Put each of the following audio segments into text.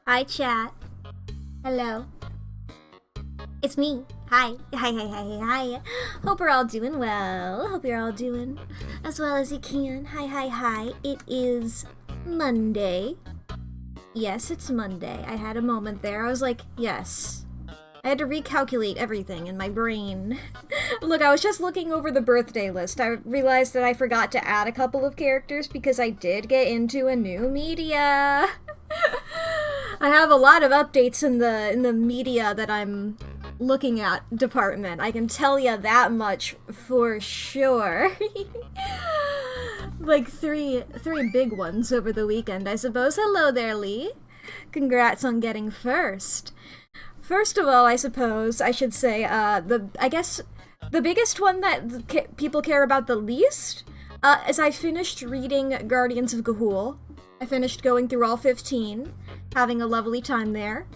Hi, chat. Hello. It's me. Hi. Hi. Hope we're all doing well. Hope you're all doing as well as you can. Hi. It is Monday. Yes, it's Monday. I had a moment there. I was like, yes. I had to recalculate everything in my brain. Look, I was just looking over the birthday list. I realized that I forgot to add a couple of characters because I did get into a new media. I have a lot of updates in the media that I'm looking at department. I can tell you that much for sure. Like three big ones over the weekend, I suppose. Hello there, Lee. Congrats on getting first. First of all, I suppose I should say I guess the biggest one that people care about the least is I finished reading Guardians of Ga'Hoole. I finished going through all 15, having a lovely time there.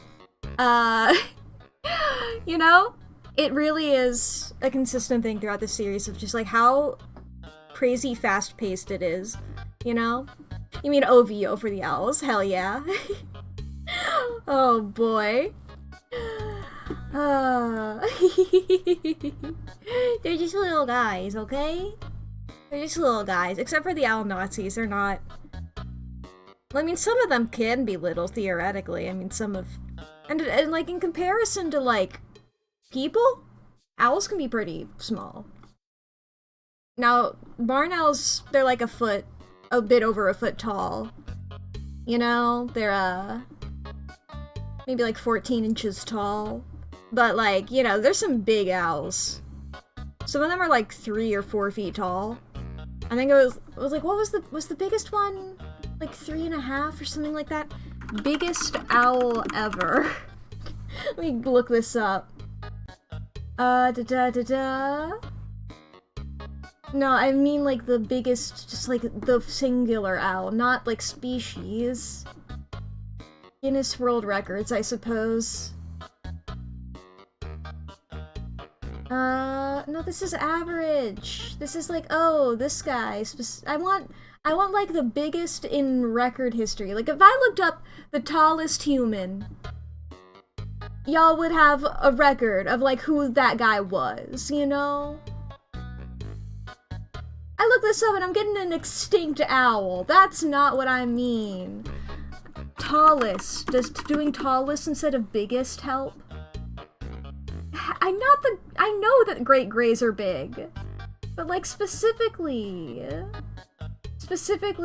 You know, it really is a consistent thing throughout the series of just like how crazy fast-paced it is, you know? You mean OVO for the owls, hell yeah. Oh boy. They're just little guys, okay? They're just little guys, except for the owl Nazis, they're not. I mean, some of them can be little, theoretically. I mean, some of... And like, in comparison to, like, people, owls can be pretty small. Now, barn owls, they're like a bit over a foot tall. You know? They're, maybe like 14 inches tall. But, like, you know, there's some big owls. Some of them are, like, 3 or 4 feet tall. I think it was like, what was the biggest one? Like 3.5 or something like that? Biggest owl ever. Let me look this up. No, I mean like the biggest, just like the singular owl, not like species. Guinness World Records, I suppose. No, this is average. This is like, oh, this guy. I want like the biggest in record history. Like, if I looked up the tallest human, y'all would have a record of like who that guy was, you know? I looked this up and I'm getting an extinct owl. That's not what I mean. Tallest. Does doing tallest instead of biggest help? I know that great grays are big, but like specifically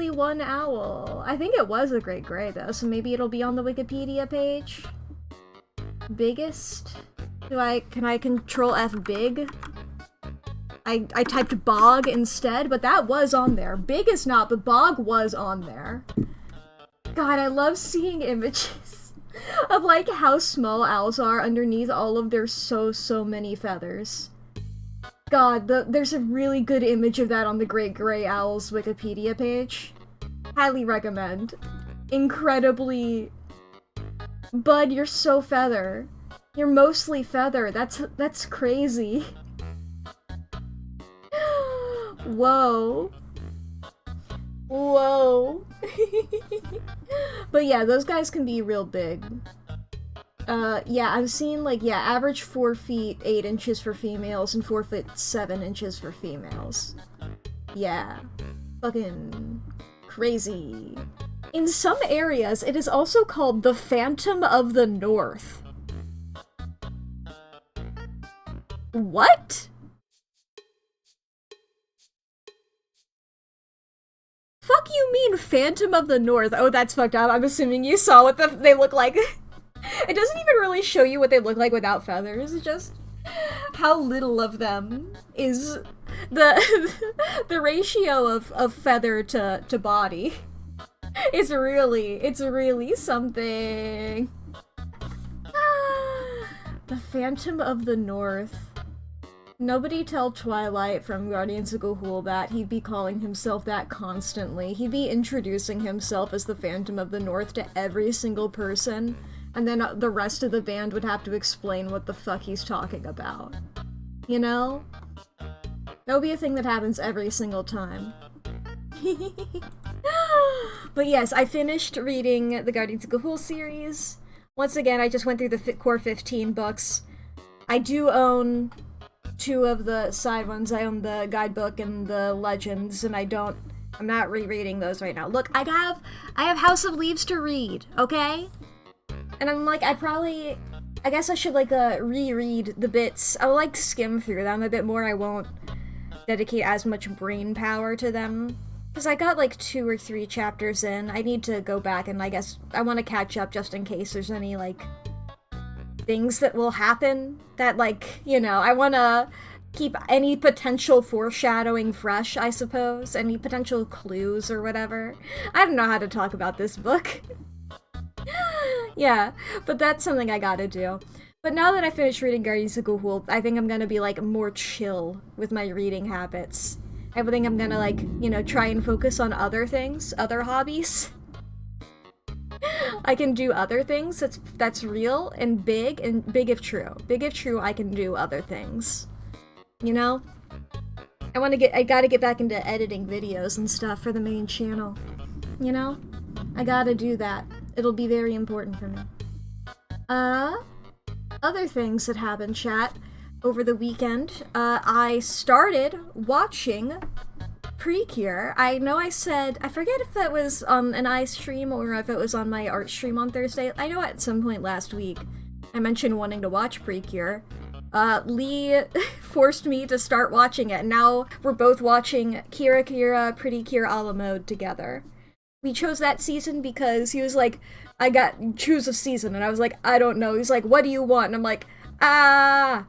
one owl. I think it was a great gray though, so maybe it'll be on the Wikipedia page. Biggest? Can I control F big? I typed bog instead, but that was on there. Big is not, but bog was on there. God, I love seeing images of like how small owls are underneath all of their so many feathers. God, there's a really good image of that on the Great Gray Owl's Wikipedia page. Highly recommend. Incredibly... Bud, you're so feather. You're mostly feather. That's crazy. Whoa. Whoa. But yeah, those guys can be real big. Yeah, I've seen, like, yeah, average 4 feet 8 inches for females and 4 foot 7 inches for females. Yeah. Fucking crazy. In some areas, it is also called the Phantom of the North. What? Fuck you mean Phantom of the North? Oh, that's fucked up. I'm assuming you saw what they look like. It doesn't even really show you what they look like without feathers. It's just how little of them is the ratio of feather to body. It's really something. The Phantom of the North. Nobody tell Twilight from Guardians of Ga'Hoole that. He'd be calling himself that constantly. He'd be introducing himself as the Phantom of the North to every single person, and then the rest of the band would have to explain what the fuck he's talking about. You know? That would be a thing that happens every single time. But yes, I finished reading the Guardians of Ga'Hoole series. Once again, I just went through the core 15 books. I do own 2 of the side ones. I own the guidebook and the legends, and I'm not rereading those right now. Look, I have House of Leaves to read, okay? And I'm like, I guess I should, like, reread the bits. I'll, like, skim through them a bit more. I won't dedicate as much brain power to them. Because I got, like, 2 or 3 chapters in. I need to go back and, I guess, I want to catch up just in case there's any, like, things that will happen that, like, you know, I want to keep any potential foreshadowing fresh, I suppose. Any potential clues or whatever. I don't know how to talk about this book. Yeah, but that's something I gotta do. But now that I finished reading Guardians of Ga'Hoole, I think I'm gonna be, like, more chill with my reading habits. I think I'm gonna, like, you know, try and focus on other things, other hobbies. I can do other things that's real and big if true. Big if true, I can do other things. You know? I gotta get back into editing videos and stuff for the main channel. You know? I gotta do that. It'll be very important for me. Other things that happened, chat, over the weekend. I started watching Precure. I know I said, I forget if that was on an iStream or if it was on my art stream on Thursday. I know at some point last week I mentioned wanting to watch Precure. Lee forced me to start watching it. Now we're both watching Kira Kira Pretty Cure a la mode together. We chose that season because he was like, choose a season, and I was like, I don't know. He's like, what do you want? And I'm like, And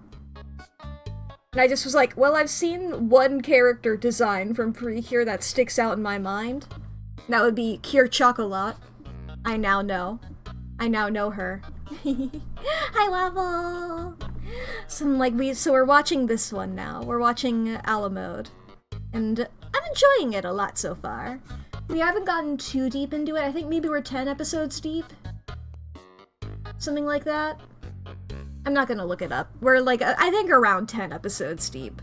I just was like, well, I've seen one character design from Precure that sticks out in my mind. And that would be Cure Chocolat. I now know her. Hi, Level! So I'm like, we're watching this one now. We're watching a la mode. And I'm enjoying it a lot so far. We haven't gotten too deep into it. I think maybe we're 10 episodes deep. Something like that. I'm not gonna look it up. We're like, I think around 10 episodes deep.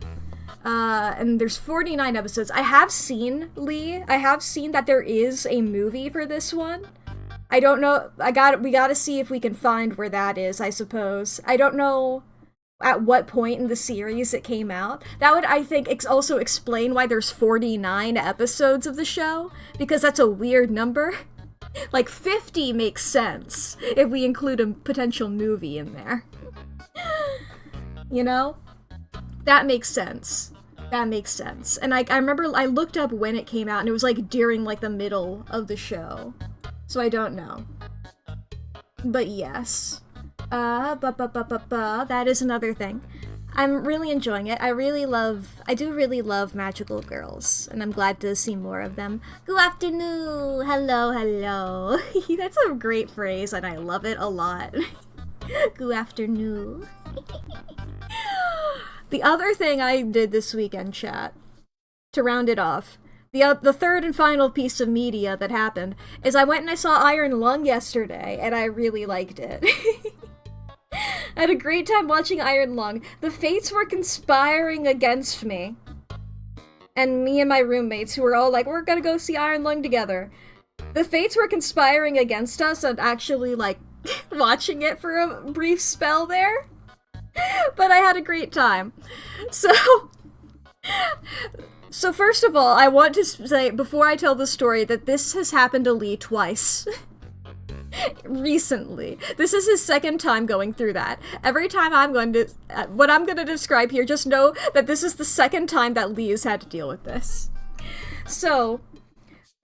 And there's 49 episodes. I have seen that there is a movie for this one. I don't know, we gotta see if we can find where that is, I suppose. I don't know at what point in the series it came out. That would, I think, also explain why there's 49 episodes of the show, because that's a weird number. Like, 50 makes sense if we include a potential movie in there. You know? That makes sense. That makes sense. And I remember I looked up when it came out, and it was, like, during, like, the middle of the show. So I don't know. But yes. That is another thing. I'm really enjoying it. I do really love magical girls, and I'm glad to see more of them. Good afternoon! Hello. That's a great phrase, and I love it a lot. Good afternoon. The other thing I did this weekend, chat, to round it off, the third and final piece of media that happened, is I went and I saw Iron Lung yesterday, and I really liked it. I had a great time watching Iron Lung. The fates were conspiring against me. And me and my roommates, who were all like, we're gonna go see Iron Lung together. The fates were conspiring against us and actually, like, watching it for a brief spell there. But I had a great time. So first of all, I want to say, before I tell the story, that this has happened to Lee twice. Recently. This is his second time going through that. Every time what I'm going to describe here, just know that this is the second time that Lee has had to deal with this. So,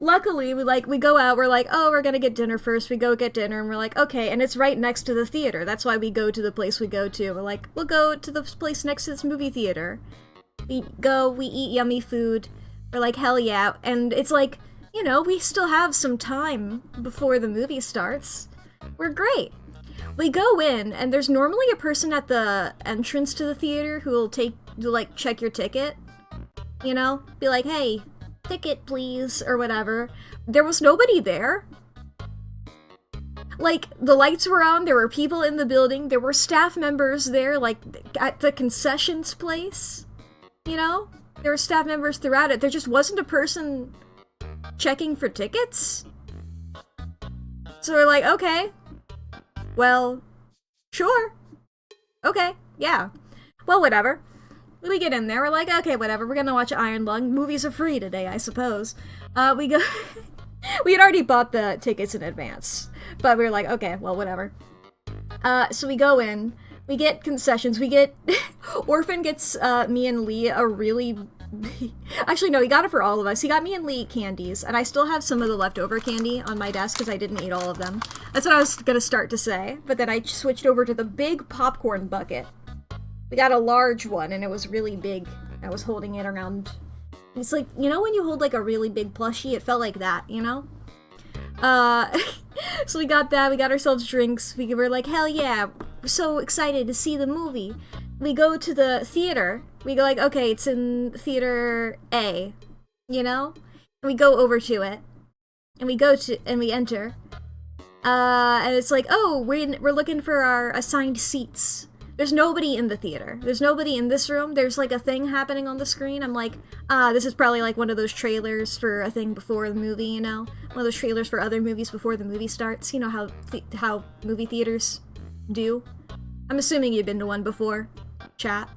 luckily, we go out, we're like, oh, we're going to get dinner first. We go get dinner, and we're like, okay, and it's right next to the theater. That's why we go to the place we go to. We're like, we'll go to the place next to this movie theater. We eat yummy food. We're like, hell yeah. And it's like, you know, we still have some time before the movie starts. We're great. We go in, and there's normally a person at the entrance to the theater who will check your ticket. You know? Be like, hey, ticket please, or whatever. There was nobody there. Like, the lights were on, there were people in the building, there were staff members there, like, at the concessions place. You know? There were staff members throughout it. There just wasn't a person checking for tickets. So we're like, okay, well, sure, okay, yeah, well, whatever. We get in there, we're like, okay, whatever, we're gonna watch Iron Lung. Movies are free today, I suppose. We go... We had already bought the tickets in advance, but we were like, okay, well, whatever. So we go in, we get concessions, we get... Orphan gets me and Lee a really... Actually, no, he got it for all of us. He got me and Lee candies, and I still have some of the leftover candy on my desk because I didn't eat all of them. That's what I was gonna start to say, but then I switched over to the big popcorn bucket. We got a large one, and it was really big. I was holding it around... It's like, you know when you hold like a really big plushie? It felt like that, you know? So we got that, we got ourselves drinks, we were like, hell yeah, we're so excited to see the movie. We go to the theater, we go like, okay, it's in theater A, you know? And we go over to it, and we enter, and it's like, oh, we're looking for our assigned seats. There's nobody in the theater. There's nobody in this room. There's like a thing happening on the screen. I'm like, this is probably like one of those trailers for a thing before the movie, you know? One of those trailers for other movies before the movie starts. You know how movie theaters do? I'm assuming you've been to one before, chat.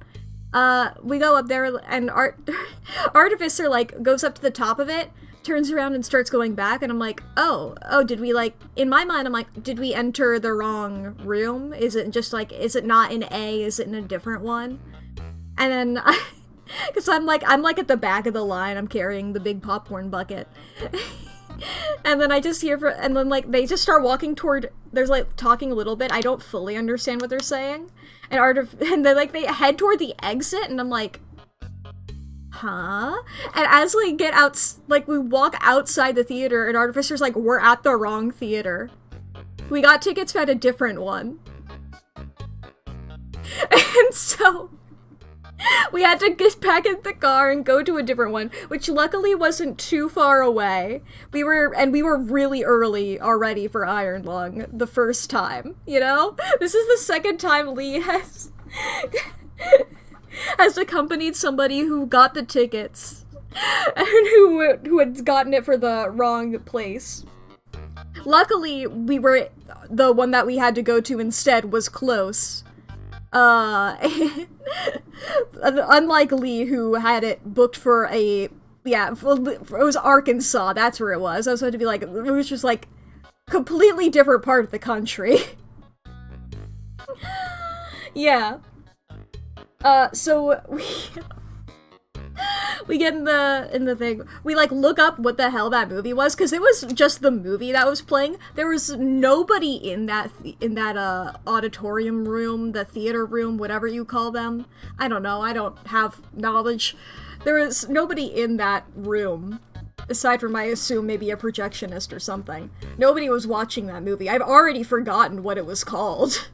We go up there and Artificer like goes up to the top of it, turns around and starts going back, and I'm like, oh, did we like, in my mind, I'm like, did we enter the wrong room? Is it just like, is it not in A? Is it in a different one? And then, because I'm like at the back of the line, I'm carrying the big popcorn bucket. And then I just hear, and then like, they just start walking toward, there's like, talking a little bit, I don't fully understand what they're saying, and then like, they head toward the exit, and I'm like, huh? And as we get out, like, we walk outside the theater, and Artificer's like, we're at the wrong theater. We got tickets at a different one. And so, we had to get back in the car and go to a different one, which luckily wasn't too far away. We were really early already for Iron Lung the first time, you know? This is the second time Lee has accompanied somebody who got the tickets and who had gotten it for the wrong place. Luckily, the one that we had to go to instead was close. Unlike Lee, who had it booked for it was Arkansas, that's where it was. I was going to be like, it was just like completely different part of the country. Yeah. So we get in the thing. We like look up what the hell that movie was, because it was just the movie that was playing. There was nobody in that auditorium room, the theater room, whatever you call them. I don't know. I don't have knowledge. There was nobody in that room, aside from, I assume, maybe a projectionist or something. Nobody was watching that movie. I've already forgotten what it was called.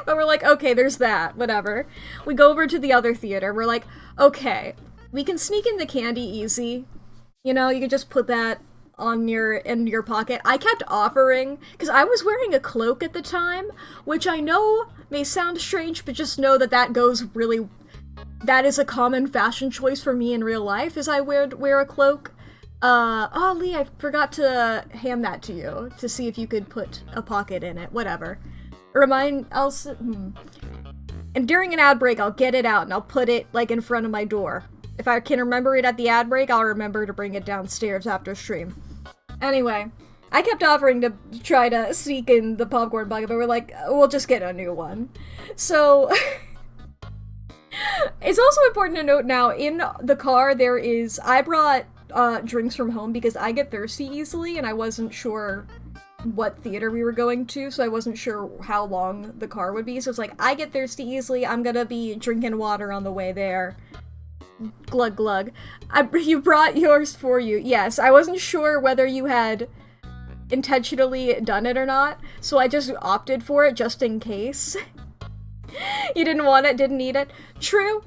But we're like, okay, there's that, whatever. We go over to the other theater, we're like, okay, we can sneak in the candy easy. You know, you can just put that in your pocket. I kept offering, because I was wearing a cloak at the time, which I know may sound strange, but just know that is a common fashion choice for me in real life, is I wear a cloak. Oh, Lee, I forgot to hand that to you, to see if you could put a pocket in it, whatever. And during an ad break, I'll get it out and I'll put it, like, in front of my door. If I can remember it at the ad break, I'll remember to bring it downstairs after stream. Anyway, I kept offering to try to sneak in the popcorn bucket, but we're like, we'll just get a new one. So, it's also important to note now, in the car I brought drinks from home because I get thirsty easily, and I wasn't sure what theater we were going to, so I wasn't sure how long the car would be, so it's like, I get thirsty easily, I'm gonna be drinking water on the way there. Glug glug. You brought yours for you. Yes, I wasn't sure whether you had intentionally done it or not, so I just opted for it just in case. You didn't want it, didn't need it. True.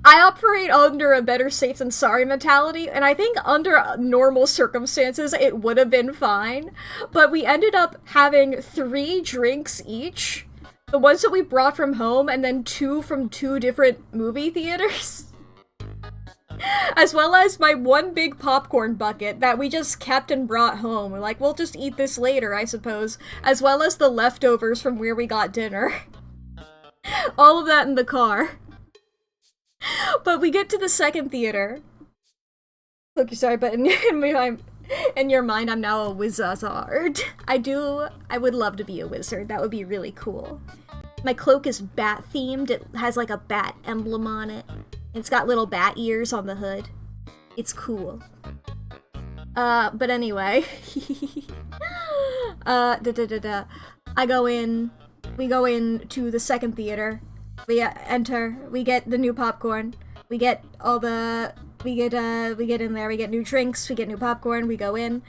I operate under a better safe than sorry mentality, and I think under normal circumstances it would have been fine, but we ended up having 3 drinks each. The ones that we brought from home, and then 2 from 2 different movie theaters. As well as my one big popcorn bucket that we just kept and brought home. We're like, we'll just eat this later, I suppose. As well as the leftovers from where we got dinner. All of that in the car. But we get to the second theater. Okay, sorry, but in your mind, I'm now a wizard. I would love to be a wizard. That would be really cool. My cloak is bat themed. It has like a bat emblem on it. It's got little bat ears on the hood. It's cool. But anyway. We go in to the second theater. We enter, we get the new popcorn. We get in there, we get new drinks, we get new popcorn, we go in.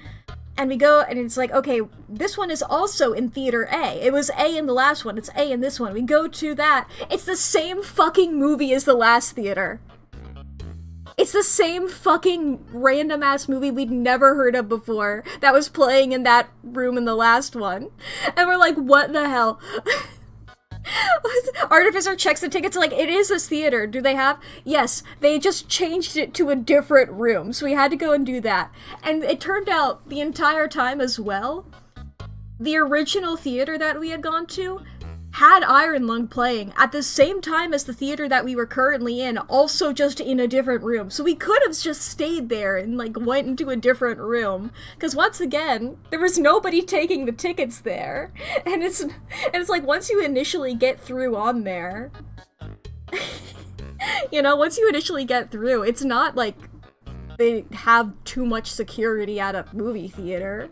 And we go, and it's like, okay, this one is also in Theater A. It was A in the last one, it's A in this one. We go to that. It's the same fucking movie as the last theater. It's the same fucking random-ass movie we'd never heard of before that was playing in that room in the last one. And we're like, what the hell? Artificer checks the tickets, like, it is this theater. Do they have? Yes, they just changed it to a different room, so we had to go and do that. And it turned out the entire time as well, the original theater that we had gone to had Iron Lung playing at the same time as the theater that we were currently in, also just in a different room. So we could have just stayed there and, like, went into a different room. Because once again, there was nobody taking the tickets there. And it's like, once you initially get through on there, you know, once you initially get through, it's not like they have too much security at a movie theater.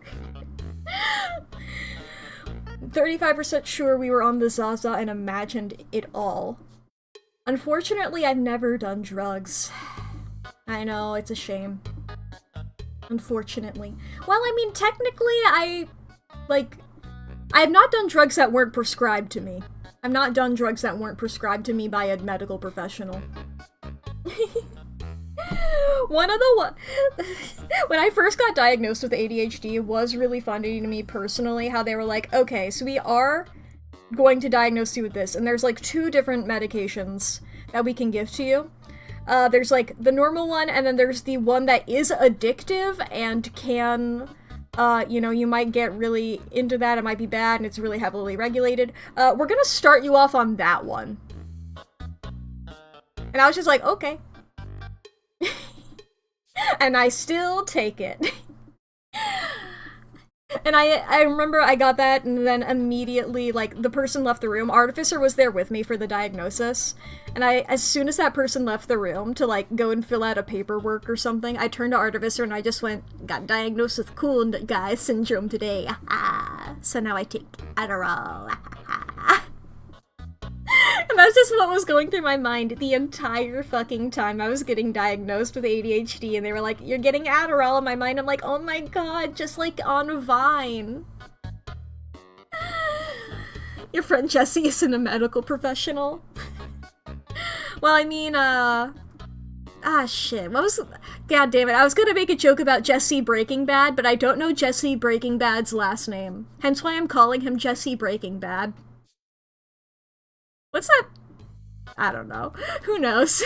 35% sure we were on the Zaza and imagined it all. Unfortunately, I've never done drugs. I know, it's a shame. Unfortunately. Well, I mean, technically, I have not done drugs that weren't prescribed to me. I've not done drugs that weren't prescribed to me by a medical professional. When I first got diagnosed with ADHD, it was really funny to me personally how they were like, okay, so we are going to diagnose you with this, and there's like 2 different medications that we can give to you. There's like the normal one, and then there's the one that is addictive and can, you know, you might get really into that, it might be bad, and it's really heavily regulated. We're gonna start you off on that one. And I was just like, okay. And I still take it. And I remember I got that, and then immediately, like, the person left the room. Artificer was there with me for the diagnosis, and as soon as that person left the room to, like, go and fill out a paperwork or something, I turned to Artificer and I just went, got diagnosed with cool guy syndrome today. So now I take Adderall. And that's just what was going through my mind the entire fucking time I was getting diagnosed with ADHD, and they were like, you're getting Adderall. In my mind, I'm like, oh my god, just like on Vine. Your friend Jessie isn't a medical professional. Well, I mean, shit, what was... God damn it, I was gonna make a joke about Jesse Breaking Bad, but I don't know Jesse Breaking Bad's last name. Hence why I'm calling him Jesse Breaking Bad. What's that? I don't know. Who knows?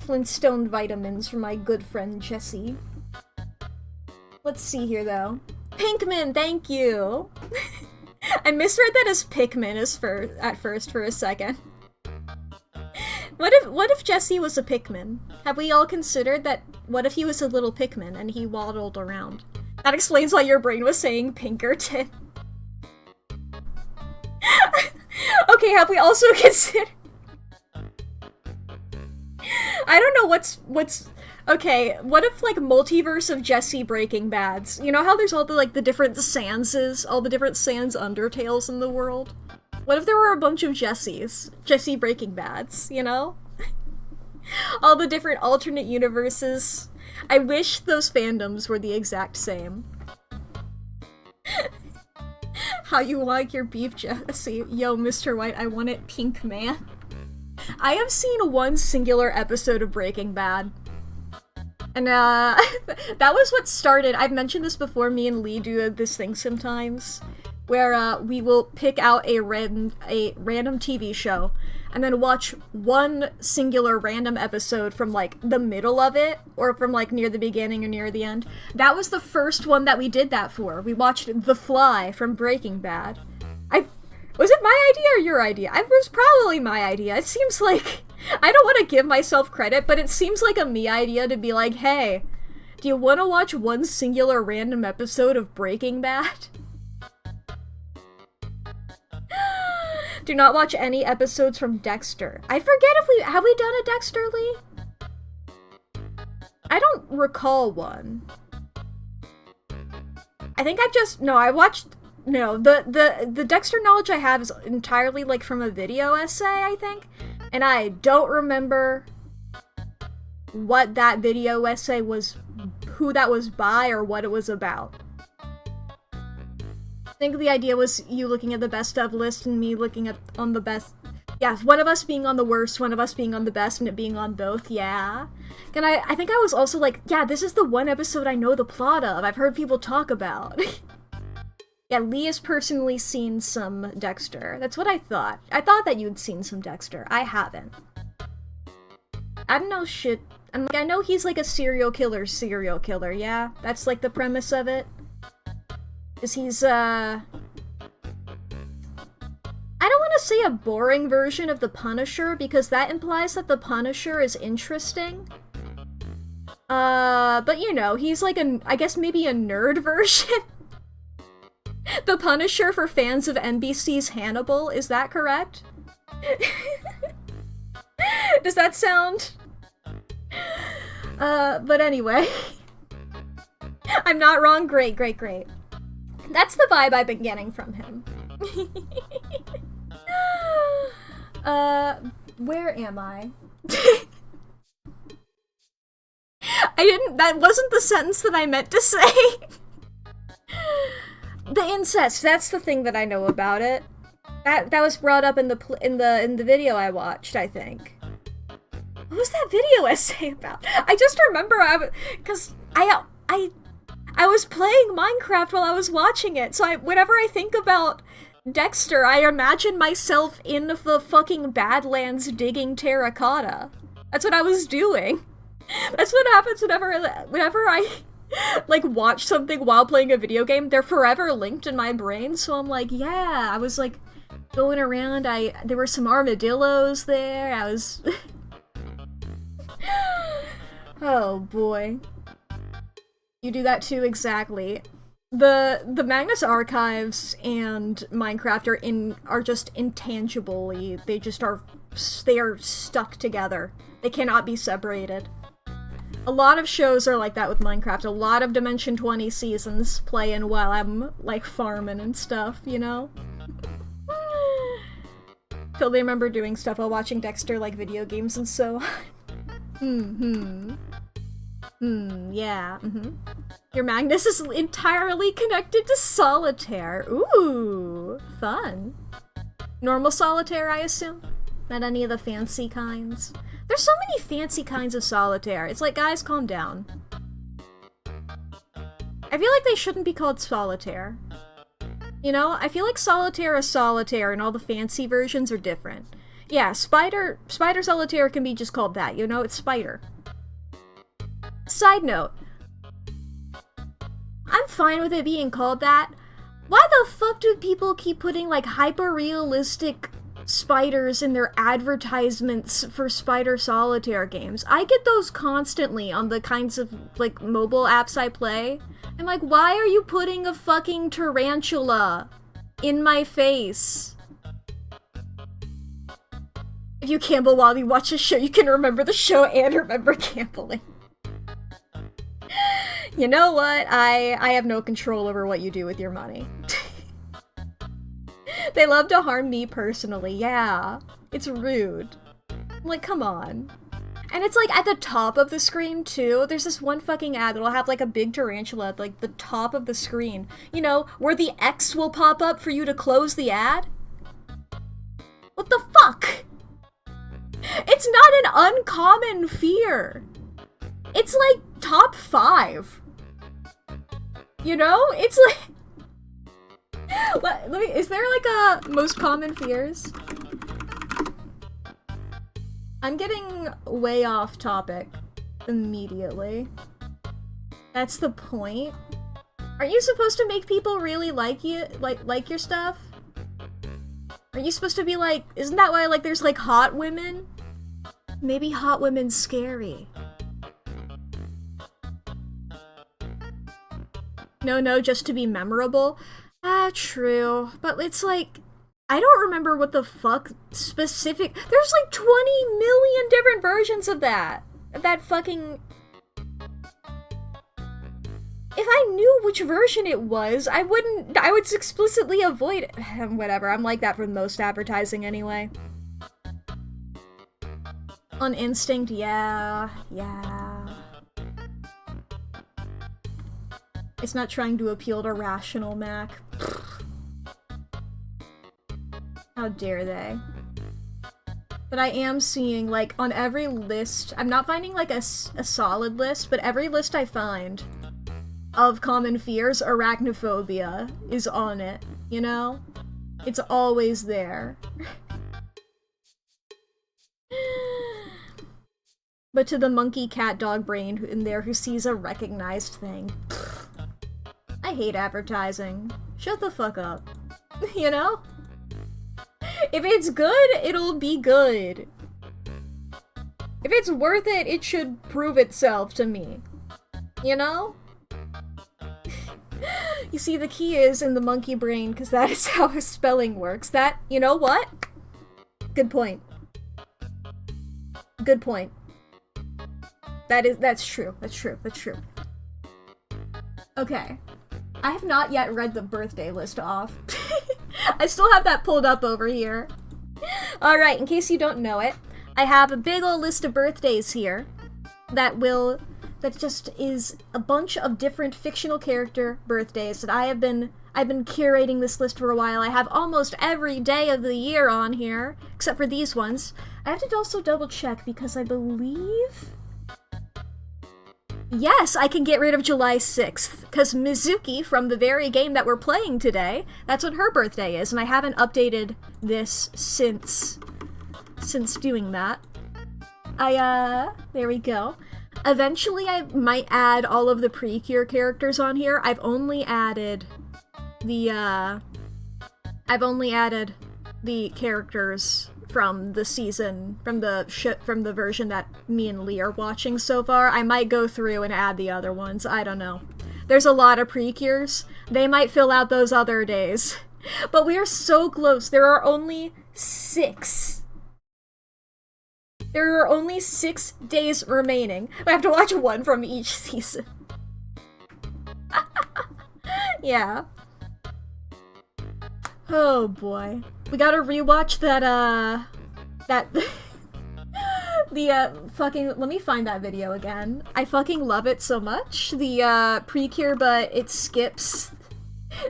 Flintstone vitamins for my good friend Jessie. Let's see here, though. Pinkman, thank you! I misread that as Pikmin at first for a second. What if Jesse was a Pikmin? Have we all considered that? What if he was a little Pikmin and he waddled around? That explains why your brain was saying Pinkerton. Okay, have we also considered... I don't know what's... Okay, what if, like, multiverse of Jesse Breaking Bads? You know how there's all the, like, the different Sanses, all the different Sans Undertales in the world? What if there were a bunch of Jessies? Jesse Breaking Bads, you know? All the different alternate universes. I wish those fandoms were the exact same. How you like your beef, Jesse? Yo, Mr. White, I want it pink, man. I have seen one singular episode of Breaking Bad. And, that was what started- I've mentioned this before, me and Lee do this thing sometimes, where we will pick out a random TV show and then watch one singular random episode from like the middle of it or from like near the beginning or near the end. That was the first one that we did that for. We watched The Fly from Breaking Bad. Was it my idea or your idea? It was probably my idea. It seems like, I don't want to give myself credit, but it seems like a me idea to be like, hey, do you want to watch one singular random episode of Breaking Bad? Do not watch any episodes from Dexter. I forget if have we done a Dexter, Lee? I don't recall one. I think the Dexter knowledge I have is entirely like from a video essay, I think. And I don't remember what that video essay was, who that was by, or what it was about. I think the idea was you looking at the best of list and me looking at on the best. Yeah, one of us being on the worst, one of us being on the best, and it being on both, yeah. And I think I was also like, yeah, this is the one episode I know the plot of. I've heard people talk about. Yeah, Lee has personally seen some Dexter. That's what I thought. I thought that you'd seen some Dexter. I haven't. I don't know shit. I'm like, I know he's like a serial killer, yeah? That's like the premise of it. Is he's, I don't want to say a boring version of the Punisher, because that implies that the Punisher is interesting. But you know, he's like I guess maybe a nerd version. The Punisher for fans of NBC's Hannibal, is that correct? Does that sound? But anyway. I'm not wrong, great. That's the vibe I've been getting from him. Where am I? That wasn't the sentence that I meant to say. The incest, that's the thing that I know about it. That was brought up in the video I watched, I think. What was that video essay about? I just remember because I was playing Minecraft while I was watching it, so whenever I think about Dexter, I imagine myself in the fucking Badlands digging terracotta. That's what I was doing. That's what happens whenever I like watch something while playing a video game. They're forever linked in my brain, so I'm like, yeah, I was like going around, there were some armadillos there, I was oh boy. You do that too, exactly. The Magnus Archives and Minecraft are just intangibly, they are stuck together. They cannot be separated. A lot of shows are like that with Minecraft. A lot of Dimension 20 seasons play in while I'm, like, farming and stuff, you know? Totally remember doing stuff while watching Dexter, like video games and so on. Yeah, Your Magnus is entirely connected to solitaire. Ooh, fun. Normal solitaire, I assume? Not any of the fancy kinds? There's so many fancy kinds of solitaire. It's like, guys, calm down. I feel like they shouldn't be called solitaire. You know, I feel like solitaire is solitaire and all the fancy versions are different. Yeah, spider solitaire can be just called that, you know? It's spider. Side note. I'm fine with it being called that. Why the fuck do people keep putting, like, hyper-realistic spiders in their advertisements for spider solitaire games? I get those constantly on the kinds of, like, mobile apps I play. I'm like, why are you putting a fucking tarantula in my face? If you gamble while you watch a show, you can remember the show and remember gambling. You know what? I have no control over what you do with your money. They love to harm me personally, yeah. It's rude. I'm like, come on. And it's like at the top of the screen too. There's this one fucking ad that'll have like a big tarantula at like the top of the screen. You know, where the X will pop up for you to close the ad. What the fuck? It's not an uncommon fear. It's like top 5. You know? It's like... Let me, is there like a most common fears? I'm getting way off topic immediately. That's the point. Aren't you supposed to make people really like you, like your stuff? Are you supposed to be like, isn't that why like there's like hot women? Maybe hot women's scary. No, just to be memorable? Ah, true. But it's like, I don't remember what the fuck specific- There's like 20 million different versions of that. That fucking... If I knew which version it was, I would explicitly avoid it. Whatever, I'm like that for most advertising anyway. On instinct, yeah. It's not trying to appeal to rational Mack. How dare they? But I am seeing, like, on every list, I'm not finding, like, a solid list, but every list I find of common fears, arachnophobia is on it, you know? It's always there. But to the monkey cat dog brain in there who sees a recognized thing. I hate advertising. Shut the fuck up. You know? If it's good, it'll be good. If it's worth it, it should prove itself to me. You know? You see, the key is in the monkey brain, because that is how spelling works. That, you know what? Good point. Good point. That's true. That's true. Okay. I have not yet read the birthday list off. I still have that pulled up over here. Alright, in case you don't know it, I have a big ol' list of birthdays here that just is a bunch of different fictional character birthdays that I've been curating this list for a while. I have almost every day of the year on here, except for these ones. I have to also double check because I believe... Yes, I can get rid of July 6th, because Mizuki, from the very game that we're playing today, that's when her birthday is, and I haven't updated this since doing that. There we go. Eventually I might add all of the Precure characters on here. I've only added the characters from the season, from the version that me and Lee are watching so far. I might go through and add the other ones, I don't know. There's a lot of Precures. They might fill out those other days. But we are so close. There are only 6. There are only 6 days remaining. I have to watch one from each season. Yeah. Oh boy. We gotta rewatch that, fucking, let me find that video again. I fucking love it so much. The, Precure, but it skips.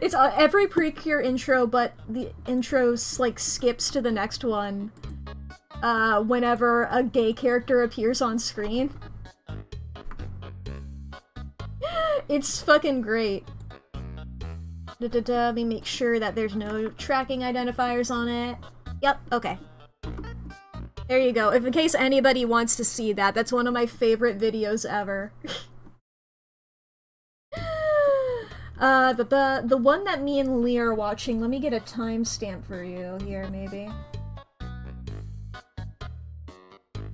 It's every Precure intro, but the intro, like, skips to the next one, whenever a gay character appears on screen. It's fucking great. Let me make sure that there's no tracking identifiers on it. Yep, okay. There you go. If in case anybody wants to see that, that's one of my favorite videos ever. The one that me and Lee are watching, let me get a timestamp for you here, maybe.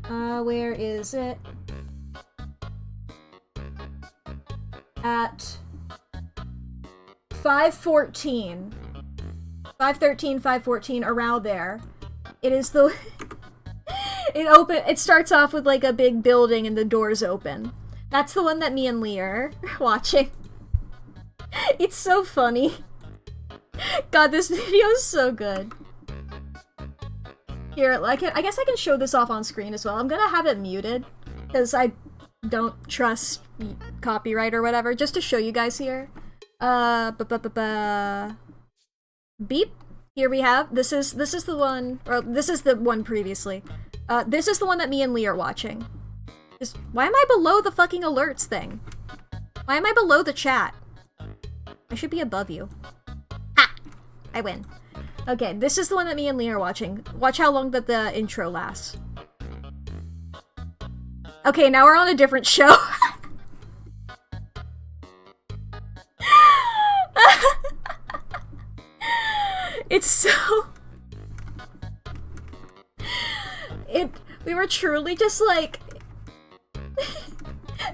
Where is it? At 5:14. 5:13, 5:14, around there. It is the... It starts off with like a big building and the doors open. That's the one that me and Lee are watching. It's so funny. God, this video is so good. Here, like, I guess I can show this off on screen as well. I'm gonna have it muted, because I don't trust copyright or whatever, just to show you guys here. Beep. Here we have, this is the one, or this is the one previously. This is the one that me and Lee are watching. Why am I below the fucking alerts thing? Why am I below the chat? I should be above you. Ah! I win. Okay, this is the one that me and Lee are watching. Watch how long that the intro lasts. Okay, now we're on a different show. It's so... We were truly just like...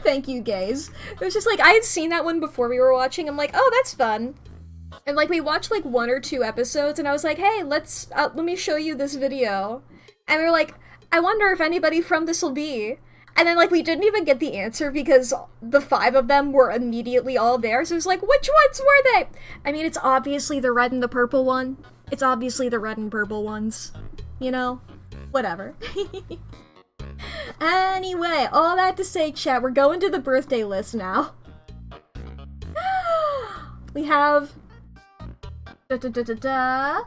Thank you, gays. It was just like, I had seen that one before we were watching. I'm like, oh, that's fun. And like, we watched like 1 or 2 episodes, and I was like, hey, let me show you this video. And we were like, I wonder if anybody from this will be. And then like, we didn't even get the answer because the 5 of them were immediately all there. So it was like, which ones were they? I mean, it's obviously the red and the purple one. It's obviously the red and purple ones. You know? Whatever. Anyway, all that to say, chat, we're going to the birthday list now. We have... a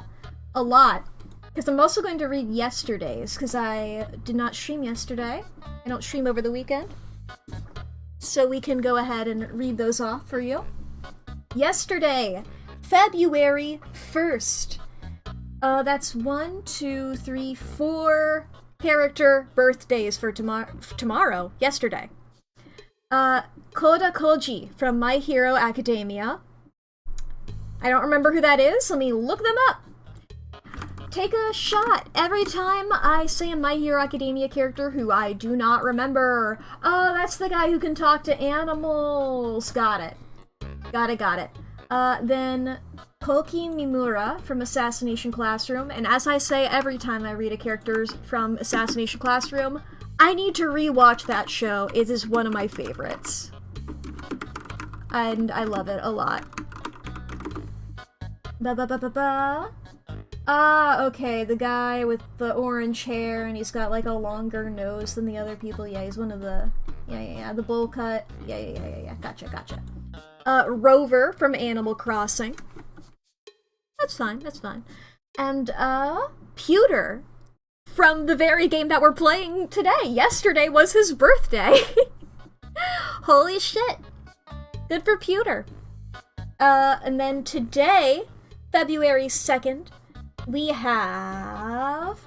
lot. Because I'm also going to read yesterday's, because I did not stream yesterday. I don't stream over the weekend. So we can go ahead and read those off for you. Yesterday, February 1st. That's 1, 2, 3, 4 character birthdays for tomorrow. Yesterday. Koda Koji from My Hero Academia. I don't remember who that is. Let me look them up. Take a shot every time I say a My Hero Academia character who I do not remember. Oh, that's the guy who can talk to animals. Got it. Got it. Then Koki Mimura from Assassination Classroom. And as I say every time I read a character from Assassination Classroom, I need to rewatch that show. It is one of my favorites. And I love it a lot. Okay, the guy with the orange hair, and he's got like a longer nose than the other people. Yeah, he's one of the... Yeah, the bowl cut. Yeah. Gotcha. Rover from Animal Crossing. That's fine. And, Pewter from the very game that we're playing today. Yesterday was his birthday. Holy shit. Good for Pewter. And then today, February 2nd, we have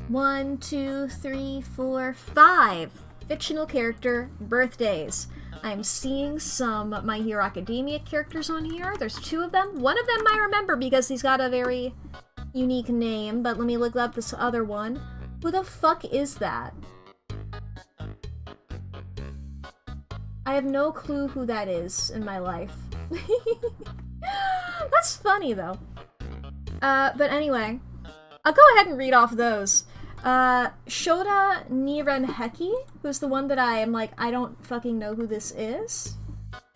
1, 2, 3, 4, 5 fictional character birthdays. I'm seeing some My Hero Academia characters on here. There's 2 of them. One of them I remember because he's got a very unique name, but let me look up this other one. Who the fuck is that? I have no clue who that is in my life. That's funny, though. But anyway, I'll go ahead and read off those. Shota Nirenheki, who's the one that I am like, I don't fucking know who this is.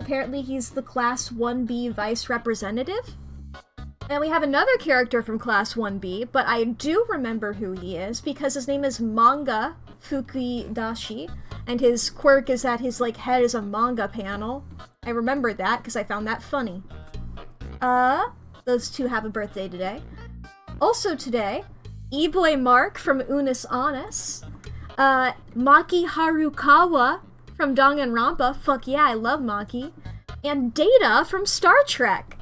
Apparently he's the Class 1B Vice Representative. And we have another character from Class 1B, but I do remember who he is, because his name is Manga Fukidashi, and his quirk is that his, like, head is a manga panel. I remember that, because I found that funny. Those 2 have a birthday today. Also today, E-Boy Mark from Unis Honest, Maki Harukawa from Danganronpa, fuck yeah, I love Maki, and Data from Star Trek.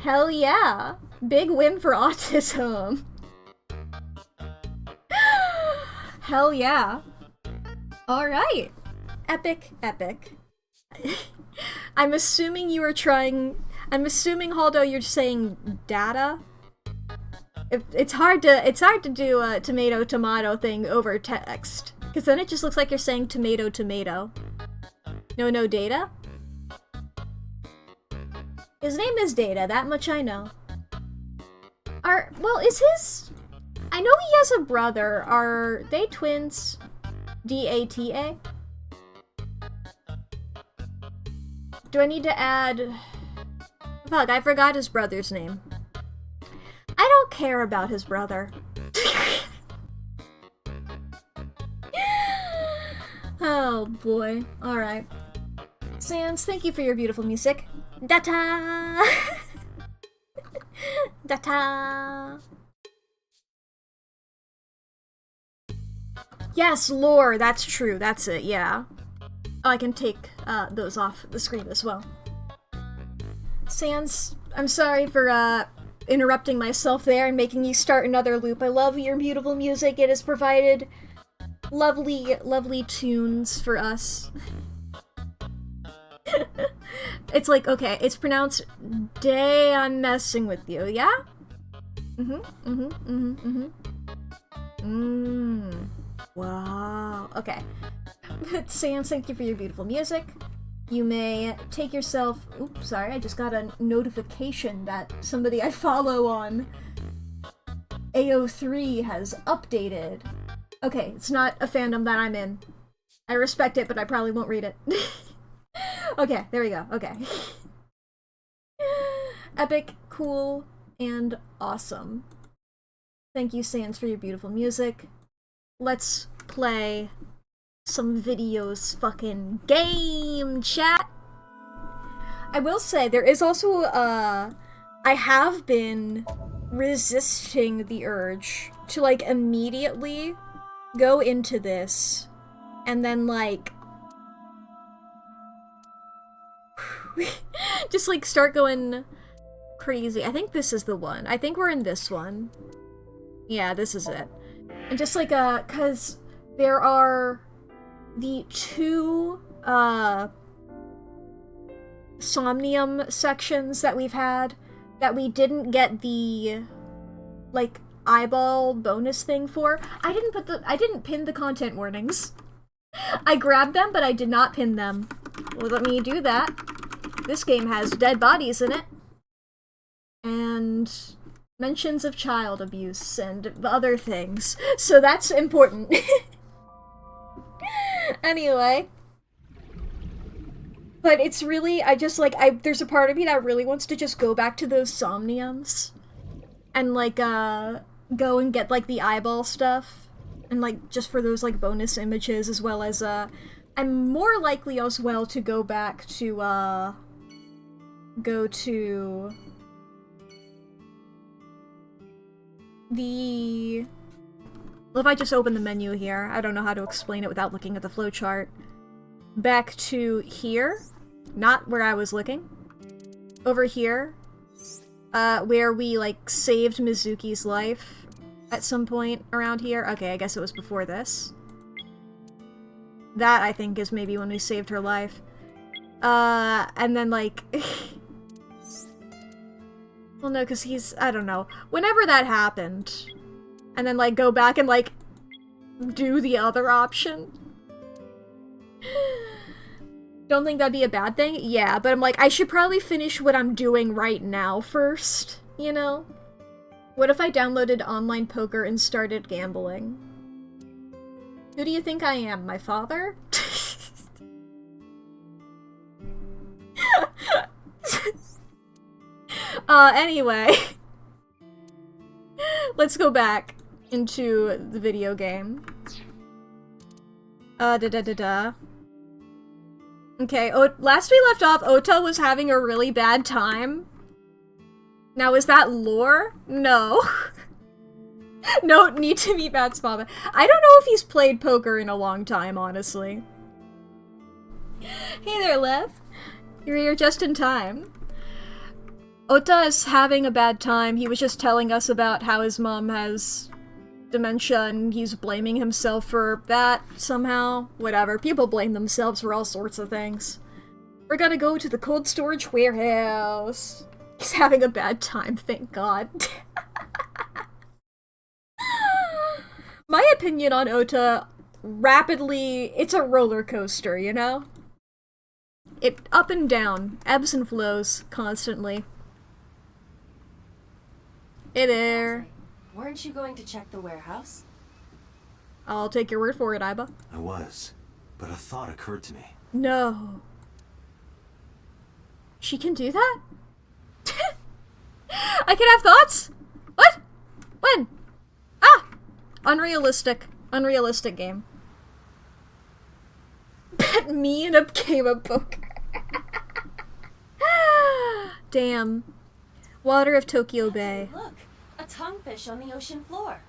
Hell yeah, big win for autism. Hell yeah. Alright, epic. I'm assuming, Haldo, you're saying data? It's hard to do a tomato thing over text, because then it just looks like you're saying tomato. No Data? His name is Data, that much I know. Is his... I know he has a brother. Are they twins? D-A-T-A? Do I need to add... Fuck, I forgot his brother's name. I don't care about his brother. Oh boy. Alright. Sans, thank you for your beautiful music. Data! Data! Yes, lore, that's true, that's it, yeah. Oh, I can take those off the screen as well. Sans, I'm sorry for interrupting myself there and making you start another loop. I love your beautiful music. It has provided lovely, lovely tunes for us. It's like, okay, it's pronounced day I'm messing with you, yeah? Wow. Okay. Sam, thank you for your beautiful music. You may take yourself... Oops, sorry, I just got a notification that somebody I follow on AO3 has updated. Okay, it's not a fandom that I'm in. I respect it, but I probably won't read it. Okay, there we go. Okay. Epic, cool, and awesome. Thank you, Sans, for your beautiful music. Let's play some videos fucking game, chat! I will say, there is also, I have been resisting the urge to, like, immediately go into this, and then, like, just, like, start going crazy. I think this is the one. I think we're in this one. Yeah, this is it. And just, like, 'cause there are the two, Somnium sections that we've had that we didn't get the, like, eyeball bonus thing for. I didn't pin the content warnings. I grabbed them, but I did not pin them. Well, let me do that. This game has dead bodies in it. And mentions of child abuse and other things. So that's important. Anyway. But it's really, there's a part of me that really wants to just go back to those Somniums. And, like, go and get, like, the eyeball stuff. And, like, just for those, like, bonus images, as well as, I'm more likely as well to go back to, go to the... Well, if I just open the menu here, I don't know how to explain it without looking at the flowchart. Back to here, not where I was looking. Over here, where we, like, saved Mizuki's life at some point around here. Okay, I guess it was before this. That, I think, is maybe when we saved her life. And then, like... Well, no, because he's... I don't know. Whenever that happened. And then, like, go back and, like, do the other option. Don't think that'd be a bad thing? Yeah, but I'm like, I should probably finish what I'm doing right now first, you know? What if I downloaded online poker and started gambling? Who do you think I am, my father? Anyway. Let's go back into the video game. Okay, last we left off, Ota was having a really bad time. Now, is that lore? No. No need to meet Matt's father. I don't know if he's played poker in a long time, honestly. Hey there, Lev. You're here just in time. Ota is having a bad time. He was just telling us about how his mom has dementia and he's blaming himself for that somehow. Whatever. People blame themselves for all sorts of things. We're gonna go to the cold storage warehouse. He's having a bad time, thank God. My opinion on Ota, rapidly, it's a roller coaster, you know? It up and down, ebbs and flows, constantly. Hey there. Weren't you going to check the warehouse? I'll take your word for it, Iba. I was, but a thought occurred to me. No. She can do that? I can have thoughts? What? When? Ah! Unrealistic. Unrealistic game. Bet me in a game of poker. Damn. Water of Tokyo Bay. Look, a tonguefish on the ocean floor.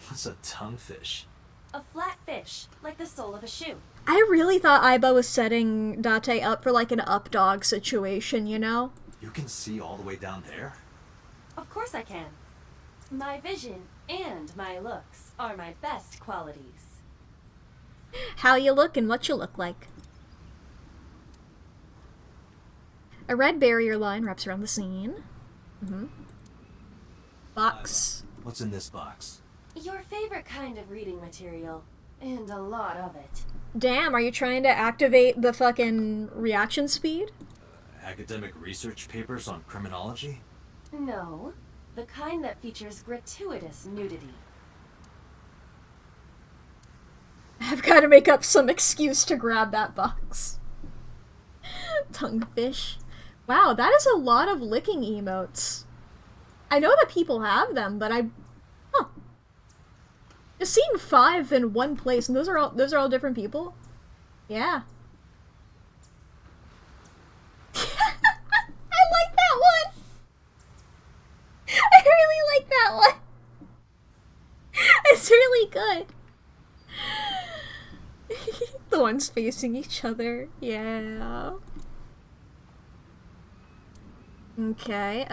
What's a tonguefish? A flat fish, like the sole of a shoe. I really thought Aiba was setting Date up for like an up dog situation, you know? You can see all the way down there? Of course I can. My vision and my looks are my best qualities. How you look and what you look like. A red barrier line wraps around the scene. Box. What's in this box? Your favorite kind of reading material, and a lot of it. Damn, are you trying to activate the fucking reaction speed? Academic research papers on criminology? No, the kind that features gratuitous nudity. I've got to make up some excuse to grab that box. Tonguefish. Wow, that is a lot of licking emotes. I know that people have them, but just seeing 5 in one place, and those are all different people? Yeah. I like that one! I really like that one! It's really good. The ones facing each other. Yeah. Okay,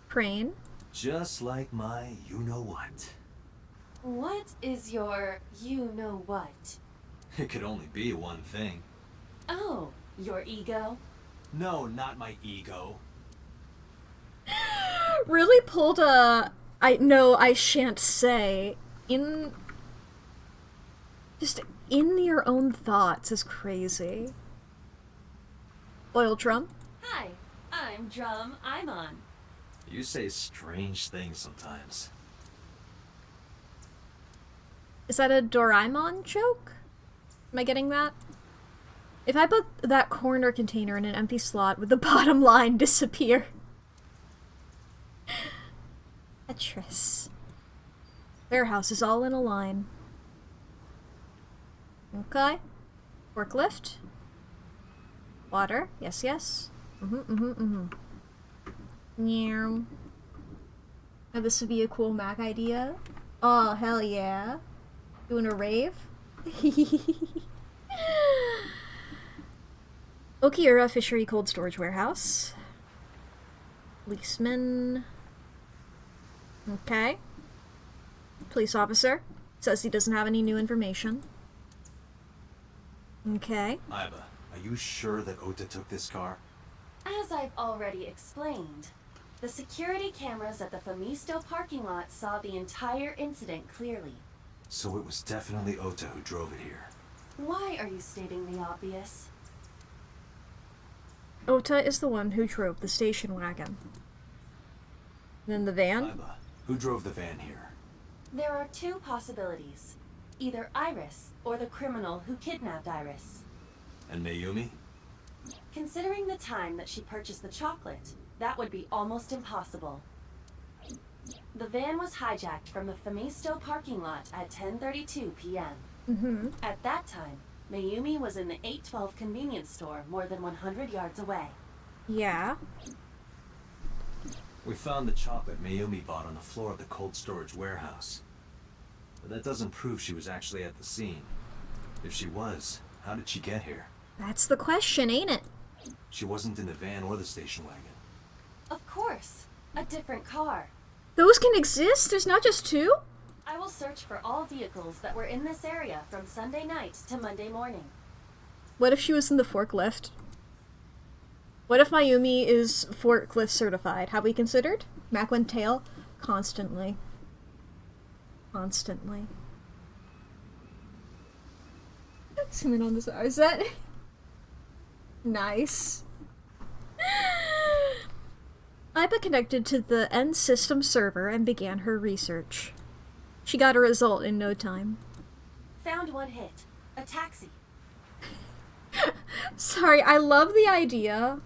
Crane. Just like my you-know-what. What is your you-know-what? It could only be one thing. Oh, your ego? No, not my ego. Really pulled a... I shan't say. Just in your own thoughts is crazy. Oil drum. Hi, I'm Drum Imon. You say strange things sometimes. Is that a Doraemon joke? Am I getting that? If I put that corner container in an empty slot, would the bottom line disappear? Tetris. Warehouse is all in a line. Okay. Forklift. Water. Yes, yes. Meow. Oh, this would be a cool Mac idea. Oh, hell yeah. Doing a rave? Okiura Fishery Cold Storage Warehouse. Policeman. Okay. Police officer. Says he doesn't have any new information. Okay. Iba, are you sure that Ota took this car? As I've already explained, the security cameras at the Famisto parking lot saw the entire incident clearly. So it was definitely Ota who drove it here. Why are you stating the obvious? Ota is the one who drove the station wagon. Then the van? Iba, who drove the van here? There are two possibilities. Either Iris or the criminal who kidnapped Iris. And Mayumi? Considering the time that she purchased the chocolate, that would be almost impossible. The van was hijacked from the Famisto parking lot at 10:32 p.m. At that time, Mayumi was in the 812 convenience store more than 100 yards away. Yeah. We found the chocolate Mayumi bought on the floor of the cold storage warehouse. But that doesn't prove she was actually at the scene. If she was, how did she get here? That's the question, ain't it? She wasn't in the van or the station wagon. Of course, a different car. Those can exist? There's not just two? I will search for all vehicles that were in this area from Sunday night to Monday morning. What if she was in the forklift? What if Mayumi is forklift certified? Have we considered? Mack went tail? Constantly. Constantly. Zoom in on this. Is that... Nice. Iba connected to the end system server and began her research. She got a result in no time. Found one hit. A taxi. Sorry, I love the idea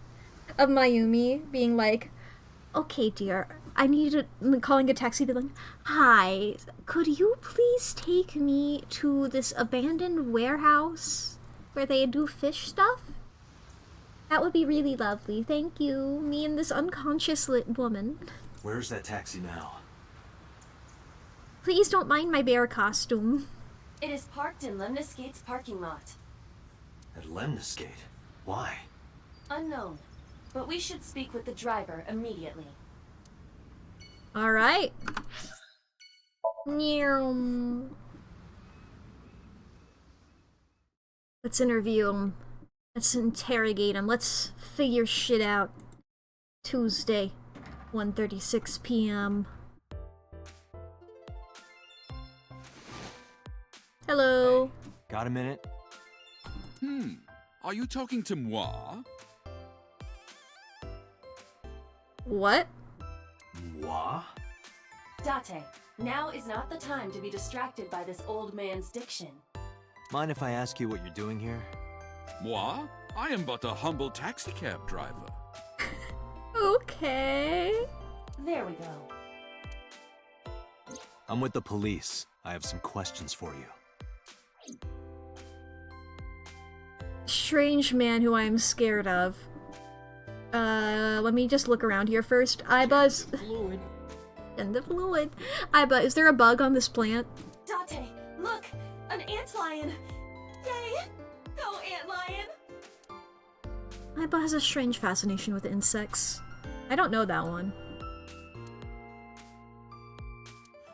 of Mayumi being like, okay, dear, I need to, calling a taxi, be like, hi, could you please take me to this abandoned warehouse where they do fish stuff? That would be really lovely, thank you. Me and this unconscious woman. Where's that taxi now? Please don't mind my bear costume. It is parked in Lemniscate's parking lot. At Lemniscate? Why? Unknown. but we should speak with the driver immediately. Alright. Let's interview him. Let's interrogate him. Let's figure shit out. Tuesday, 1:36 p.m. Hello. Got a minute? Are you talking to moi? What? Moi? Date, now is not the time to be distracted by this old man's diction. Mind if I ask you what you're doing here? Moi? I am but a humble taxicab driver. Okay. There we go. I'm with the police. I have some questions for you. Strange man who I am scared of. Let me just look around here first. Ibuzz. Fluid. And the fluid. Iba, is there a bug on this plant? Date, look! An antlion! Yay! Go, antlion! Iba has a strange fascination with insects. I don't know that one.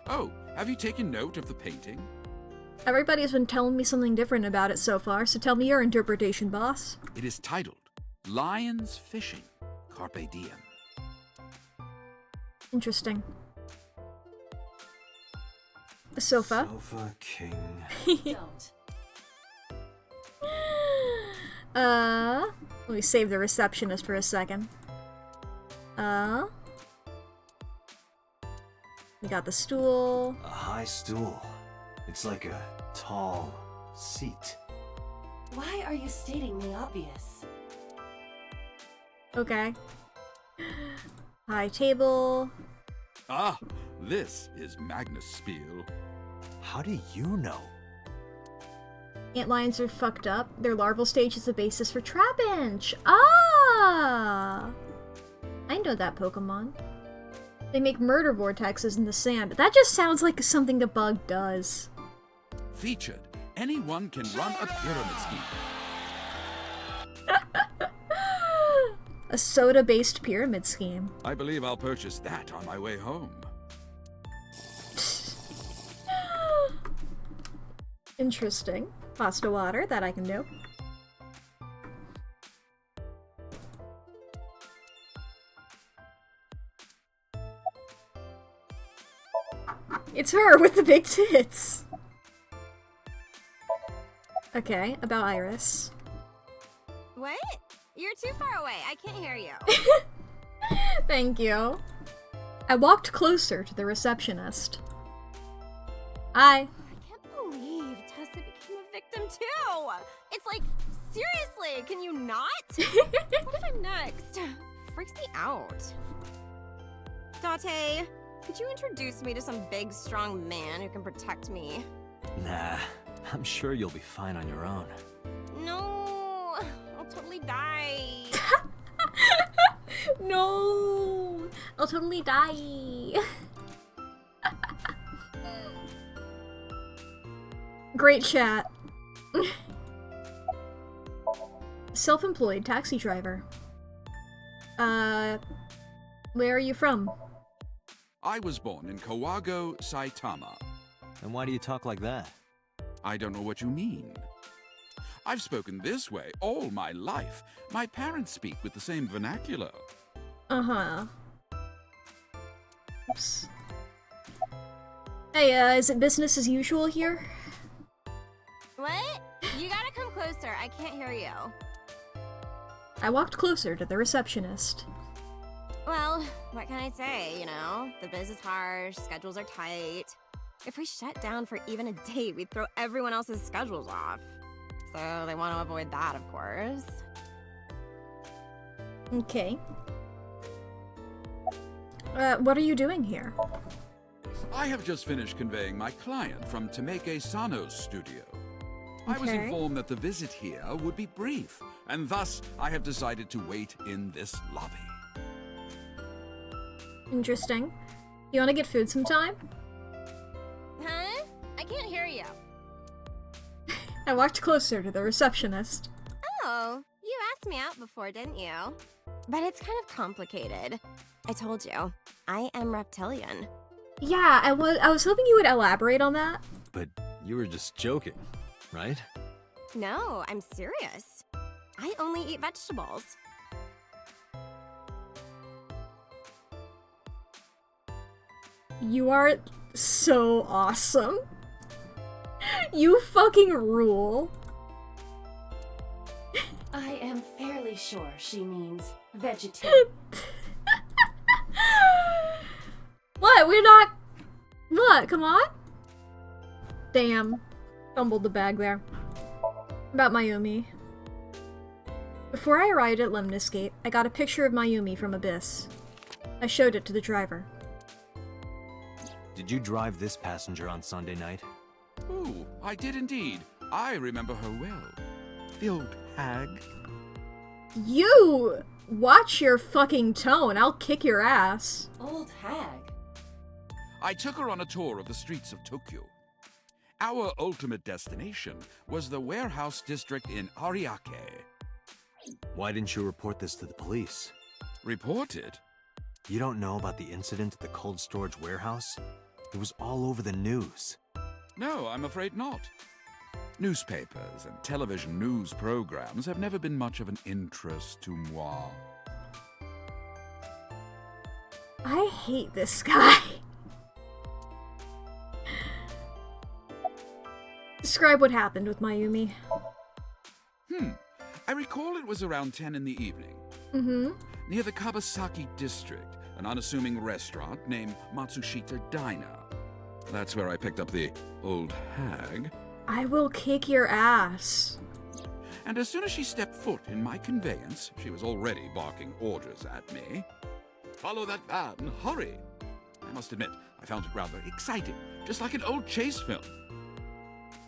Oh, have you taken note of the painting? Everybody's been telling me something different about it so far, so tell me your interpretation, boss. It is titled Lions Fishing, Carpe Diem. Interesting. A sofa. Sofa king. Don't. Let me save the receptionist for a second. We got the stool. A high stool. It's like a tall seat. Why are you stating the obvious? Okay. High table. Ah, this is Magnus Spiel. How do you know? Antlions are fucked up. Their larval stage is the basis for Trapinch. Ah! I know that Pokemon. They make murder vortexes in the sand. That just sounds like something a bug does. Featured, anyone can run a pyramid scheme. A soda-based pyramid scheme. I believe I'll purchase that on my way home. Interesting. Pasta water, that I can do. It's her with the big tits! Okay, about Iris. What? You're too far away. I can't hear you. Thank you. I walked closer to the receptionist. Hi. I can't believe Tessa became a victim too. It's like, seriously, can you not? What if I'm next? Freaks me out. Date, could you introduce me to some big, strong man who can protect me? Nah, I'm sure you'll be fine on your own. No, I'll totally die. No! I'll totally die. Great chat. Self-employed taxi driver. Where are you from? I was born in Kawago, Saitama. And why do you talk like that? I don't know what you mean. I've spoken this way all my life. My parents speak with the same vernacular. Uh-huh. Oops. Hey, is it business as usual here? What? You gotta come closer. I can't hear you. I walked closer to the receptionist. Well, what can I say, you know? The biz is harsh, schedules are tight. If we shut down for even a day, we'd throw everyone else's schedules off. So they want to avoid that, of course. Okay. What are you doing here? I have just finished conveying my client from Tameke Sano's studio. I was Okay. informed that the visit here would be brief, and thus I have decided to wait in this lobby. Interesting. You want to get food sometime? Huh? I can't hear you. I walked closer to the receptionist. Oh, you asked me out before, didn't you? But it's kind of complicated. I told you, I am reptilian. Yeah, I was hoping you would elaborate on that. But you were just joking, right? No, I'm serious. I only eat vegetables. You are so awesome. You fucking rule. I am fairly sure she means vegetarian. What? We're not... What? Come on? Damn. Fumbled the bag there. About Mayumi. Before I arrived at Lemnis Gate, I got a picture of Mayumi from Abyss. I showed it to the driver. Did you drive this passenger on Sunday night? Oh, I did indeed. I remember her well. The old hag. You! Watch your fucking tone. I'll kick your ass. Old hag. I took her on a tour of the streets of Tokyo. Our ultimate destination was the warehouse district in Ariake. Why didn't you report this to the police? Reported? You don't know about the incident at the cold storage warehouse? It was all over the news. No, I'm afraid not. Newspapers and television news programs have never been much of an interest to moi. I hate this guy. Describe what happened with Mayumi. I recall it was around 10 in the evening. Mm-hmm. Near the Kabasaki district, an unassuming restaurant named Matsushita Diner. That's where I picked up the old hag. I will kick your ass. And as soon as she stepped foot in my conveyance, she was already barking orders at me. Follow that van, hurry! I must admit, I found it rather exciting, just like an old chase film.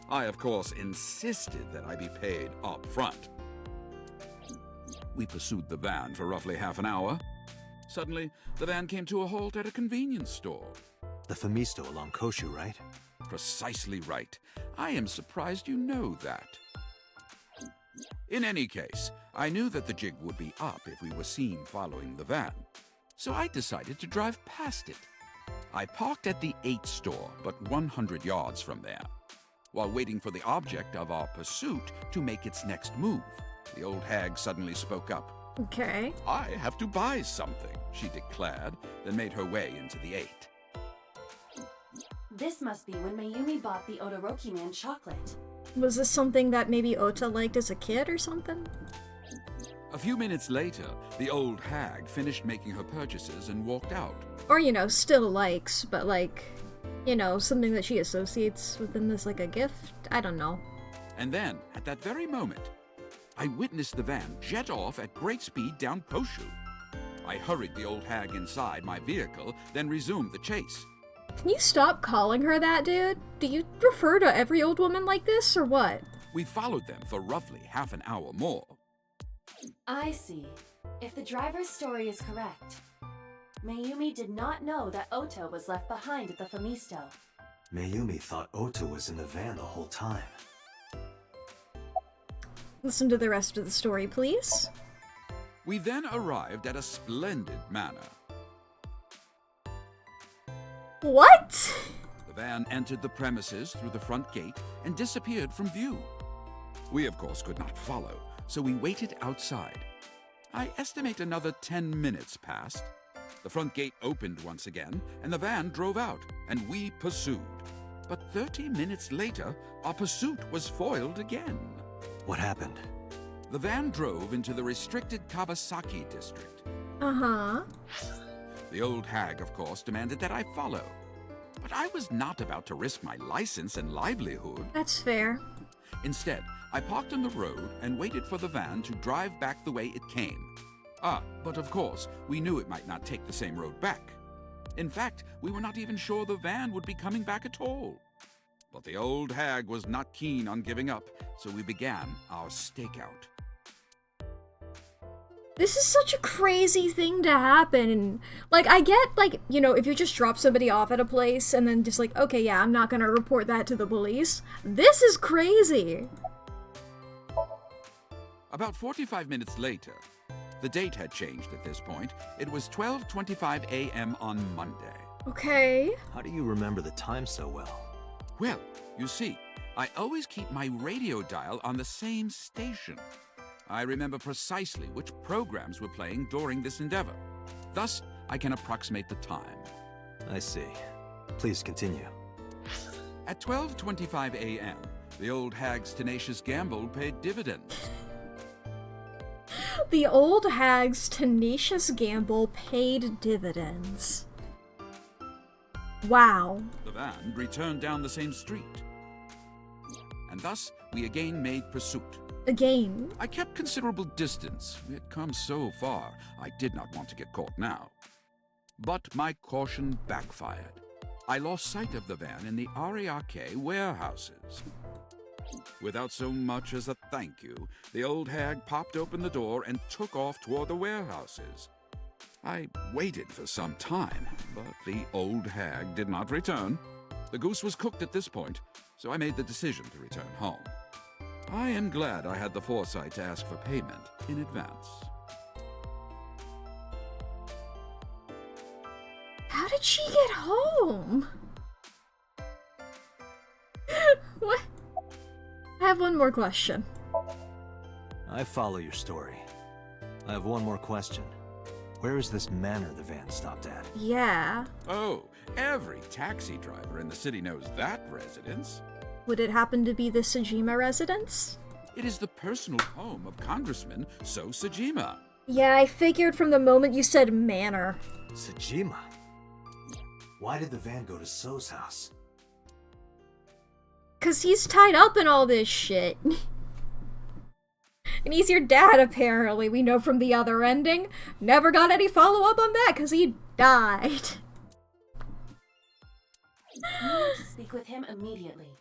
I, of course, insisted that I be paid up front. We pursued the van for roughly half an hour. Suddenly, the van came to a halt at a convenience store. The Famisto along Koshu, right? Precisely right. I am surprised you know that. In any case, I knew that the jig would be up if we were seen following the van, so I decided to drive past it. I parked at the 8 store, but 100 yards from there. While waiting for the object of our pursuit to make its next move, the old hag suddenly spoke up. Okay. I have to buy something, she declared, then made her way into the 8. This must be when Mayumi bought the Odoroki Man chocolate. Was this something that maybe Ota liked as a kid or something? A few minutes later, the old hag finished making her purchases and walked out. Or, you know, still likes, but like, you know, something that she associates with them as like a gift? I don't know. And then, at that very moment, I witnessed the van jet off at great speed down Koshu. I hurried the old hag inside my vehicle, then resumed the chase. Can you stop calling her that, dude? Do you refer to every old woman like this, or what? We followed them for roughly half an hour more. I see. If the driver's story is correct, Mayumi did not know that Ota was left behind at the Famisto. Mayumi thought Ota was in the van the whole time. Listen to the rest of the story, please. We then arrived at a splendid manor. What? The van entered the premises through the front gate and disappeared from view. We, of course, could not follow, so we waited outside. I estimate another 10 minutes passed. The front gate opened once again, and the van drove out, and we pursued. But 30 minutes later, our pursuit was foiled again. What happened? The van drove into the restricted Kabasaki district. Uh-huh. The old hag, of course, demanded that I follow. But I was not about to risk my license and livelihood. That's fair. Instead, I parked on the road and waited for the van to drive back the way it came. But of course, we knew it might not take the same road back. In fact, we were not even sure the van would be coming back at all. But the old hag was not keen on giving up, so we began our stakeout. This is such a crazy thing to happen. Like, I get, like, you know, if you just drop somebody off at a place and then just like, okay, yeah, I'm not gonna report that to the police. This is crazy. About 45 minutes later, The date had changed at this point. It was 12:25 a.m. on Monday. Okay. How do you remember the time so well? Well, you see, I always keep my radio dial on the same station. I remember precisely which programs were playing during this endeavor. Thus, I can approximate the time. I see. Please continue. At 12:25 a.m., the old hag's tenacious gamble paid dividends. The old hag's tenacious gamble paid dividends. Wow. The van returned down the same street. And thus, we again made pursuit. Again. I kept considerable distance. It come so far, I did not want to get caught now. But my caution backfired. I lost sight of the van in the Ariake warehouses. Without so much as a thank you, the old hag popped open the door and took off toward the warehouses. I waited for some time, but the old hag did not return. The goose was cooked at this point, so I made the decision to return home. I am glad I had the foresight to ask for payment in advance. How did she get home? What? I have one more question. I follow your story. I have one more question. Where is this manor the van stopped at? Yeah. Oh, every taxi driver in the city knows that residence. Would it happen to be the Sajima residence? It is the personal home of Congressman So Sajima. Yeah, I figured from the moment you said manor. Sajima? Why did the van go to So's house? 'Cause he's tied up in all this shit. And he's your dad, apparently. We know from the other ending. Never got any follow-up on that, 'cause he died. We need to speak with him immediately.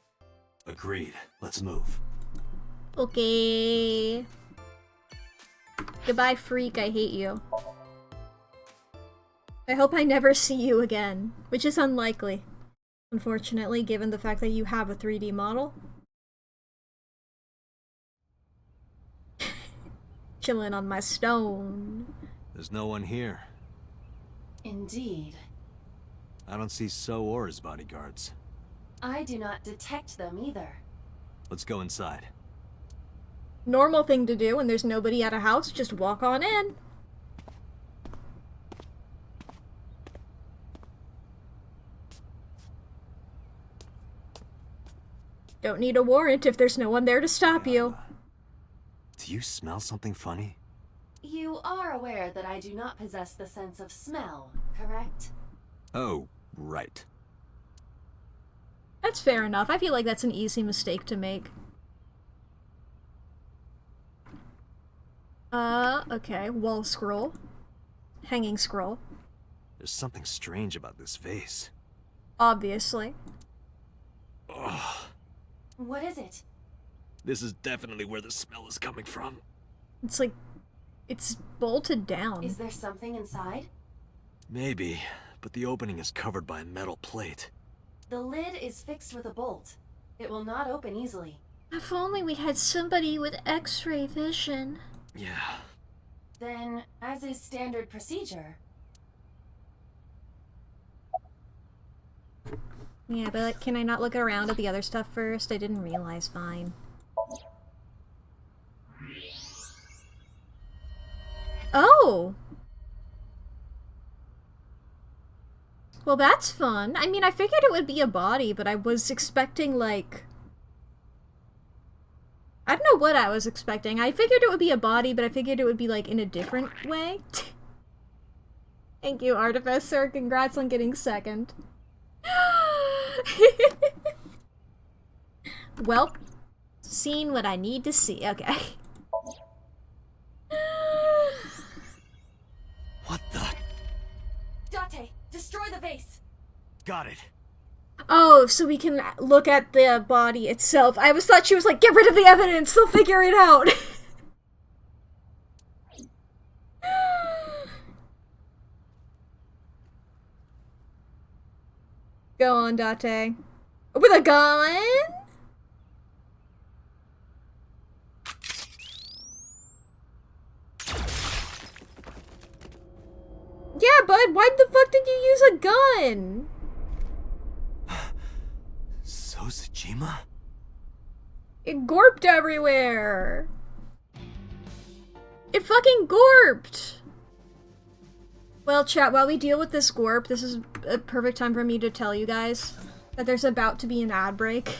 Agreed. Let's move. Okay. Goodbye, freak. I hate you. I hope I never see you again, which is unlikely. Unfortunately, given the fact that you have a 3D model. Chilling on my stone. There's no one here. Indeed. I don't see So or his bodyguards. I do not detect them either. Let's go inside. Normal thing to do when there's nobody at a house, just walk on in. Don't need a warrant if there's no one there to stop you. Do you smell something funny? You are aware that I do not possess the sense of smell, correct? Oh, right. That's fair enough. I feel like that's an easy mistake to make. Okay. Wall scroll. Hanging scroll. There's something strange about this vase. Obviously. Ugh. What is it? This is definitely where the smell is coming from. It's like... it's bolted down. Is there something inside? Maybe, but the opening is covered by a metal plate. The lid is fixed with a bolt. It will not open easily. If only we had somebody with X-ray vision. Yeah. Then, as is standard procedure... Yeah, but can I not look around at the other stuff first? I didn't realize. Fine. Oh! Well, that's fun. I mean, I figured it would be a body, but I was expecting, like... I don't know what I was expecting. I figured it would be a body, but I figured it would be, like, in a different way. Thank you, Artificer. Congrats on getting second. Well, seen what I need to see. Okay. What the? Date, destroy the vase! Got it. Oh, so we can look at the body itself. I was thought she was like, get rid of the evidence, they'll figure it out. Go on, Date. With a gun? bud, why the fuck did you use a gun? So Sejima? It gorped everywhere. It fucking gorped. Well, chat, while we deal with this gorp, this is a perfect time for me to tell you guys that there's about to be an ad break.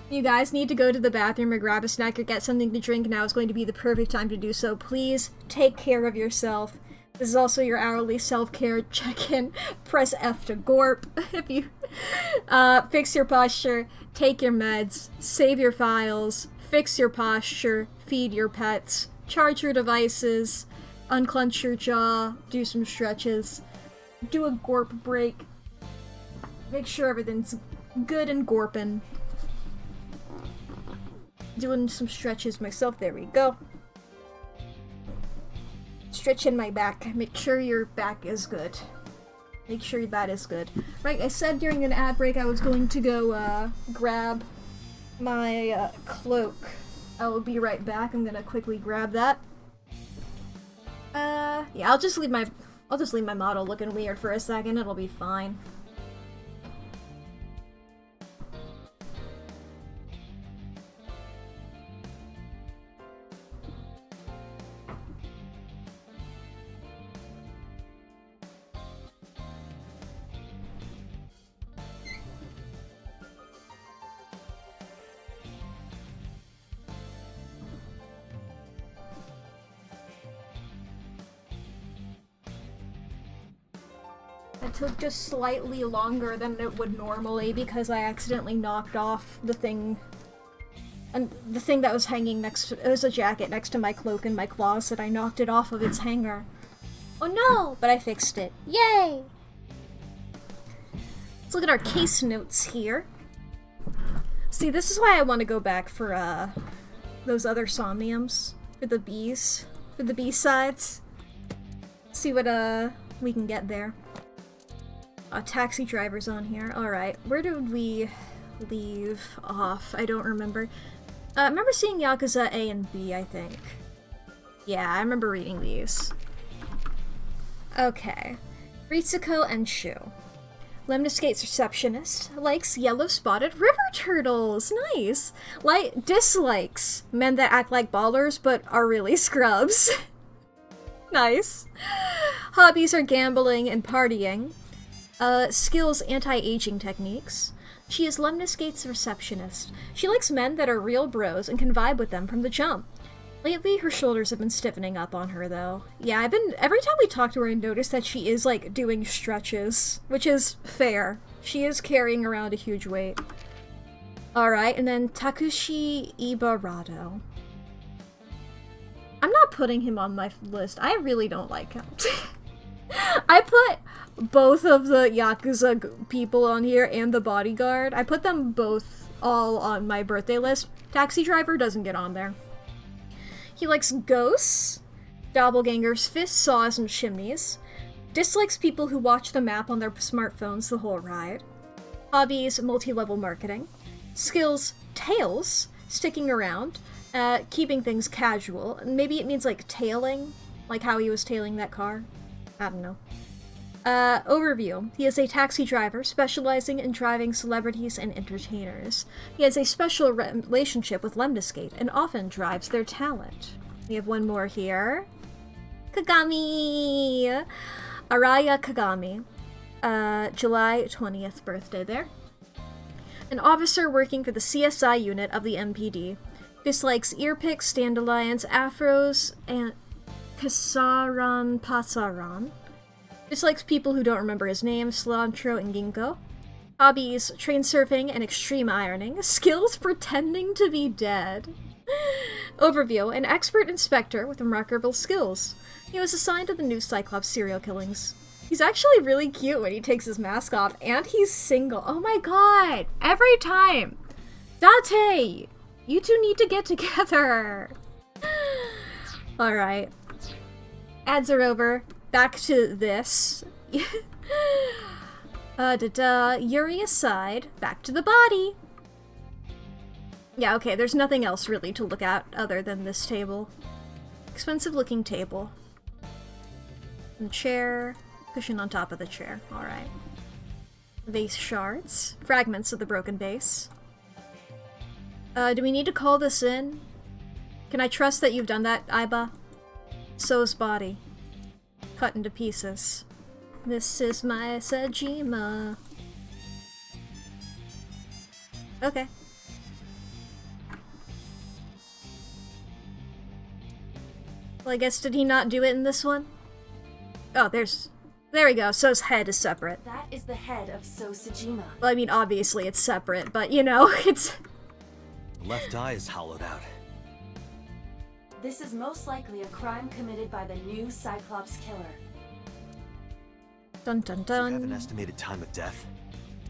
You guys need to go to the bathroom or grab a snack or get something to drink. Now is going to be the perfect time to do so. Please take care of yourself. This is also your hourly self-care check-in. Press F to gorp if you fix your posture, take your meds, save your files, fix your posture, feed your pets, charge your devices, unclench your jaw, do some stretches, do a gorp break, make sure everything's good and gorping. Doing some stretches myself, there we go. Stretching my back, make sure your back is good. Make sure that is good. Right, I said during an ad break I was going to go grab my cloak. I will be right back, I'm gonna quickly grab that. Yeah, I'll just leave my model looking weird for a second, it'll be fine. It took just slightly longer than it would normally because I accidentally knocked off the thing. And the thing that was hanging next to— it was a jacket next to my cloak in my closet. I knocked it off of its hanger. Oh no! But I fixed it. Yay! Let's look at our case notes here. See, this is why I want to go back for those other Somniums. For the Bs. For the B-sides. See what we can get there. Taxi driver's on here. Alright, where did we leave off? I don't remember. I remember seeing Yakuza A and B, I think. Yeah, I remember reading these. Okay. Ritsuko and Shu. Lemniscate's receptionist. Likes yellow-spotted river turtles. Nice. Dislikes men that act like ballers but are really scrubs. Nice. Hobbies are gambling and partying. Skills anti-aging techniques. She is Lemniscate's receptionist. She likes men that are real bros and can vibe with them from the jump. Lately, her shoulders have been stiffening up on her, though. Yeah, every time we talk to her, I notice that she is, like, doing stretches, which is fair. She is carrying around a huge weight. Alright, and then Takushi Ibarado. I'm not putting him on my list. I really don't like him. I put both of the Yakuza people on here and the bodyguard. I put them both all on my birthday list. Taxi driver doesn't get on there. He likes ghosts, doppelgangers, fists, saws, and chimneys. Dislikes people who watch the map on their smartphones the whole ride. Hobbies, multi-level marketing. Skills, tails, sticking around, keeping things casual. Maybe it means like tailing, like how he was tailing that car. I don't know. Overview. He is a taxi driver specializing in driving celebrities and entertainers. He has a special relationship with Lemniscate and often drives their talent. We have one more here. Kagami! Araya Kagami. July 20th birthday there. An officer working for the CSI unit of the MPD. Dislikes earpicks, dandelions, afros, and Kasaran Pasaran. Dislikes people who don't remember his name, cilantro and ginkgo. Hobbies, train surfing and extreme ironing. Skills, pretending to be dead. Overview, an expert inspector with remarkable skills. He was assigned to the new Cyclops serial killings. He's actually really cute when he takes his mask off, and he's single. Oh my god! Every time! Date! You two need to get together! Alright. Ads are over. Back to this. Yuri aside, back to the body. Yeah, okay, there's nothing else really to look at other than this table. Expensive looking table. And chair. Cushion on top of the chair. Alright. Vase shards. Fragments of the broken vase. Do we need to call this in? Can I trust that you've done that, Aiba? So's body. Cut into pieces. This is my Sajima. Okay. Well, I guess did he not do it in this one? Oh, there we go. So's head is separate. That is the head of So Sajima. Well, I mean, obviously it's separate, but you know, it's... The left eye is hollowed out. This is most likely a crime committed by the new Cyclops killer. Dun dun Do you have an dun. estimated time of death?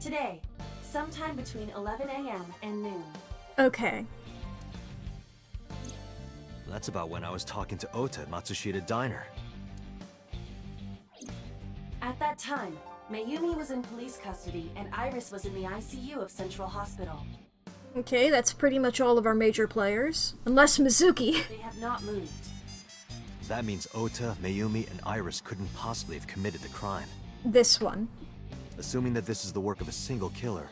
Today, sometime between 11 a.m. and noon. Okay. That's about when I was talking to Ota at Matsushita Diner. At that time, Mayumi was in police custody and Iris was in the ICU of Central Hospital. Okay, that's pretty much all of our major players. Unless Mizuki. They have not moved. That means Ota, Mayumi, and Iris couldn't possibly have committed the crime. This one. Assuming that this is the work of a single killer,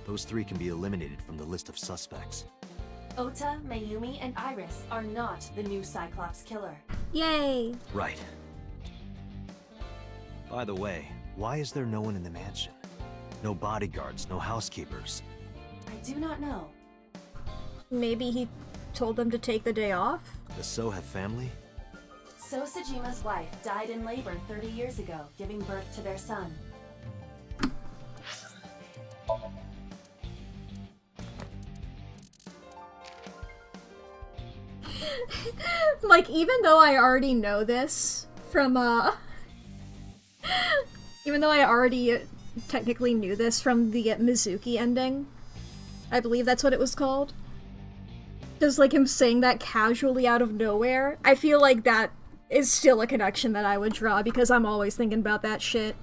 those three can be eliminated from the list of suspects. Ota, Mayumi, and Iris are not the new Cyclops killer. Yay! Right. By the way, why is there no one in the mansion? No bodyguards, no housekeepers. I do not know. Maybe he told them to take the day off? Does So have family? So Sajima's wife died in labor 30 years ago, giving birth to their son. Like, even though I already know this from, even though I already technically knew this from the Mizuki ending, I believe that's what it was called. Just like him saying that casually out of nowhere, I feel like that is still a connection that I would draw because I'm always thinking about that shit.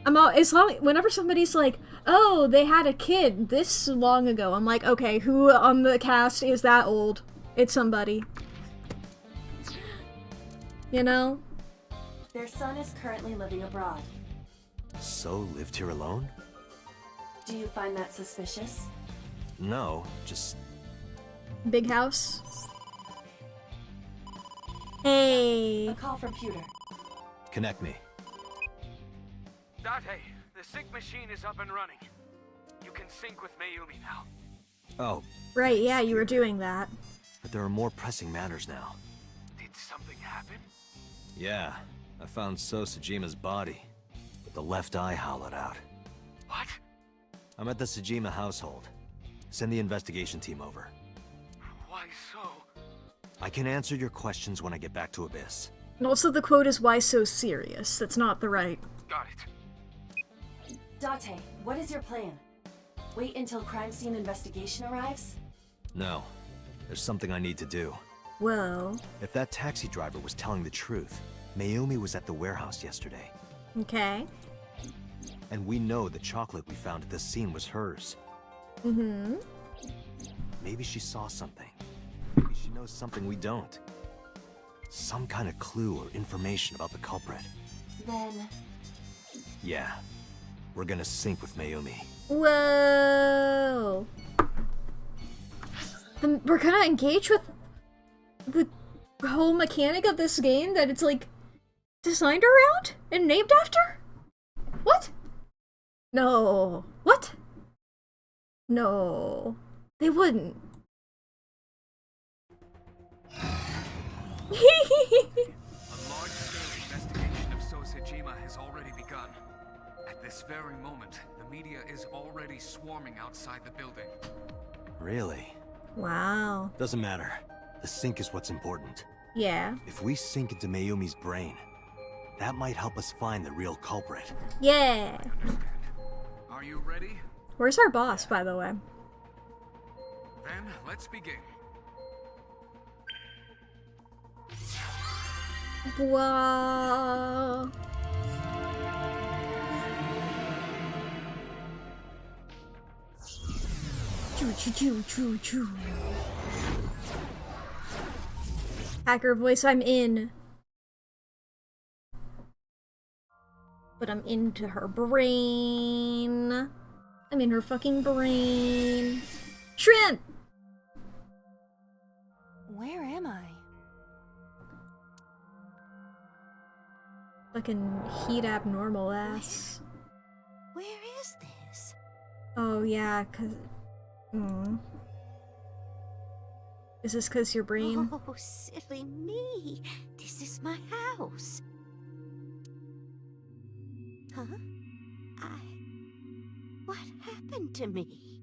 Whenever somebody's like, oh, they had a kid this long ago, I'm like, okay, who on the cast is that old? It's somebody. You know? Their son is currently living abroad. So lived here alone? Do you find that suspicious? No, just... Big house. Hey. A call from Pewter. Connect me. Date, the sync machine is up and running. You can sync with Mayumi now. Oh, Right, yeah, you were doing that. but there are more pressing matters now. Did something happen? Yeah, I found So Sajima's body, with the left eye hollowed out. What? I'm at the Sajima household. Send the investigation team over. Why so? I can answer your questions when I get back to Abyss. And also the quote is, why so serious? That's not the right. Got it. Date, what is your plan? Wait until crime scene investigation arrives? No, there's something I need to do. Whoa. If that taxi driver was telling the truth, Mayumi was at the warehouse yesterday. Okay. And we know the chocolate we found at the scene was hers. Mm-hmm. Maybe she saw something. Maybe she knows something we don't. Some kind of clue or information about the culprit. Then, Yeah, we're gonna sync with Mayumi. Whoa. Then we're gonna engage with the whole mechanic of this game that it's like designed around and named after? What? No. What? No. They wouldn't. A large-scale investigation of So Sajima has already begun. At this very moment, the media is already swarming outside the building. Really? Wow. Doesn't matter. The sync is what's important. Yeah. If we sink into Mayumi's brain, that might help us find the real culprit. Yeah. Are you ready? Where's our boss, by the way? Then let's begin. Wow. Choo choo choo choo choo. Hacker voice, I'm in. But I'm into her brain. I'm in her fucking brain. Shrimp! Where am I? Fucking heat abnormal ass. Where is this? Oh yeah, cause... Is this cause your brain? Oh, silly me. This is my house. Huh? What happened to me?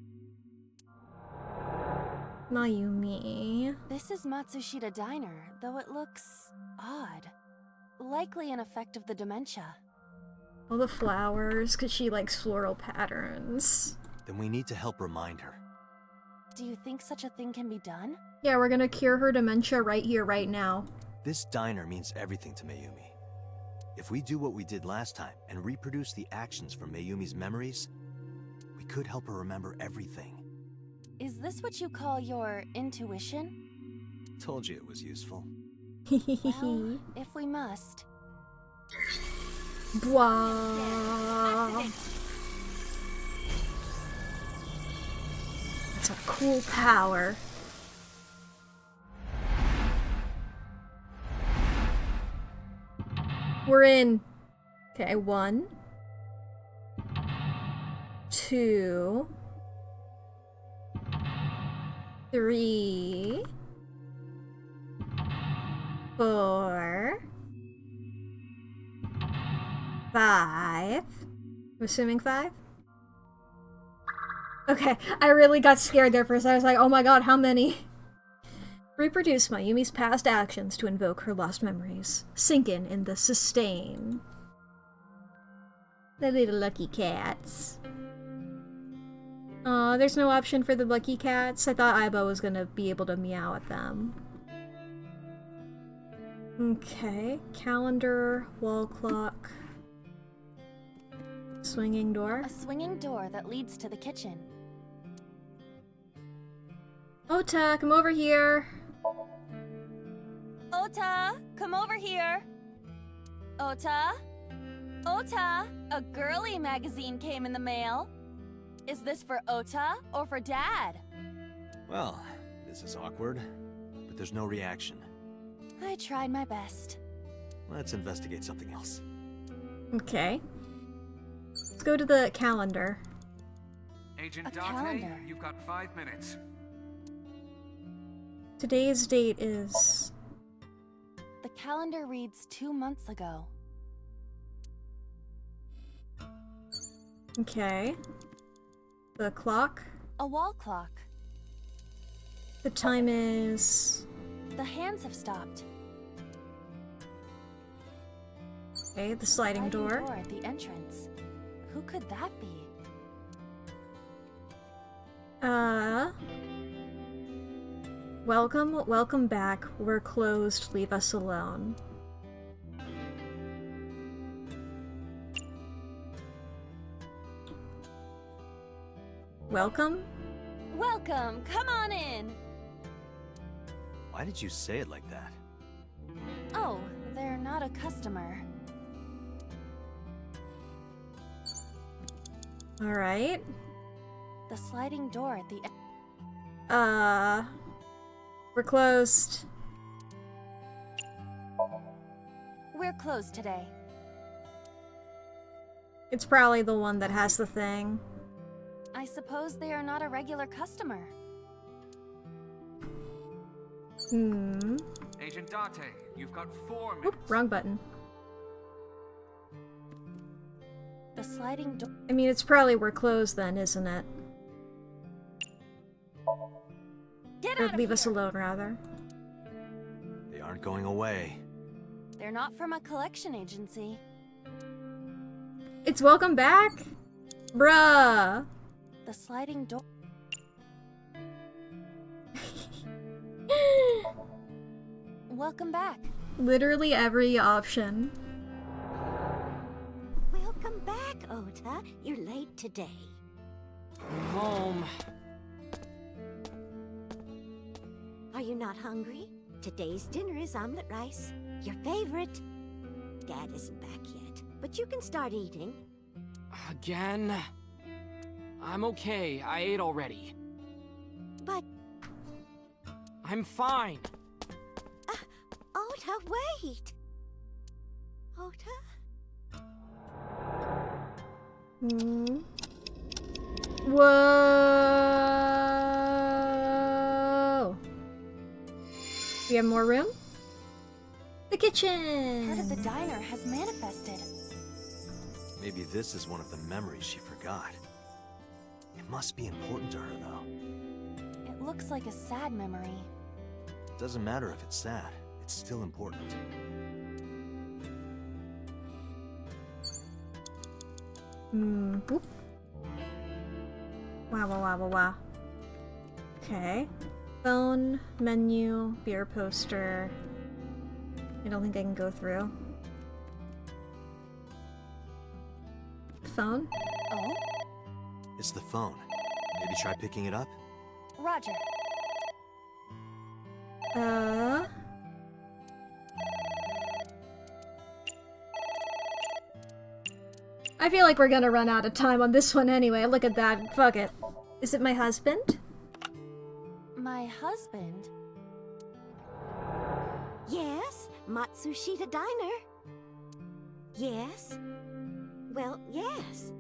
Mayumi. This is Matsushita Diner, though it looks odd. Likely an effect of the dementia. All the flowers, cause she likes floral patterns. Then we need to help remind her. Do you think such a thing can be done? Yeah, we're gonna cure her dementia right here, right now. This diner means everything to Mayumi. If we do what we did last time and reproduce the actions from Mayumi's memories, we could help her remember everything. Is this what you call your intuition? Told you it was useful. Well, if we must. Blah. It's a cool power. We're in. Okay, 1, 2, 3, 4, 5. I'm assuming 5. Okay, I really got scared there for a second. I was like, oh my god, how many? Reproduce Mayumi's past actions to invoke her lost memories. Sink in the sustain. The little lucky cats. Aw, there's no option for the lucky cats. I thought Aiba was gonna be able to meow at them. Okay, calendar, wall clock. Swinging door. A swinging door that leads to the kitchen. Ota, come over here. Ota, come over here. Ota? Ota, a girly magazine came in the mail. Is this for Ota or for Dad? Well, this is awkward, but there's no reaction. I tried my best. Let's investigate something else. Okay. Let's go to the calendar. Agent A Date, calendar. you've got 5 minutes. Today's date is... The calendar reads 2 months ago. Okay. The clock. A wall clock. The time is... The hands have stopped. Okay, the sliding door. At the entrance. Who could that be? Welcome back. We're closed. Leave us alone. Welcome? Welcome! Come on in! Why did you say it like that? Oh, they're not a customer. Alright. The sliding door at the We're closed. We're closed today. It's probably the one that has the thing. I suppose they are not a regular customer. Agent Date, you've got 4 minutes. Oop, wrong button. The sliding door. I mean, it's probably we're closed then, isn't it? Get Or out of leave us here. alone, rather. They aren't going away. They're not from a collection agency. It's welcome back? Bruh. The sliding door. Welcome back. Literally every option. Welcome back, Ota. You're late today. Home. Are you not hungry? Today's dinner is omelet rice. Your favorite. Dad isn't back yet. but you can start eating. Again? I'm okay. I ate already. But, I'm fine. Ota, wait! Ota? Hmm. Whoa! Do you have more room? The kitchen! Part of the diner has manifested. Maybe this is one of the memories she forgot. It must be important to her, though. It looks like a sad memory. Doesn't matter if it's sad. It's still important. Boop. Wow. Okay. Phone, menu, beer poster. I don't think I can go through. Phone? Oh? It's the phone. Maybe try picking it up? Roger. I feel like we're gonna run out of time on this one anyway. Look at that. Fuck it. Is it my husband? My husband? Yes, Matsushita Diner. Yes. Well, yes.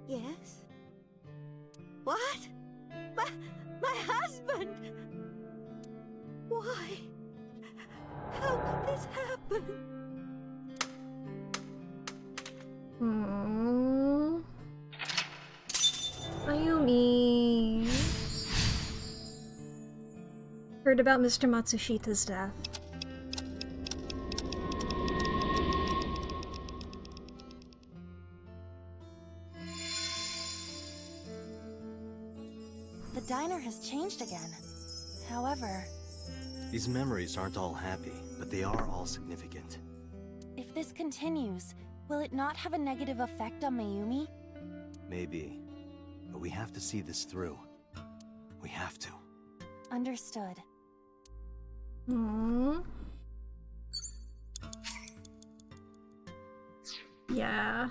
Yes. What? My husband! Why? How could this happen? Ayumi. Heard about Mr. Matsushita's death. The diner has changed again. However, These memories aren't all happy, but they are all significant. if this continues, will it not have a negative effect on Mayumi? Maybe. But we have to see this through. We have to. Understood. Yeah.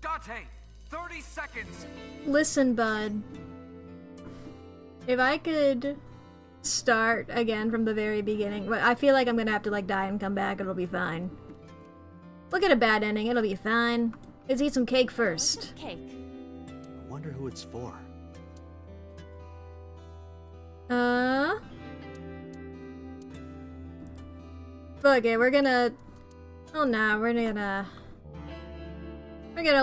Dante, 30 seconds. Listen, bud. If I could start again from the very beginning, but I feel like I'm gonna have to like die and come back. It'll be fine. Look at a bad ending. It'll be fine. Let's eat some cake first. Cake. I wonder who it's for. Fuck it. We're gonna. Oh no, we're gonna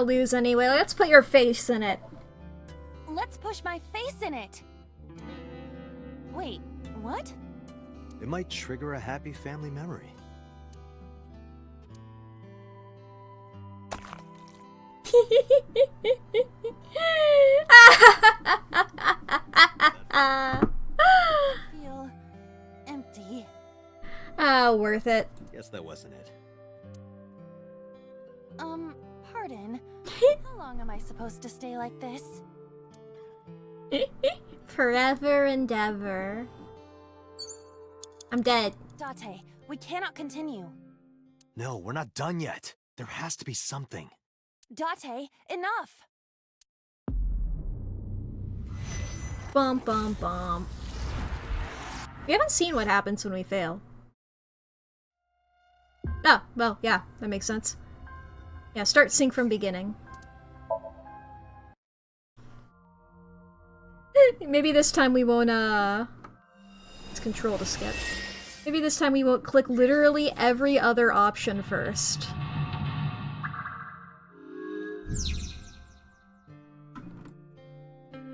lose anyway. Let's put your face in it. Let's push my face in it. Wait, what? It might trigger a happy family memory. Feel empty. Worth it. Guess that wasn't it. Pardon. How long am I supposed to stay like this? Forever and ever. I'm dead. Date, we cannot continue. No, we're not done yet. There has to be something. Date, enough! Bum bum bum. We haven't seen what happens when we fail. Oh, well, yeah, that makes sense. Yeah, start sync from beginning. Maybe this time we won't, Let's control to skip. Maybe this time we won't click literally every other option first.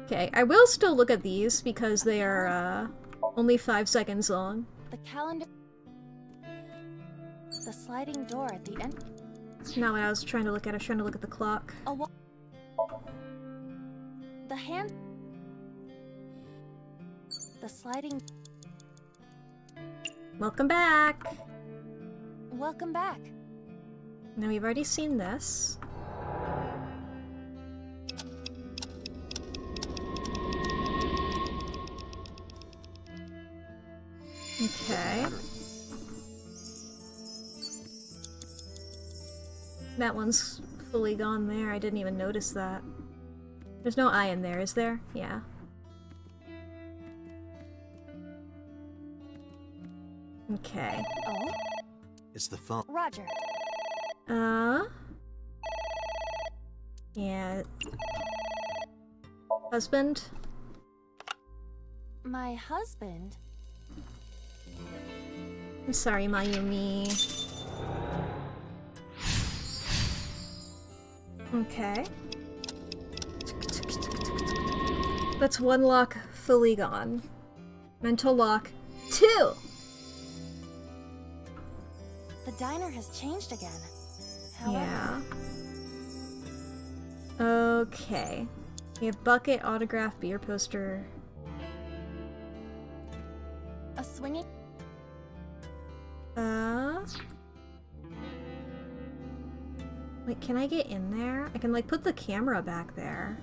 Okay, I will still look at these because they are, only 5 seconds long. The calendar... The sliding door at the end... Not what I was trying to look at. I was trying to look at the clock. The hand... The sliding... Welcome back! Welcome back. Now we've already seen this. Okay. That one's fully gone there. I didn't even notice that. There's no I in there, is there? Yeah. Okay. Oh, It's the phone. Roger. Yeah. Husband? My husband? I'm sorry, Mayumi. Okay. That's one lock fully gone. Mental lock 2! The diner has changed again. However, Yeah. Okay. We have bucket, autograph, beer poster. a swinging... Wait, can I get in there? I can, like, put the camera back there.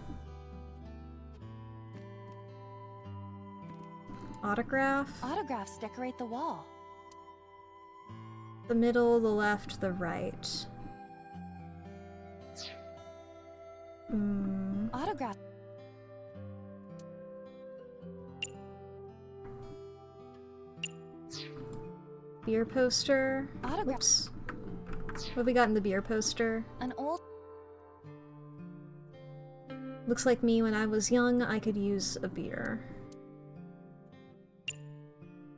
Autograph? Autographs decorate the wall. The middle, the left, the right. Autograph... Beer poster. Autograph... Oops. What have we got in the beer poster? An old... Looks like me when I was young, I could use a beer.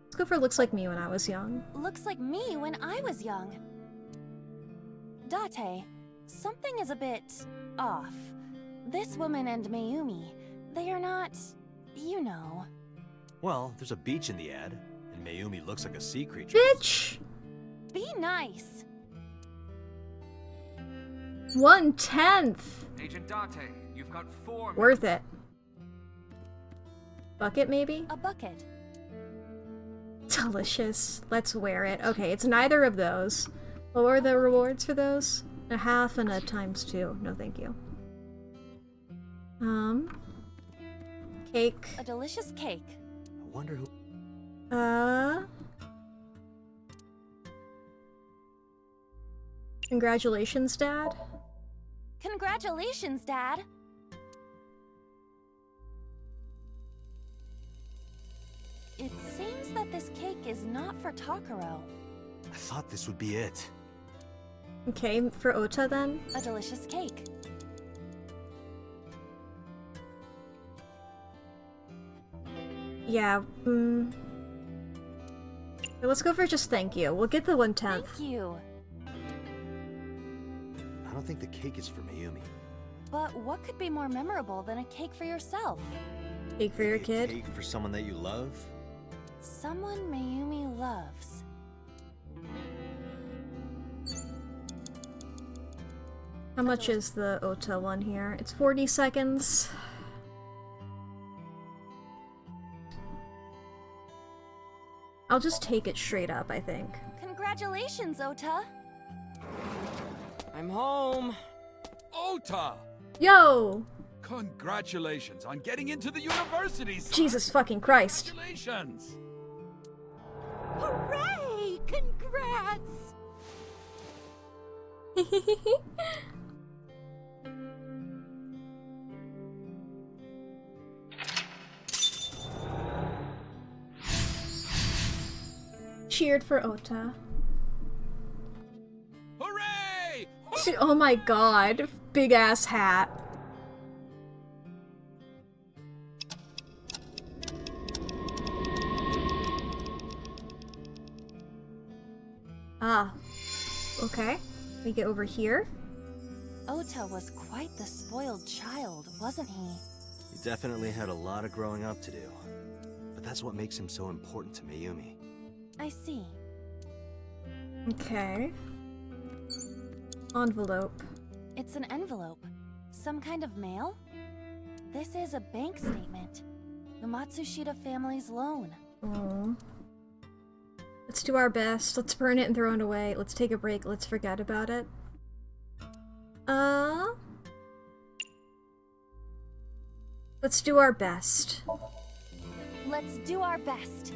Let's go for looks like me when I was young. Looks like me when I was young. Date, something is a bit... off. This woman and Mayumi, they are not... you know... Well, there's a beach in the ad, and Mayumi looks like a sea creature. Bitch! Be nice! 1/10! Agent Date, you've got 4 Worth it. Bucket, maybe? A bucket. Delicious. Let's wear it. Okay, it's neither of those. What were the rewards for those? A half and a ×2. No, thank you. Cake. A delicious cake. I wonder who... Congratulations, Dad. Congratulations, Dad! It seems that this cake is not for Takaro. I thought this would be it. Okay, for Ota then? A delicious cake. Yeah, let's go for just thank you. We'll get the 1/10. Thank you. I don't think the cake is for Mayumi. But what could be more memorable than a cake for yourself? Cake for your Maybe a kid? cake for someone that you love? Someone Mayumi loves. How much is the Ota one here? It's 40 seconds. I'll just take it straight up, I think. Congratulations, Ota! I'm home. Ota! Yo! Congratulations on getting into the university, son. Jesus fucking Christ. Congratulations! Hooray! Congrats! Cheered for Ota. Hooray! Oh my god. Big ass hat. Ah. Okay. We get over here. Ota was quite the spoiled child, wasn't he? He definitely had a lot of growing up to do. But that's what makes him so important to Mayumi. I see. Okay. Envelope. It's an envelope. Some kind of mail? This is a bank statement. The Matsushita family's loan. Oh. Let's do our best. Let's burn it and throw it away. Let's take a break. Let's forget about it. Let's do our best. Let's do our best.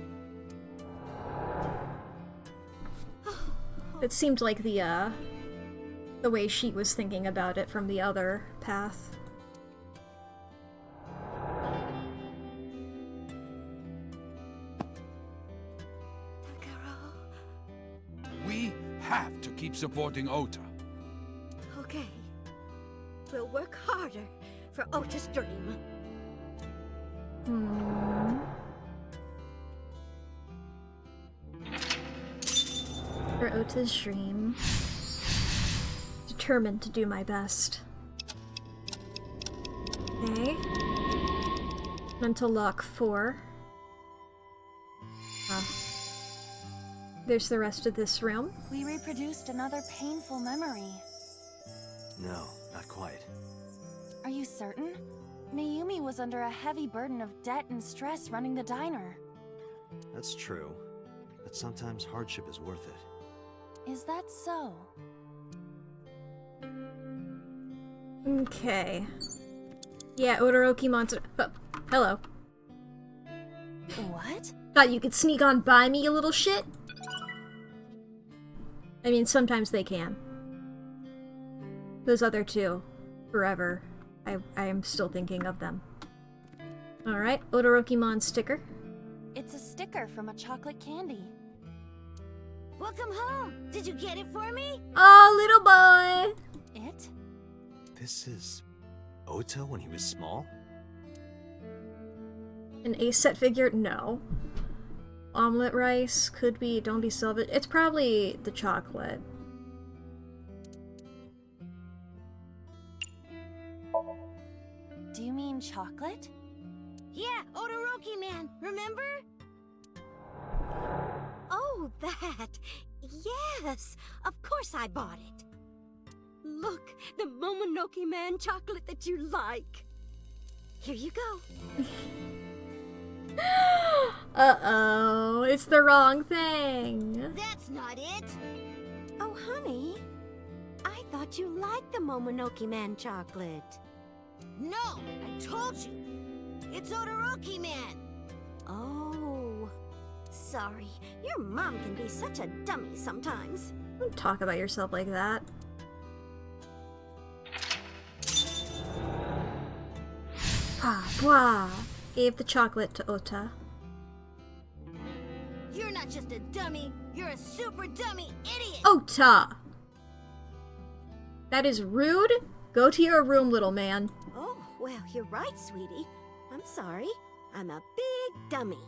It seemed like the the way she was thinking about it from the other path. We have to keep supporting Ota. Okay. We'll work harder for Ota's dream. For Ota's dream. Determined to do my best. Okay. Mental lock 4. There's the rest of this room. We reproduced another painful memory. No, not quite. Are you certain? Mayumi was under a heavy burden of debt and stress running the diner. That's true. But sometimes hardship is worth it. Is that so? Okay. Yeah, Odoroki monster. Oh, hello. What? Thought you could sneak on by me, you little shit? I mean, sometimes they can. Those other two. Forever. I am still thinking of them. Alright, Odorokimon sticker. It's a sticker from a chocolate candy. Welcome home. Did you get it for me? Oh, little boy! It? This is Ota when he was small? An ace set figure? No. Omelet rice? Could be. Don't be salvage. It's probably the chocolate. Do you mean chocolate? Yeah, Odoroki man, remember? Oh, that. Yes, of course I bought it. Look, the Momonoke man chocolate that you like. Here you go. Uh-oh, it's the wrong thing. That's not it. Oh, honey, I thought you liked the Momonoke man chocolate. No, I told you. It's Odoroki man. Oh, sorry. Your mom can be such a dummy sometimes. Don't talk about yourself like that. Ah, blah. Gave the chocolate to Ota. You're not just a dummy, you're a super dummy idiot! Ota! That is rude. Go to your room, little man. Oh, well, you're right, sweetie. I'm sorry. I'm a big dummy.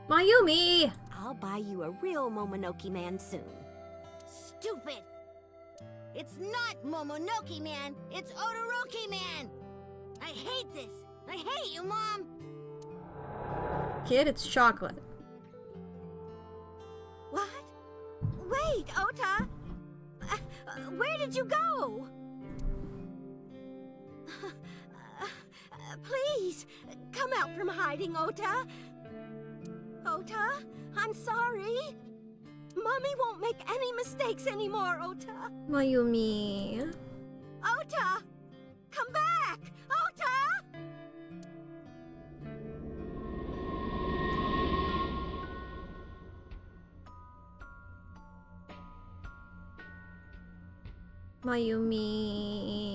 Mayumi! I'll buy you a real Momonoke man soon. Stupid! It's not Momonoke man, it's Odoroki man! I hate this! I hate you, Mom! Kid, it's chocolate. What? Wait, Ota! Where did you go? Please, come out from hiding, Ota. Ota, I'm sorry. Mommy won't make any mistakes anymore, Ota. Mayumi. Ota! Come back! Ota! Mayumi.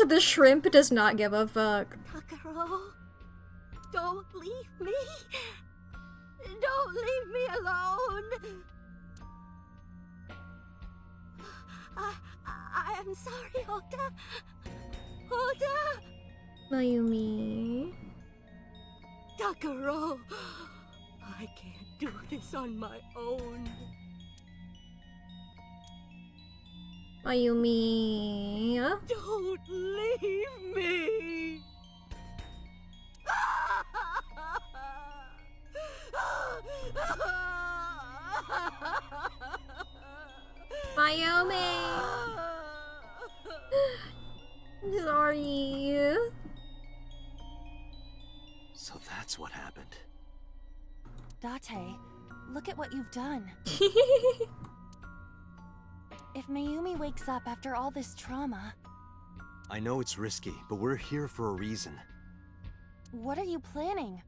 The shrimp does not give a fuck. Takaro, don't leave me. Don't leave me alone. I am sorry, Ota. Ota! Mayumi. Takaro, I can't do this on my own. Mayumi. Don't leave me. Mayumi. Sorry. So that's what happened. Date, look at what you've done. If Mayumi wakes up after all this trauma... I know it's risky, but we're here for a reason. What are you planning?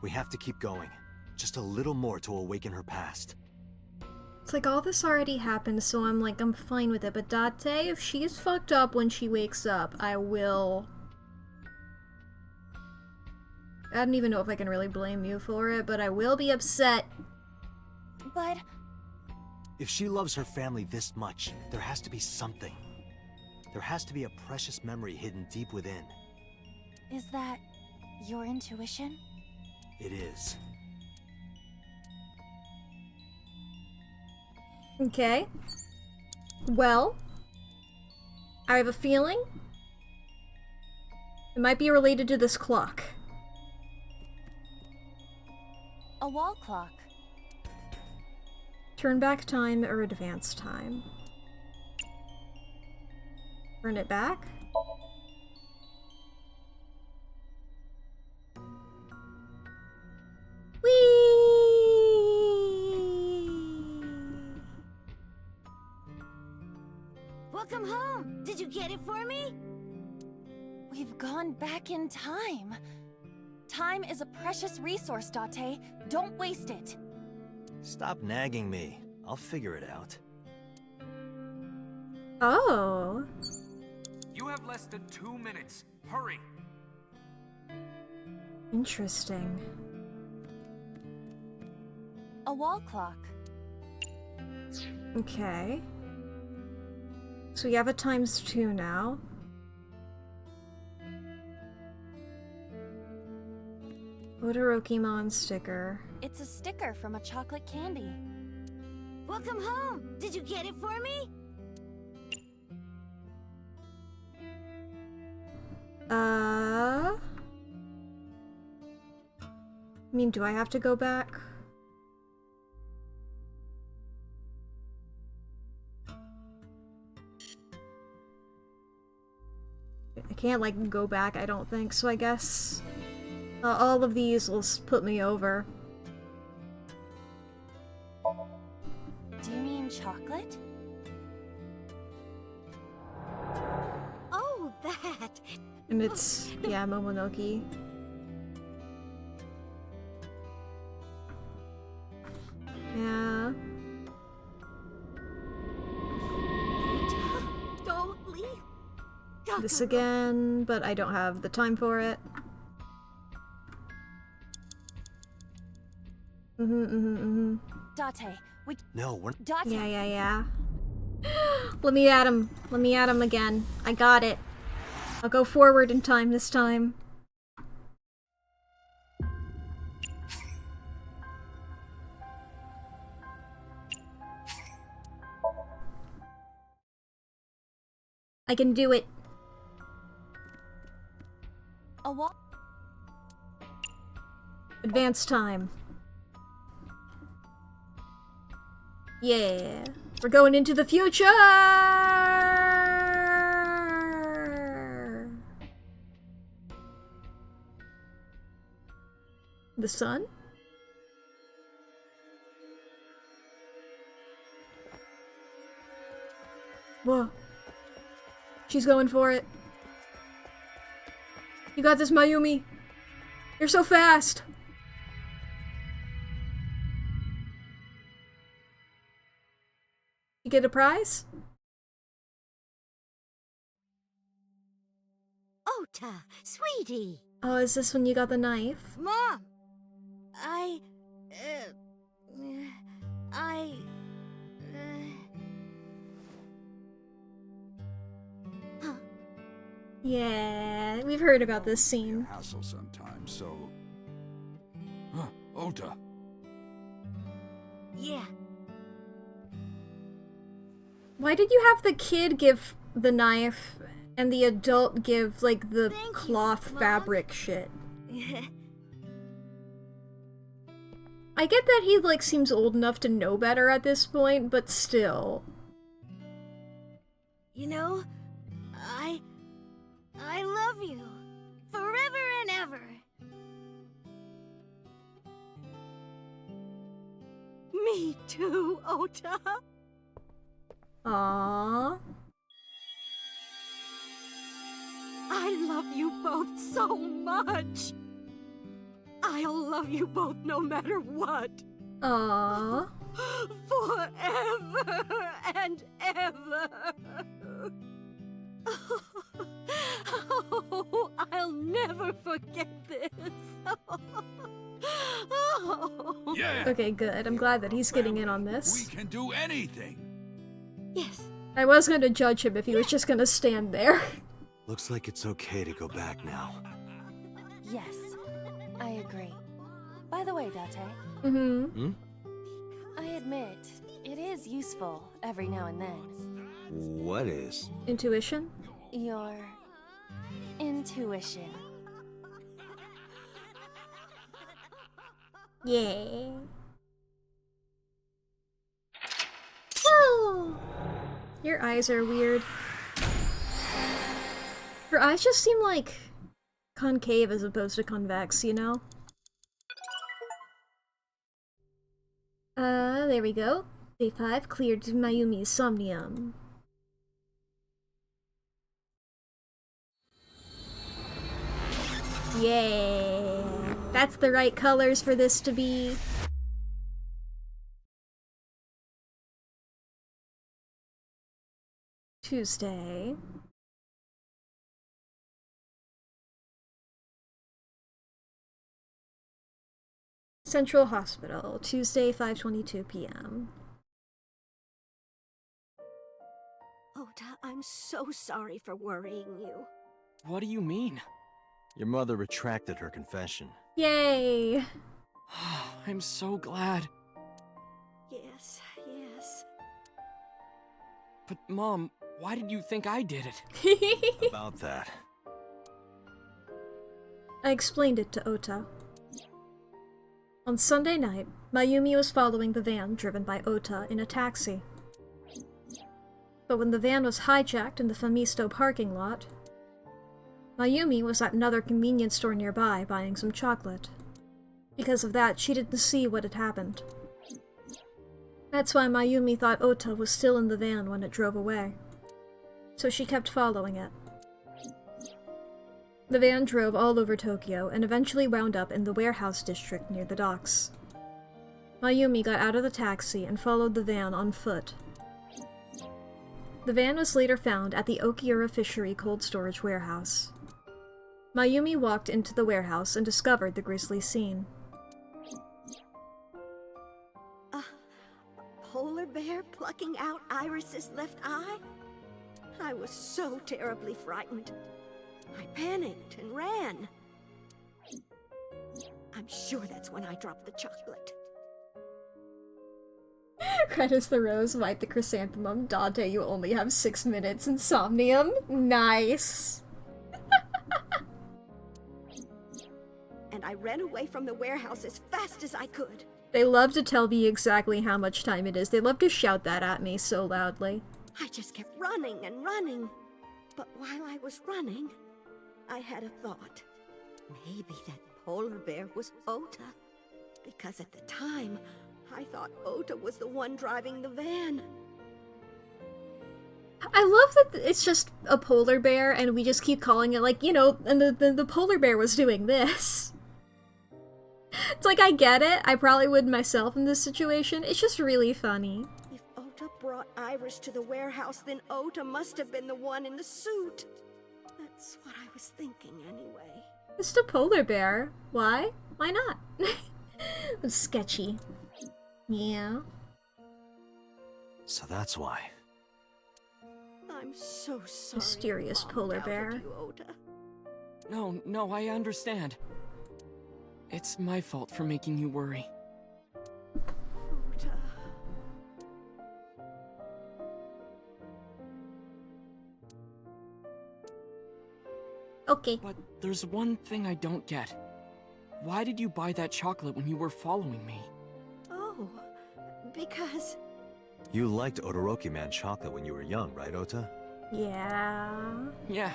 We have to keep going. Just a little more to awaken her past. It's like all this already happened, so I'm fine with it. But Date, if she's fucked up when she wakes up, I will... I don't even know if I can really blame you for it, but I will be upset. But... If she loves her family this much, there has to be something. There has to be a precious memory hidden deep within. is that your intuition? It is. Okay. Well, I have a feeling it might be related to this clock. A wall clock. Turn back time or advance time? Turn it back? Whee! Welcome home. Did you get it for me? We've gone back in time. Time is a precious resource, Date. Don't waste it. Stop nagging me. I'll figure it out. Oh. You have less than 2 minutes. Hurry! Interesting. A wall clock. Okay. So we have a ×2 now. Odorokimon sticker. It's a sticker from a chocolate candy. Welcome home. Did you get it for me? I mean, do I have to go back? I can't, like, go back, I don't think, so I guess all of these will put me over. Do you mean chocolate? Oh, that. And it's, yeah, Momonoki. Yeah. Don't leave. This again, but I don't have the time for it. Date, we... No, we're... Date! Yeah. Let me at him. Let me at him again. I got it. I'll go forward in time this time. I can do it. A wall... Advance time. Yeah. We're going into the future! The sun? Whoa. She's going for it. You got this, Mayumi. You're so fast. You get a prize? Ota, sweetie. Oh, is this when you got the knife? Mom. Yeah, we've heard about this scene. Hassle sometimes, so... Huh, Ota. Yeah. Why did you have the kid give the knife and the adult give, like, the Thank you, cloth Mom. fabric shit? I get that he, like, seems old enough to know better at this point, but still. You know, I love you. Forever and ever. Me too, Ota. Aww. I I love you both so much. I'll love you both no matter what. Aww. Forever and ever. Oh, I'll never forget this. Oh. Yeah. Okay, good. I'm glad that he's getting in on We this. can do anything. Yes. I was gonna judge him if he was just gonna stand there. Looks like it's okay to go back now. Yes, I agree. By the way, Date, Mm-hmm. I admit, it is useful every now and then. What is? Intuition? Your intuition. Yeah. Oh! Your eyes are weird. Her eyes just seem like concave as opposed to convex, you know? There we go. Day 5 cleared Mayumi's Somnium. Yay! That's the right colors for this to be. Tuesday. Central Hospital, Tuesday, 5:22 p.m. Ota, I'm so sorry for worrying you. What do you mean? Your mother retracted her confession. Yay! I'm so glad. Yes, yes. But Mom, why did you think I did it? About that. I explained it to Ota. On Sunday night, Mayumi was following the van driven by Ota in a taxi. But when the van was hijacked in the Famisto parking lot, Mayumi was at another convenience store nearby buying some chocolate. Because of that, she didn't see what had happened. That's why Mayumi thought Ota was still in the van when it drove away. So she kept following it. The van drove all over Tokyo and eventually wound up in the warehouse district near the docks. Mayumi got out of the taxi and followed the van on foot. The van was later found at the Okiura Fishery cold storage warehouse. Mayumi walked into the warehouse and discovered the grisly scene. A polar bear plucking out Iris's left eye? I was so terribly frightened. I panicked and ran. I'm sure that's when I dropped the chocolate. Red as the rose, white the chrysanthemum. Dante, you only have 6 minutes. Insomnium. Nice. And I ran away from the warehouse as fast as I could. They love to tell me exactly how much time it is. They love to shout that at me so loudly. I just kept running and running. But while I was running, I had a thought. Maybe that polar bear was Ota. Because at the time, I thought Ota was the one driving the van. I love that it's just a polar bear and we just keep calling it like, you know, and the polar bear was doing this. It's like, I get it. I probably would myself in this situation. It's just really funny. If Ota brought Iris to the warehouse, then Ota must have been the one in the suit. That's what I was thinking anyway. Just a polar bear. Why? Why not? It's sketchy. Yeah. So that's why. I'm so sorry. Mysterious Mom polar doubted bear. you, Ota. No, I understand. It's my fault for making you worry. Ota. Okay. But there's one thing I don't get. Why did you buy that chocolate when you were following me? Oh, because... You liked Todoroki Man chocolate when you were young, right, Ota? Yeah. Yeah.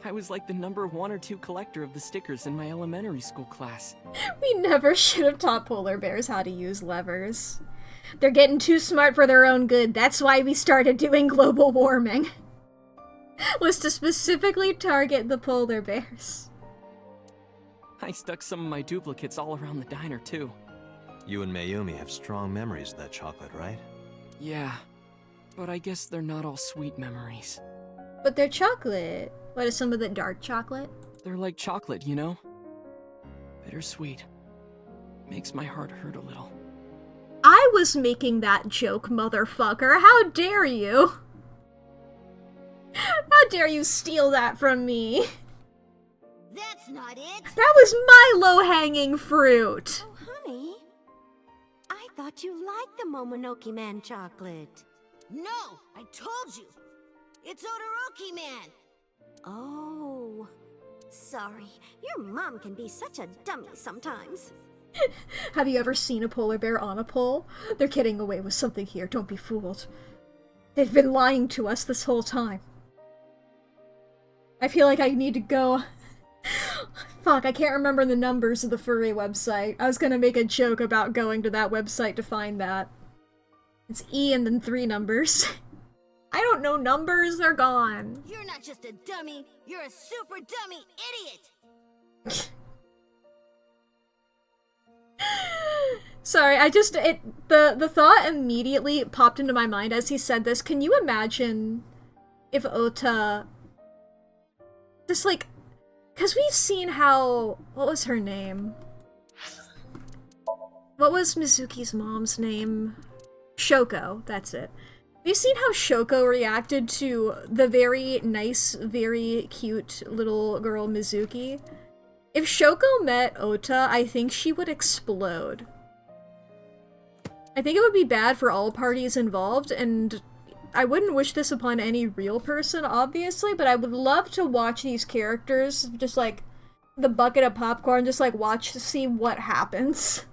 I was like the number 1 or 2 collector of the stickers in my elementary school class. We never should have taught polar bears how to use levers. They're getting too smart for their own good. That's why we started doing global warming. was to specifically target the polar bears. I stuck some of my duplicates all around the diner, too. You and Mayumi have strong memories of that chocolate, right? Yeah, but I guess they're not all sweet memories. But they're chocolate. What is some of the dark chocolate? They're like chocolate, you know? Bittersweet. Makes my heart hurt a little. I was making that joke, motherfucker. How dare you? How dare you steal that from me? That's not it. That was my low-hanging fruit. Oh, honey. I thought you liked the Momonoke Man chocolate. No, I told you. It's Todoroki Man. Oh, sorry. Your mom can be such a dummy sometimes. Have you ever seen a polar bear on a pole? They're getting away with something here, don't be fooled. They've been lying to us this whole time. I feel like I need to go... Fuck, I can't remember the numbers of the furry website. I was gonna make a joke about going to that website to find that. It's E and then 3 numbers. I don't know numbers, they're gone. You're not just a dummy, you're a super dummy idiot! Sorry, the thought immediately popped into my mind as he said this. Can you imagine if Ota just like, because we've seen how, what was her name? What was Mizuki's mom's name? Shoko, that's it. We've seen how Shoko reacted to the very nice, very cute little girl Mizuki. If Shoko met Ota, I think she would explode. I think it would be bad for all parties involved, and I wouldn't wish this upon any real person, obviously, but I would love to watch these characters, just like, the bucket of popcorn, just like watch to see what happens.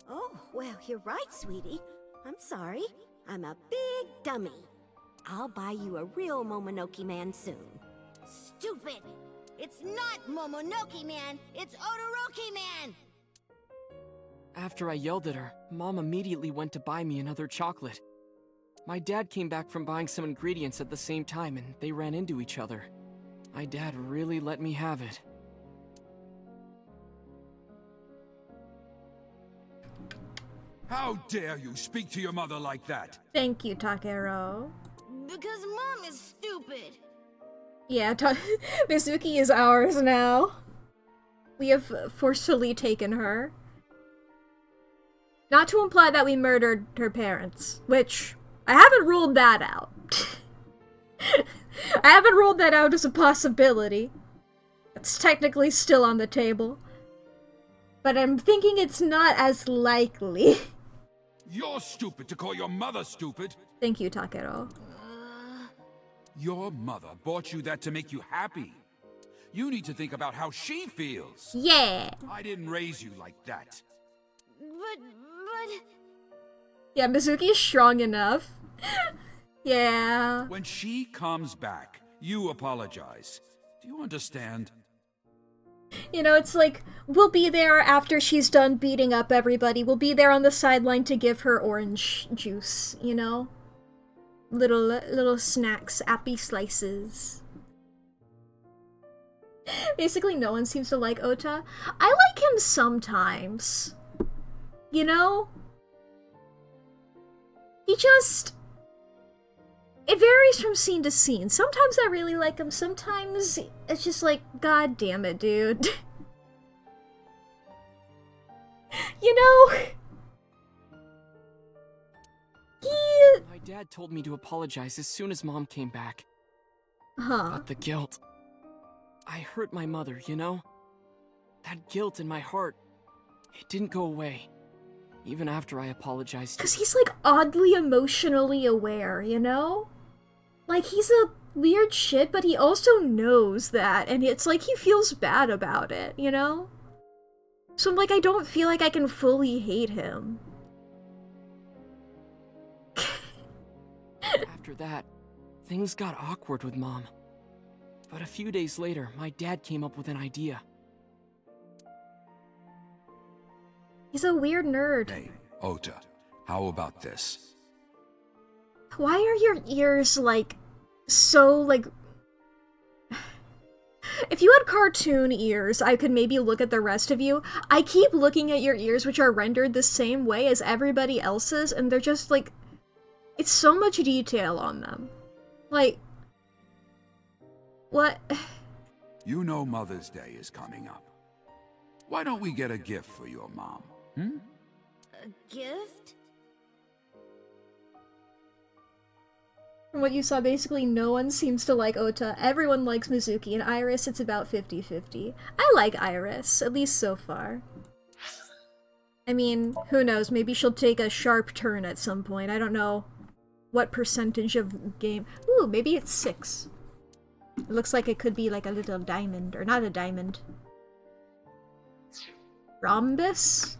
Oh, well, you're right, sweetie. I'm sorry. I'm a big dummy. I'll buy you a real Momonoke Man soon. Stupid! It's not Momonoke Man, it's Todoroki Man! After I yelled at her, Mom immediately went to buy me another chocolate. My dad came back from buying some ingredients at the same time and they ran into each other. My dad really let me have it. How dare you speak to your mother like that? Thank you, Takero. Because Mom is stupid. Yeah, Mizuki is ours now. We have forcefully taken her. Not to imply that we murdered her parents, which I haven't ruled that out. I haven't ruled that out as a possibility. It's technically still on the table. But I'm thinking it's not as likely. You're stupid to call your mother stupid. Thank you, Takero. Your mother bought you that to make you happy. You need to think about how she feels. Yeah. I didn't raise you like that. But... Yeah, Mizuki is strong enough. Yeah. When she comes back, you apologize. Do you understand? You know, it's like, we'll be there after she's done beating up everybody. We'll be there on the sideline to give her orange juice, you know? Little snacks, appy slices. Basically, no one seems to like Ota. I like him sometimes. You know? He just... It varies from scene to scene. Sometimes I really like him, sometimes it's just like, god damn it, dude. You know? My dad told me to apologize as soon as Mom came back. Huh. But the guilt... I hurt my mother, you know? That guilt in my heart, it didn't go away. Even after I apologized. Because he's like oddly emotionally aware, you know? Like he's a weird shit, but he also knows that, and it's like he feels bad about it, you know? So I'm like, I don't feel like I can fully hate him. After that, things got awkward with Mom. But a few days later, my dad came up with an idea. He's a weird nerd. Hey, Ota, how about this? Why are your ears, like, so, like, If you had cartoon ears, I could maybe look at the rest of you. I keep looking at your ears, which are rendered the same way as everybody else's, and they're just like... It's so much detail on them. Like... What? You know Mother's Day is coming up. Why don't we get a gift for your mom? Hmm? A gift? From what you saw, basically no one seems to like Ota. Everyone likes Mizuki, and Iris, it's about 50-50. I like Iris, at least so far. I mean, who knows, maybe she'll take a sharp turn at some point. I don't know what percentage of game... Ooh, maybe it's 6. It looks like it could be like a little diamond, or not a diamond. Rhombus?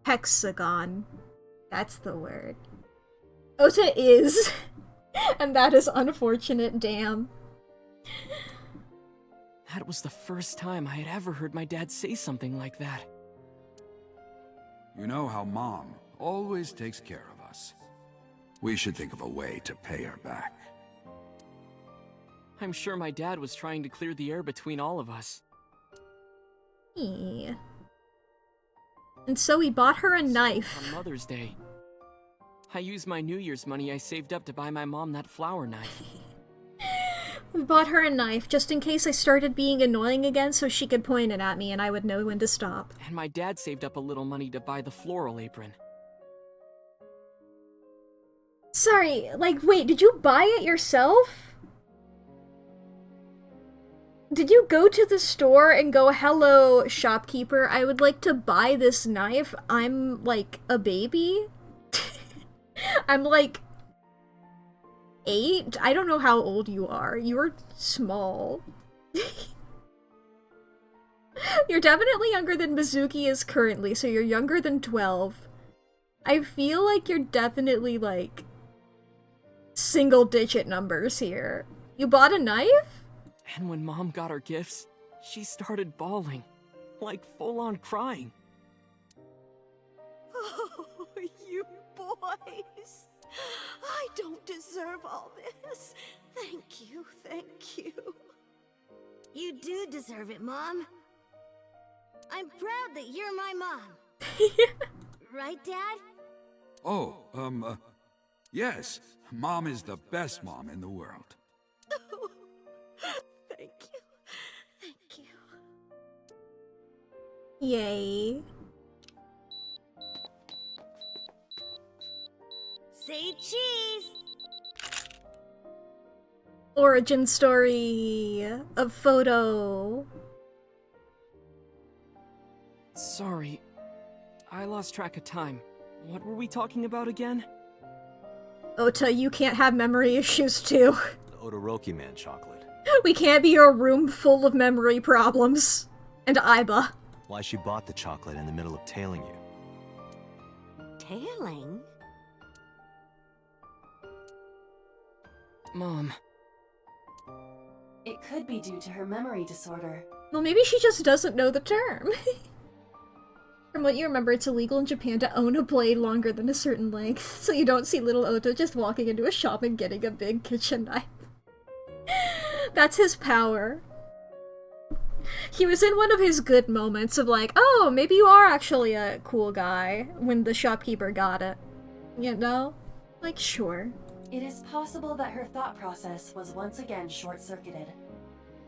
Hexagon. That's the word. Ota is, and that is unfortunate, damn. That was the first time I had ever heard my dad say something like that. You know how Mom always takes care of us. We should think of a way to pay her back. I'm sure my dad was trying to clear the air between all of us. Yeah. And so we bought her a knife. On Mother's Day, I used my New Year's money I saved up to buy my mom that flower knife. We bought her a knife just in case I started being annoying again so she could point it at me and I would know when to stop. And my dad saved up a little money to buy the floral apron. Sorry, like, wait, did you buy it yourself? Did you go to the store and go, hello, shopkeeper, I would like to buy this knife. I'm, like, a baby? I'm, like, 8? I don't know how old you are. You're small. You're definitely younger than Mizuki is currently, so you're younger than 12. I feel like you're definitely, like, single-digit numbers here. You bought a knife? And when Mom got her gifts, she started bawling. Like, full-on crying. Oh, you boys. I don't deserve all this. Thank you, thank you. You do deserve it, Mom. I'm proud that you're my mom. Right, Dad? Oh, yes. Mom is the best mom in the world. Thank you. Thank you. Yay. Say cheese! Origin story of photo. Sorry, I lost track of time. What were we talking about again? Ota, you can't have memory issues too. The Odoroki Man chocolate. We can't be a room full of memory problems. And Aiba. Why she bought the chocolate in the middle of tailing you. Tailing? Mom. It could be due to her memory disorder. Well, maybe she just doesn't know the term. From what you remember, it's illegal in Japan to own a blade longer than a certain length, so you don't see little Ota just walking into a shop and getting a big kitchen knife. That's his power. He was in one of his good moments of like, oh, maybe you are actually a cool guy, when the shopkeeper got it. You know? Like, sure. It is possible that her thought process was once again short-circuited.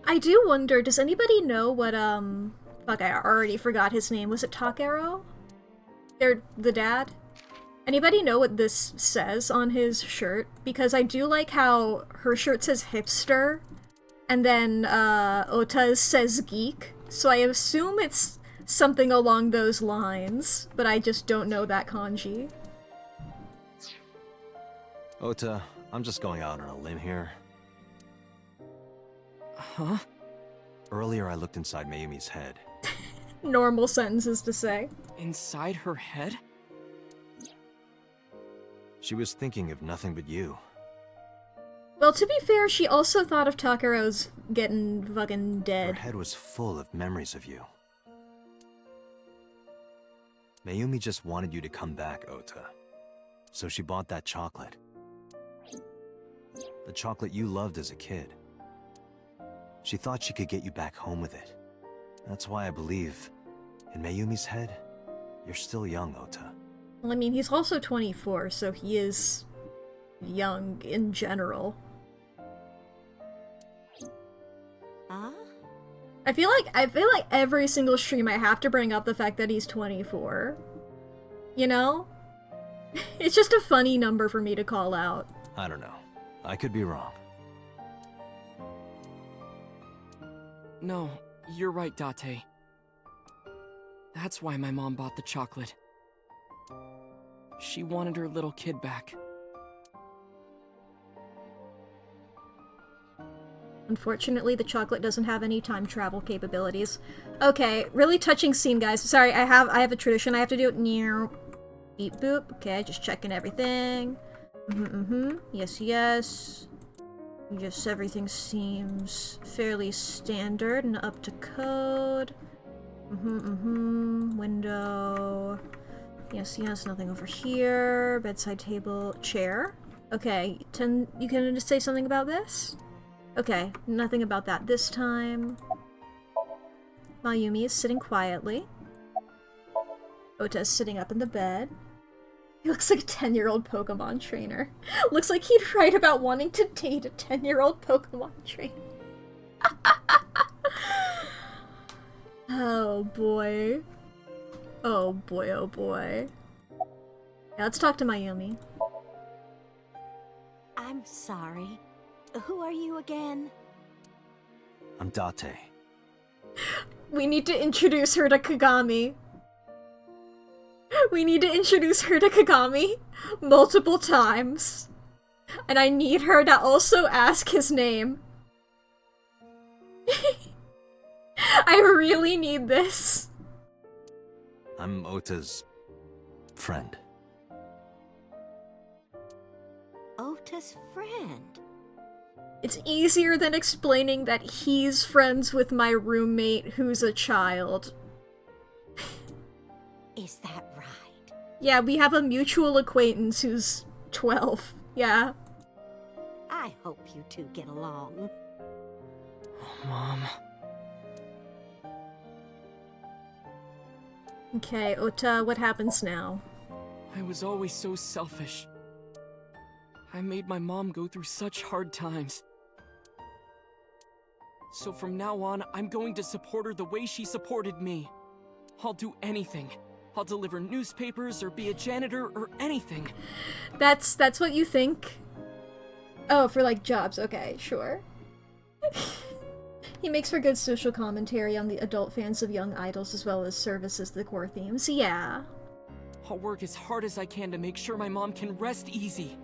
I do wonder, does anybody know what, fuck, I already forgot his name. Was it Takero? The dad? Anybody know what this says on his shirt? Because I do like how her shirt says hipster, and then, Ota's says geek, so I assume it's something along those lines, but I just don't know that kanji. Ota, I'm just going out on a limb here. Huh? Earlier I looked inside Mayumi's head. Normal sentences to say. Inside her head? She was thinking of nothing but you. Well, to be fair, she also thought of Takero's getting fucking Her dead. head was full of memories of you. Mayumi just wanted you to come back, Ota. So she bought that chocolate. The chocolate you loved as a kid. She thought she could get you back home with it. That's why I believe, in Mayumi's head, you're still young, Ota. Well, I mean, he's also 24, so he is young in general. Huh? I feel like every single stream I have to bring up the fact that he's 24. You know? It's just a funny number for me to call out. I don't know. I could be wrong. No, you're right, Date. That's why my mom bought the chocolate. She wanted her little kid back. Unfortunately, the chocolate doesn't have any time travel capabilities. Okay, really touching scene, guys. Sorry, I have a tradition I have to do. Beep boop. Okay, just checking everything. Yes, yes. Yes, everything seems fairly standard and up to code. Window. Yes, yes, nothing over here. Bedside table. Chair. Okay, you can just say something about this? Okay, nothing about that this time. Mayumi is sitting quietly. Ota is sitting up in the bed. He looks like a 10-year-old Pokemon trainer. Looks like he'd write about wanting to date a 10-year-old Pokemon trainer. Oh boy. Oh boy, oh boy. Yeah, let's talk to Mayumi. I'm sorry. Who are you again? I'm Date. We need to introduce her to Kagami. We need to introduce her to Kagami multiple times. And I need her to also ask his name. I really need this. I'm Ota's friend. Ota's friend? It's easier than explaining that he's friends with my roommate who's a child. Is that right? Yeah, we have a mutual acquaintance who's 12. Yeah. I hope you two get along. Oh, Mom. Okay, Ota, what happens now? I was always so selfish. I made my mom go through such hard times. So from now on, I'm going to support her the way she supported me. I'll do anything. I'll deliver newspapers or be a janitor or anything. That's what you think? Oh, for like jobs, okay, sure. He makes for good social commentary on the adult fans of young idols as well as services the core themes, yeah. I'll work as hard as I can to make sure my mom can rest easy.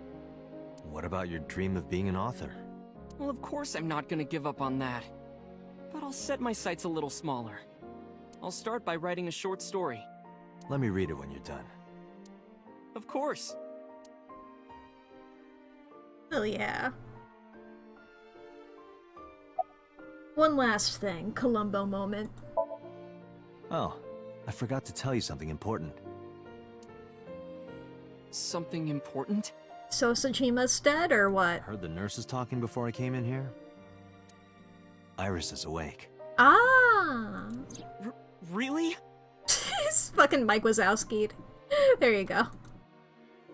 What about your dream of being an author? Well, of course I'm not gonna give up on that. But I'll set my sights a little smaller. I'll start by writing a short story. Let me read it when you're done. Of course. Oh yeah. One last thing, Columbo moment. Oh, I forgot to tell you something important. Something important? Sosajima's dead, or what? Heard the nurses talking before I came in here? Iris is awake. Ah! Really? It's fucking Mike Wazowski'd. There you go.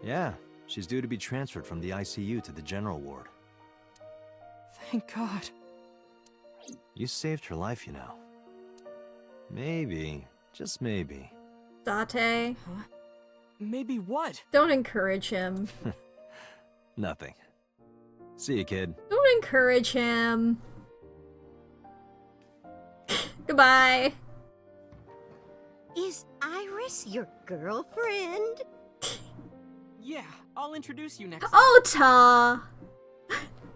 Yeah, she's due to be transferred from the ICU to the general ward. Thank God. You saved her life, you know. Maybe, just maybe. Date. Huh? Maybe what? Don't encourage him. Nothing. See you, kid. Don't encourage him. Goodbye. Is Iris your girlfriend? Yeah, I'll introduce you next. Ota!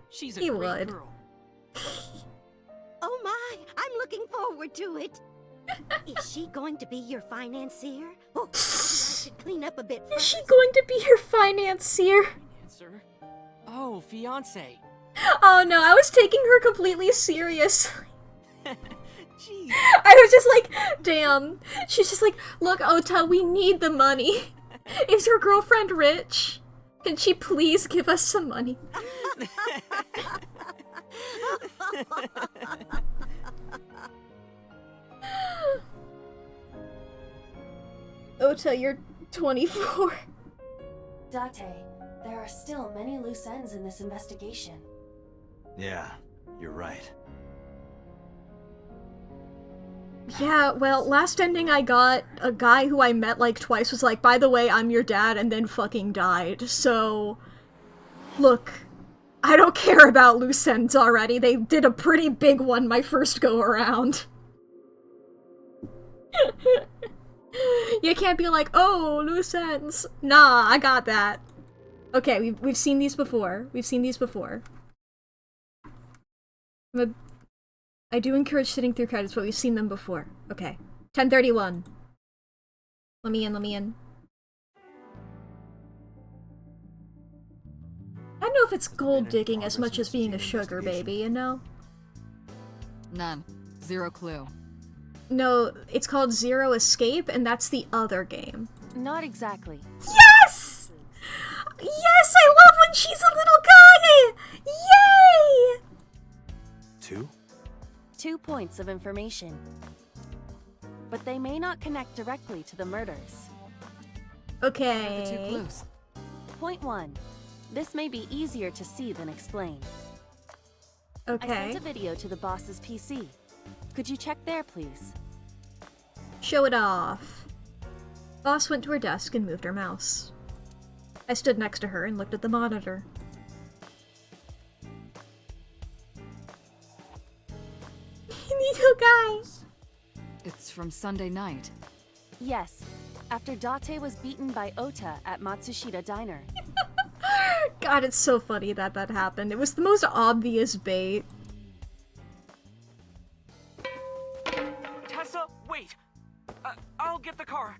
She's a He great would. girl. Oh my, I'm looking forward to it. Is she going to be your financier? Oh, I should clean up a bit Is first. she going to be your financier? Answer. Oh, fiance. Oh no, I was taking her completely seriously. Jeez. I was just like, damn. She's just like, look, Ota, we need the money. Is your girlfriend rich? Can she please give us some money? Ota, you're 24. Date, there are still many loose ends in this investigation. Yeah, you're right. Yeah, well, last ending I got, a guy who I met like twice was like, by the way, I'm your dad, and then fucking died. So, look, I don't care about loose ends already. They did a pretty big one my first go around. You can't be like, oh, loose ends. Nah, I got that. Okay, we've seen these before. We've seen these before. I do encourage sitting through credits, but we've seen them before. Okay. 10:31. Let me in, let me in. I don't know if it's gold digging as much as being a sugar baby, you know? None. Zero clue. No, it's called Zero Escape, and that's the other game. Not exactly. Yes! Yes, I love when she's a little guy! Yay! 2? 2 points of information. But they may not connect directly to the murders. Okay. The 2 clues. Point 1. This may be easier to see than explain. I Okay. sent a video to the boss's PC. Could you check there, please? Show it off. Boss went to her desk and moved her mouse. I stood next to her and looked at the monitor. Little guy. It's from Sunday night. Yes, after Date was beaten by Ota at Matsushita Diner. God, it's so funny that that happened. It was the most obvious bait. Tessa, wait! I'll get the car.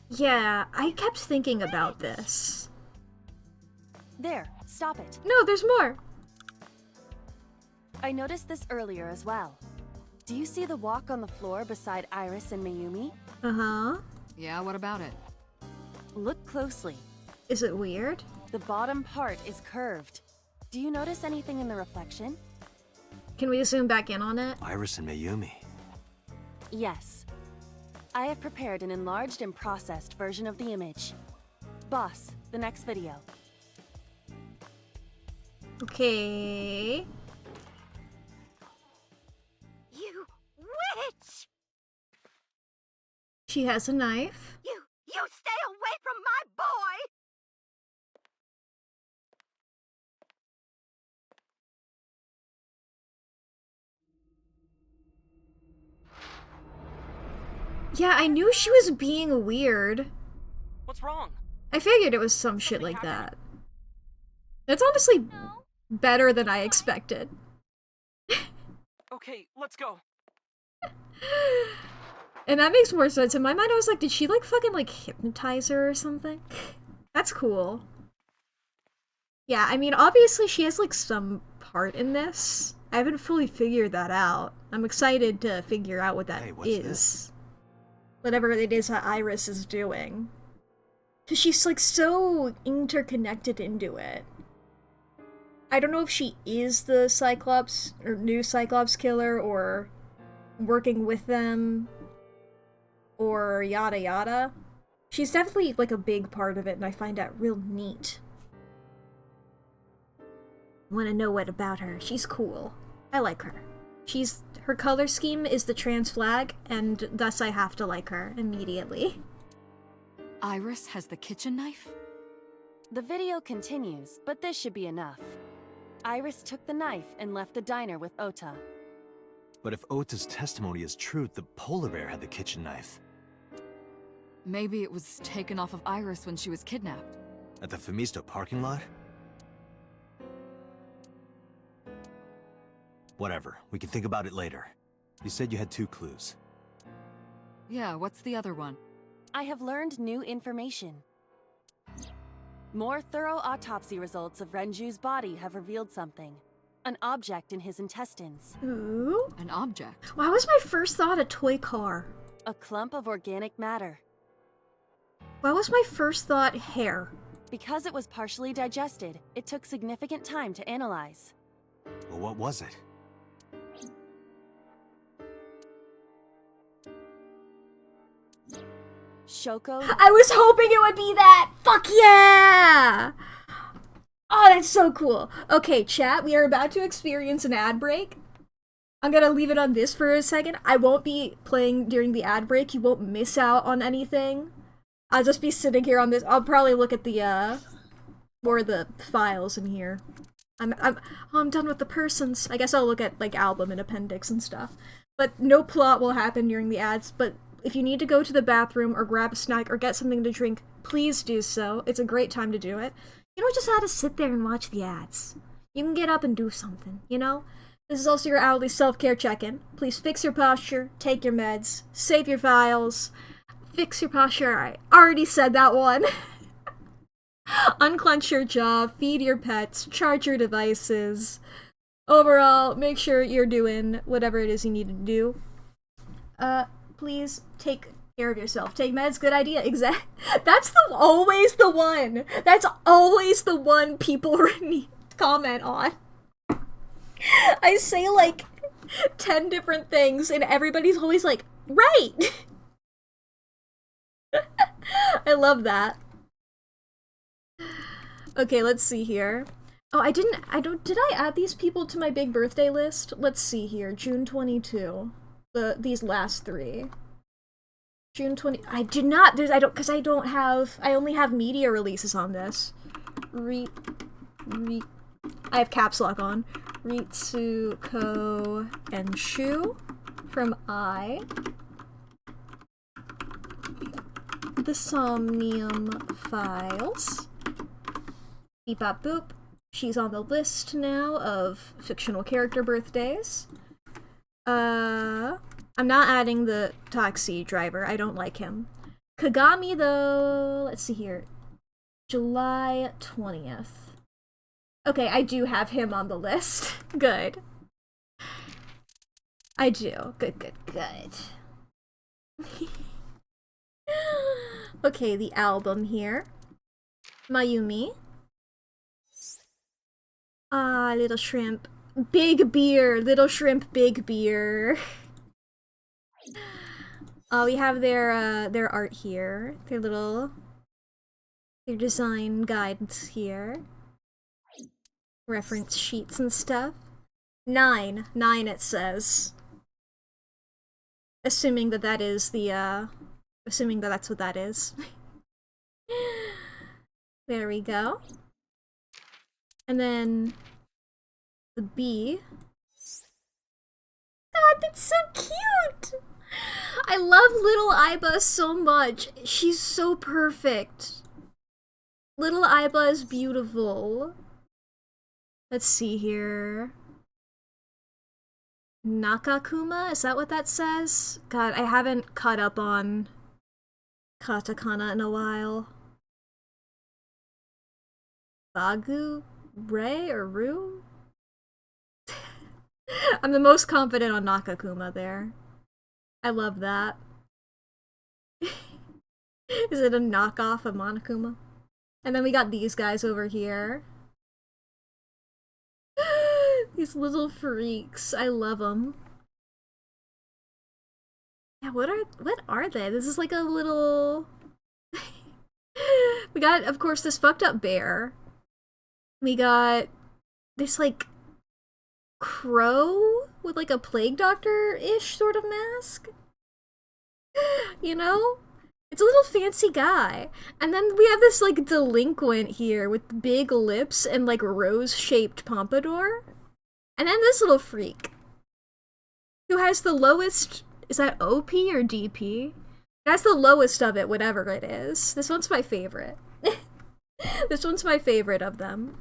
Yeah, I kept thinking about this. There, stop it. No, there's more. I noticed this earlier as well. Do you see the walk on the floor beside Iris and Mayumi? Uh-huh. Yeah, what about it? Look closely. Is it weird? The bottom part is curved. Do you notice anything in the reflection? Can we zoom back in on it? Iris and Mayumi. Yes. I have prepared an enlarged and processed version of the image. Boss, the next video. Okay. You witch! She has a knife. You stay away from my boy! Yeah, I knew she was being weird. What's wrong? I figured it was some shit like that. That's honestly better than I expected. Okay, let's go. And that makes more sense. In my mind, I was like, did she like fucking like hypnotize her or something? That's cool. Yeah, I mean, obviously she has like some part in this. I haven't fully figured that out. I'm excited to figure out what that Hey, what's is. this? Whatever it is that Iris is doing. Cause she's like so interconnected into it. I don't know if she is the Cyclops or new Cyclops killer or working with them or yada yada. She's definitely like a big part of it and I find that real neat. Want to know what about her? She's cool. I like her. Her color scheme is the trans flag and thus I have to like her immediately. Iris has the kitchen knife? The video continues, but this should be enough. Iris took the knife and left the diner with Ota. But if Ota's testimony is true, the polar bear had the kitchen knife. Maybe it was taken off of Iris when she was kidnapped. At the Femisto parking lot? Whatever, we can think about it later. You said you had 2 clues. Yeah, what's the other one? I have learned new information. More thorough autopsy results of Renju's body have revealed something. An object in his intestines. Ooh. An object? Why was my first thought a toy car? A clump of organic matter. Why was my first thought hair? Because it was partially digested, it took significant time to analyze. Well, what was it? Shoko. I was hoping it would be that! Fuck yeah! Oh, that's so cool. Okay, chat, we are about to experience an ad break. I'm gonna leave it on this for a second. I won't be playing during the ad break. You won't miss out on anything. I'll just be sitting here on this. I'll probably look at the, more of the files in here. I'm done with the persons. I guess I'll look at, like, album and appendix and stuff. But no plot will happen during the ads, but if you need to go to the bathroom or grab a snack or get something to drink, please do so. It's a great time to do it. You don't just have to sit there and watch the ads. You can get up and do something, you know? This is also your hourly self-care check-in. Please fix your posture, take your meds, save your files, fix your posture. I already said that one. Unclench your jaw, feed your pets, charge your devices. Overall, make sure you're doing whatever it is you need to do. Please take care of yourself. Take meds, good idea. That's always the one. That's always the one people comment on. I say like 10 different things and everybody's always like, right! I love that. Okay, let's see here. Oh, did I add these people to my big birthday list? Let's see here. June 22. These last three. June 20. I did not. I only have media releases on this. I have caps lock on. Ritsuko and Shu from I. The Somnium Files. Beep bop boop. She's on the list now of fictional character birthdays. I'm not adding the taxi driver. I don't like him. Kagami, though, let's see here. July 20th. Okay, I do have him on the list. Good. I do. Good. Okay, the album here. Mayumi. Ah, Little Shrimp. Big beer. Little Shrimp, big beer. We have their art here. Their design guides here. Reference sheets and stuff. 9 it says. Assuming that that's what that is. There we go. And then the B. God, that's so cute! I love little Aiba so much. She's so perfect. Little Aiba is beautiful. Let's see here. Nakakuma? Is that what that says? God, I haven't caught up on katakana in a while. Bagu? Ray or Ru? I'm the most confident on Nakakuma there. I love that. Is it a knockoff of Monokuma? And then we got these guys over here. These little freaks. I love them. Yeah, what are they? This is like a little... We got, of course, this fucked up bear. We got this, like, crow with, like, a plague doctor-ish sort of mask. You know? It's a little fancy guy. And then we have this, like, delinquent here with big lips and, like, rose-shaped pompadour. And then this little freak who has the lowest... Is that OP or DP? That's the lowest of it, whatever it is. This one's my favorite. This one's my favorite of them.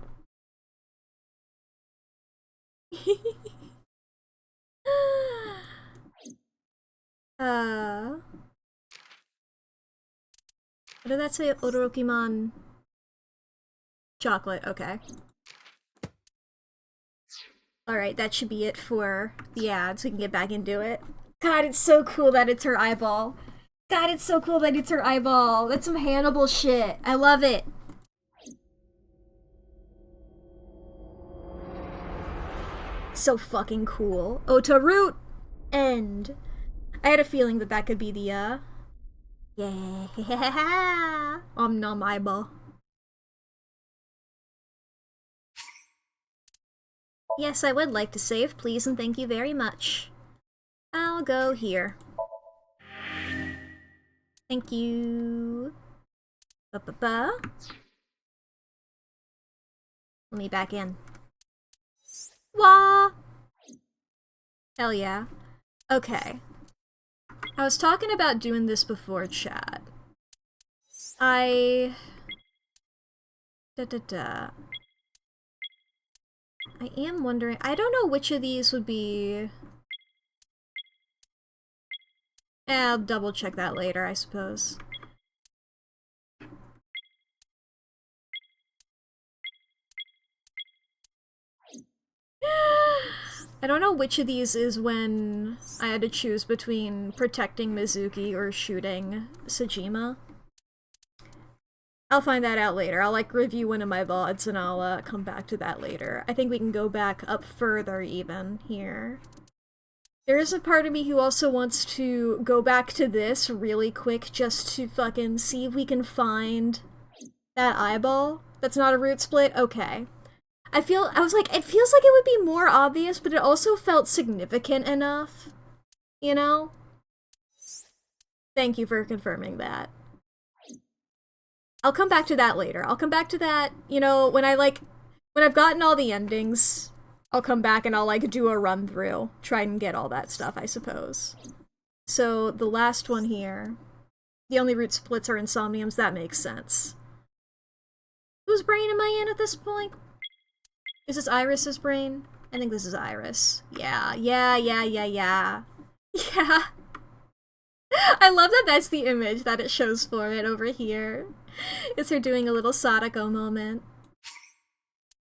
What did that say? Odorokiman chocolate, okay. Alright, that should be it for the ads. We can get back into it. God, it's so cool that it's her eyeball. God, it's so cool that it's her eyeball. That's some Hannibal shit. I love it. so fucking cool. Ota root! End. I had a feeling that that could be the, yeah. Nom eyeball. Yes, I would like to save, please, and thank you very much. I'll go here. Thank you. Ba-ba-ba. Let me back in. Wah! Hell yeah. Okay. I was talking about doing this before, chat. I am wondering, I don't know which of these would be... I'll double check that later, I suppose. I don't know which of these is when I had to choose between protecting Mizuki or shooting Sejima. I'll find that out later. I'll like review one of my VODs and I'll come back to that later. I think we can go back up further even here. There is a part of me who also wants to go back to this really quick just to fucking see if we can find that eyeball. That's not a root split? Okay. I was like, it feels like it would be more obvious, but it also felt significant enough. You know? Thank you for confirming that. I'll come back to that later. I'll come back to that, you know, when I've gotten all the endings, I'll come back and I'll, like, do a run-through. Try and get all that stuff, I suppose. So, the last one here. The only root splits are Insomniums, that makes sense. Whose brain am I in at this point? Is this Iris's brain? I think this is Iris. Yeah. Yeah. I love that that's the image that it shows for it over here. It's her doing a little Sadako moment.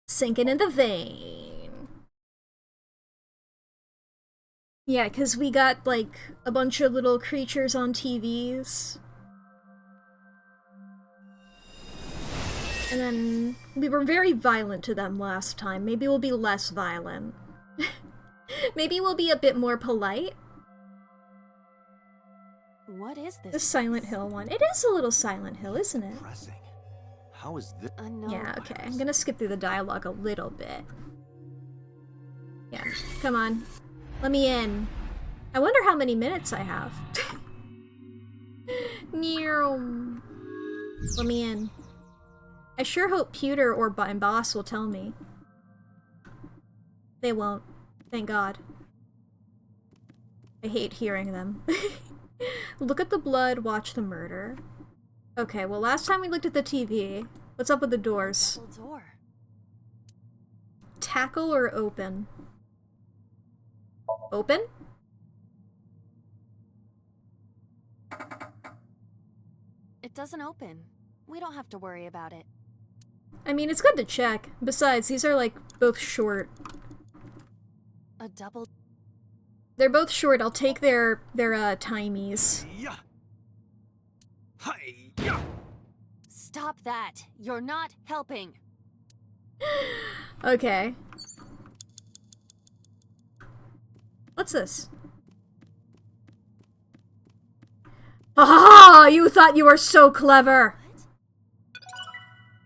Sinking in the vein. Yeah, because we got, like, a bunch of little creatures on TVs. And then we were very violent to them last time. Maybe we'll be less violent. Maybe we'll be a bit more polite. What is this? The Silent Hill one. It is a little Silent Hill, isn't it? Pressing. How is this? Yeah, okay. I'm gonna skip through the dialogue a little bit. Yeah, come on. Let me in. I wonder how many minutes I have. Let me in. I sure hope Pewter or Boss will tell me. They won't. Thank God. I hate hearing them. Look at the blood, watch the murder. Okay, well last time we looked at the TV. What's up with the doors? Double door. Tackle or open? Open? It doesn't open. We don't have to worry about it. I mean, it's good to check. Besides, these are like both short. A double... They're both short. I'll take their timies. Stop that! You're not helping! Okay. What's this? Aha! You thought you were so clever!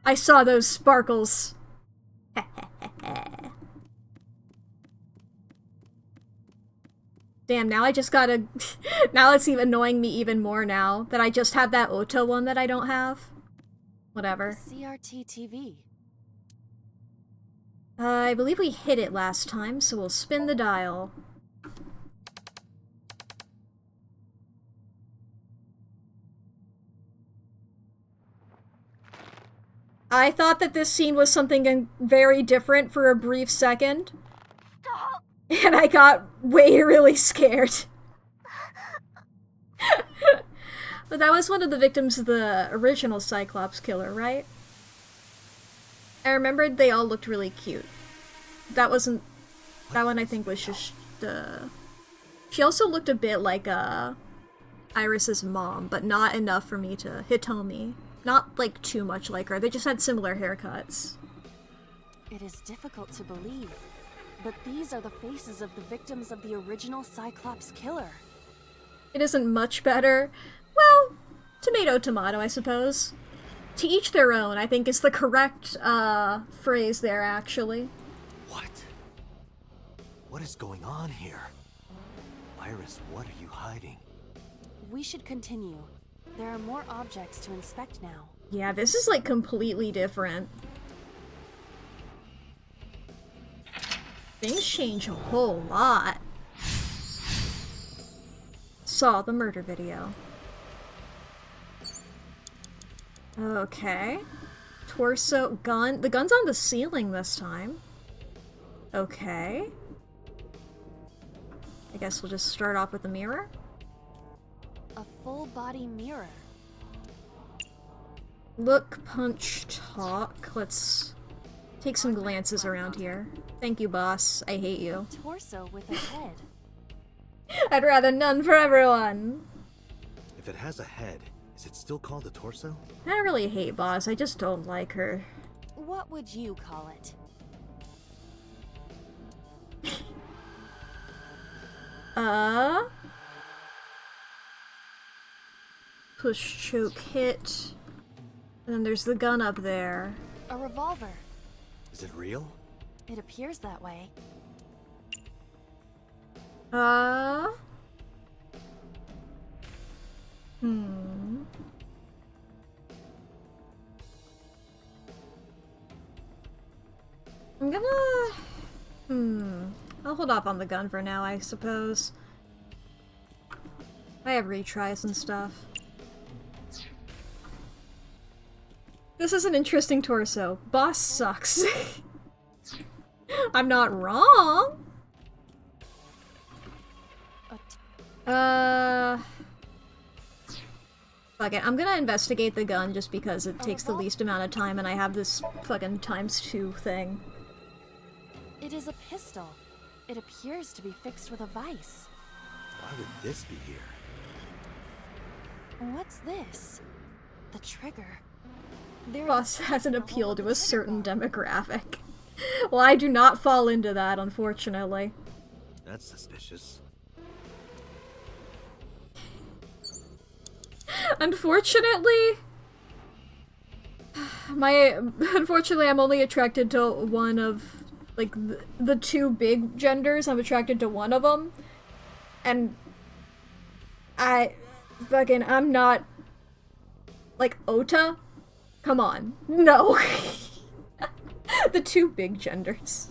I saw those sparkles. Damn, now I just gotta... now it's even annoying me even more now that I just have that Ota one that I don't have. Whatever. CRT TV. I believe we hit it last time, so we'll spin the dial. I thought that this scene was something very different for a brief second. Stop! And I got really scared. But that was one of the victims of the original Cyclops killer, right? I remembered they all looked really cute. That wasn't... That one I think was just... She also looked a bit like Iris's mom, but not enough for me to Hitomi. Not, like, too much like her. They just had similar haircuts. It is difficult to believe. but these are the faces of the victims of the original Cyclops killer. It isn't much better. Well, tomato, tomato, I suppose. To each their own, I think, is the correct phrase there, actually. What? What is going on here? Iris, what are you hiding? We should continue. There are more objects to inspect now. Yeah, this is, like, completely different. Things change a whole lot. Saw the murder video. Okay. Torso, gun. The gun's on the ceiling this time. Okay. I guess we'll just start off with the mirror. A full-body mirror. Look, punch, talk. Let's take some glances around here. Thank you, boss. I hate you. Torso with a head. I'd rather none for everyone. If it has a head, is it still called a torso? I don't really hate boss, I just don't like her. What would you call it? Push, choke, hit. And then there's the gun up there. A revolver. Is it real? It appears that way. I'm gonna... I'll hold off on the gun for now, I suppose. I have retries and stuff. This is an interesting torso. Boss sucks. I'm not wrong. Fuck it, I'm gonna investigate the gun just because it takes the least amount of time and I have this fucking ×2 thing. It is a pistol. It appears to be fixed with a vise. Why would this be here? What's this? The trigger. Boss has an appeal to a certain demographic. Well, I do not fall into that, unfortunately. That's suspicious. Unfortunately, I'm only attracted to one of, like, the two big genders. I'm attracted to one of them. And I'm not, like, Ota? Come on. No. The two big genders.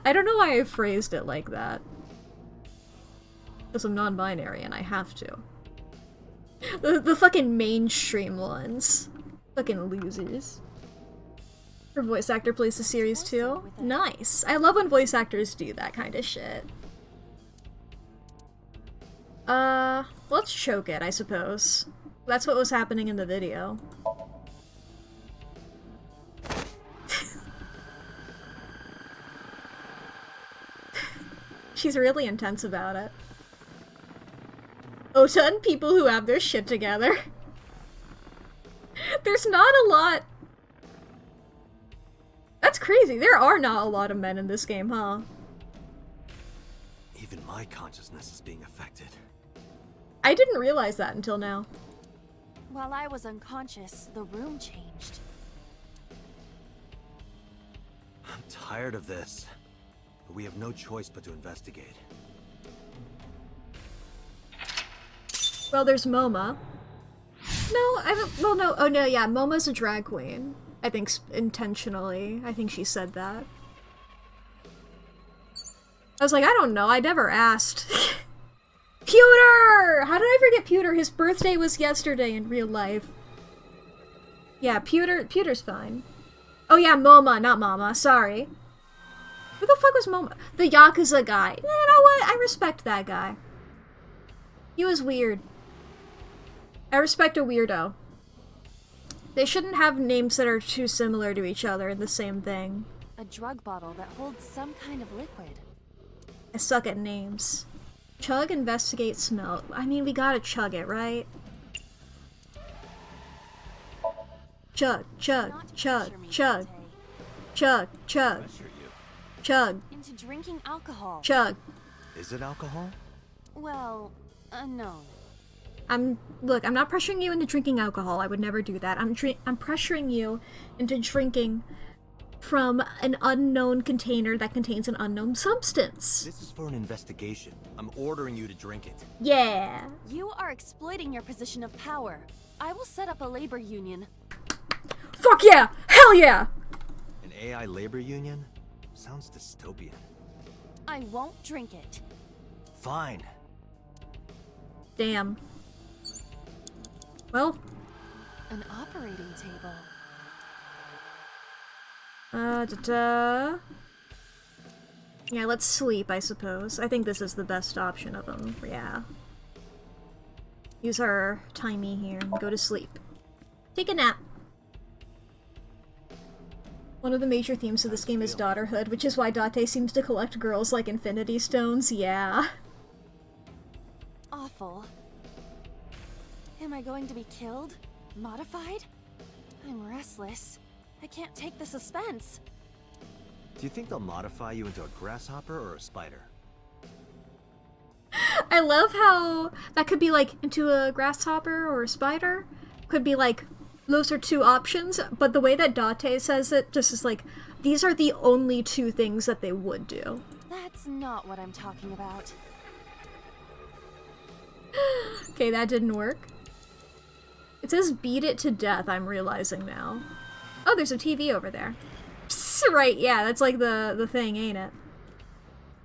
I don't know why I phrased it like that. Because I'm non-binary and I have to. The fucking mainstream ones. Fucking losers. Her voice actor plays the series too? Nice. I love when voice actors do that kind of shit. Let's choke it, I suppose. That's what was happening in the video. She's really intense about it. Ota and people who have their shit together. There's not a lot... That's crazy. There are not a lot of men in this game, huh? Even my consciousness is being affected. I didn't realize that until now. While I was unconscious, the room changed. I'm tired of this. But we have no choice but to investigate. Well, there's Moma. No, well, no. Oh, no, yeah. Moma's a drag queen. I think intentionally. I think she said that. I was like, I don't know. I never asked. Pewter! How did I forget Pewter? His birthday was yesterday in real life. Yeah, Pewter's fine. Oh yeah, Moma, not Mama. Sorry. Who the fuck was Moma? The Yakuza guy. You know what? I respect that guy. He was weird. I respect a weirdo. They shouldn't have names that are too similar to each other in the same thing. A drug bottle that holds some kind of liquid. I suck at names. Chug, investigate, smell. I mean, we gotta chug it, right? Chug, chug, chug, chug. Chug, chug. Chug. into drinking alcohol. Chug. Is it alcohol? Well, no. Look, I'm not pressuring you into drinking alcohol. I would never do that. I'm pressuring you into drinking from an unknown container that contains an unknown substance. This is for an investigation. I'm ordering you to drink it. Yeah. You are exploiting your position of power. I will set up a labor union. Fuck yeah! Hell yeah! An AI labor union? Sounds dystopian. I won't drink it. Fine. Damn. Well. An operating table. Yeah, let's sleep, I suppose. I think this is the best option of them. Yeah. Use our timey here and go to sleep. Take a nap. One of the major themes of this game is daughterhood, which is why Date seems to collect girls like Infinity Stones. Yeah. Awful. Am I going to be killed? Modified? I'm restless. I can't take the suspense. Do you think they'll modify you into a grasshopper or a spider? I love how that could be like into a grasshopper or a spider. Could be like, those are two options, but the way that Date says it just is like, these are the only two things that they would do. That's not what I'm talking about. Okay, that didn't work. It says beat it to death, I'm realizing now. Oh, there's a TV over there. Psst, right, yeah, that's like the thing, ain't it?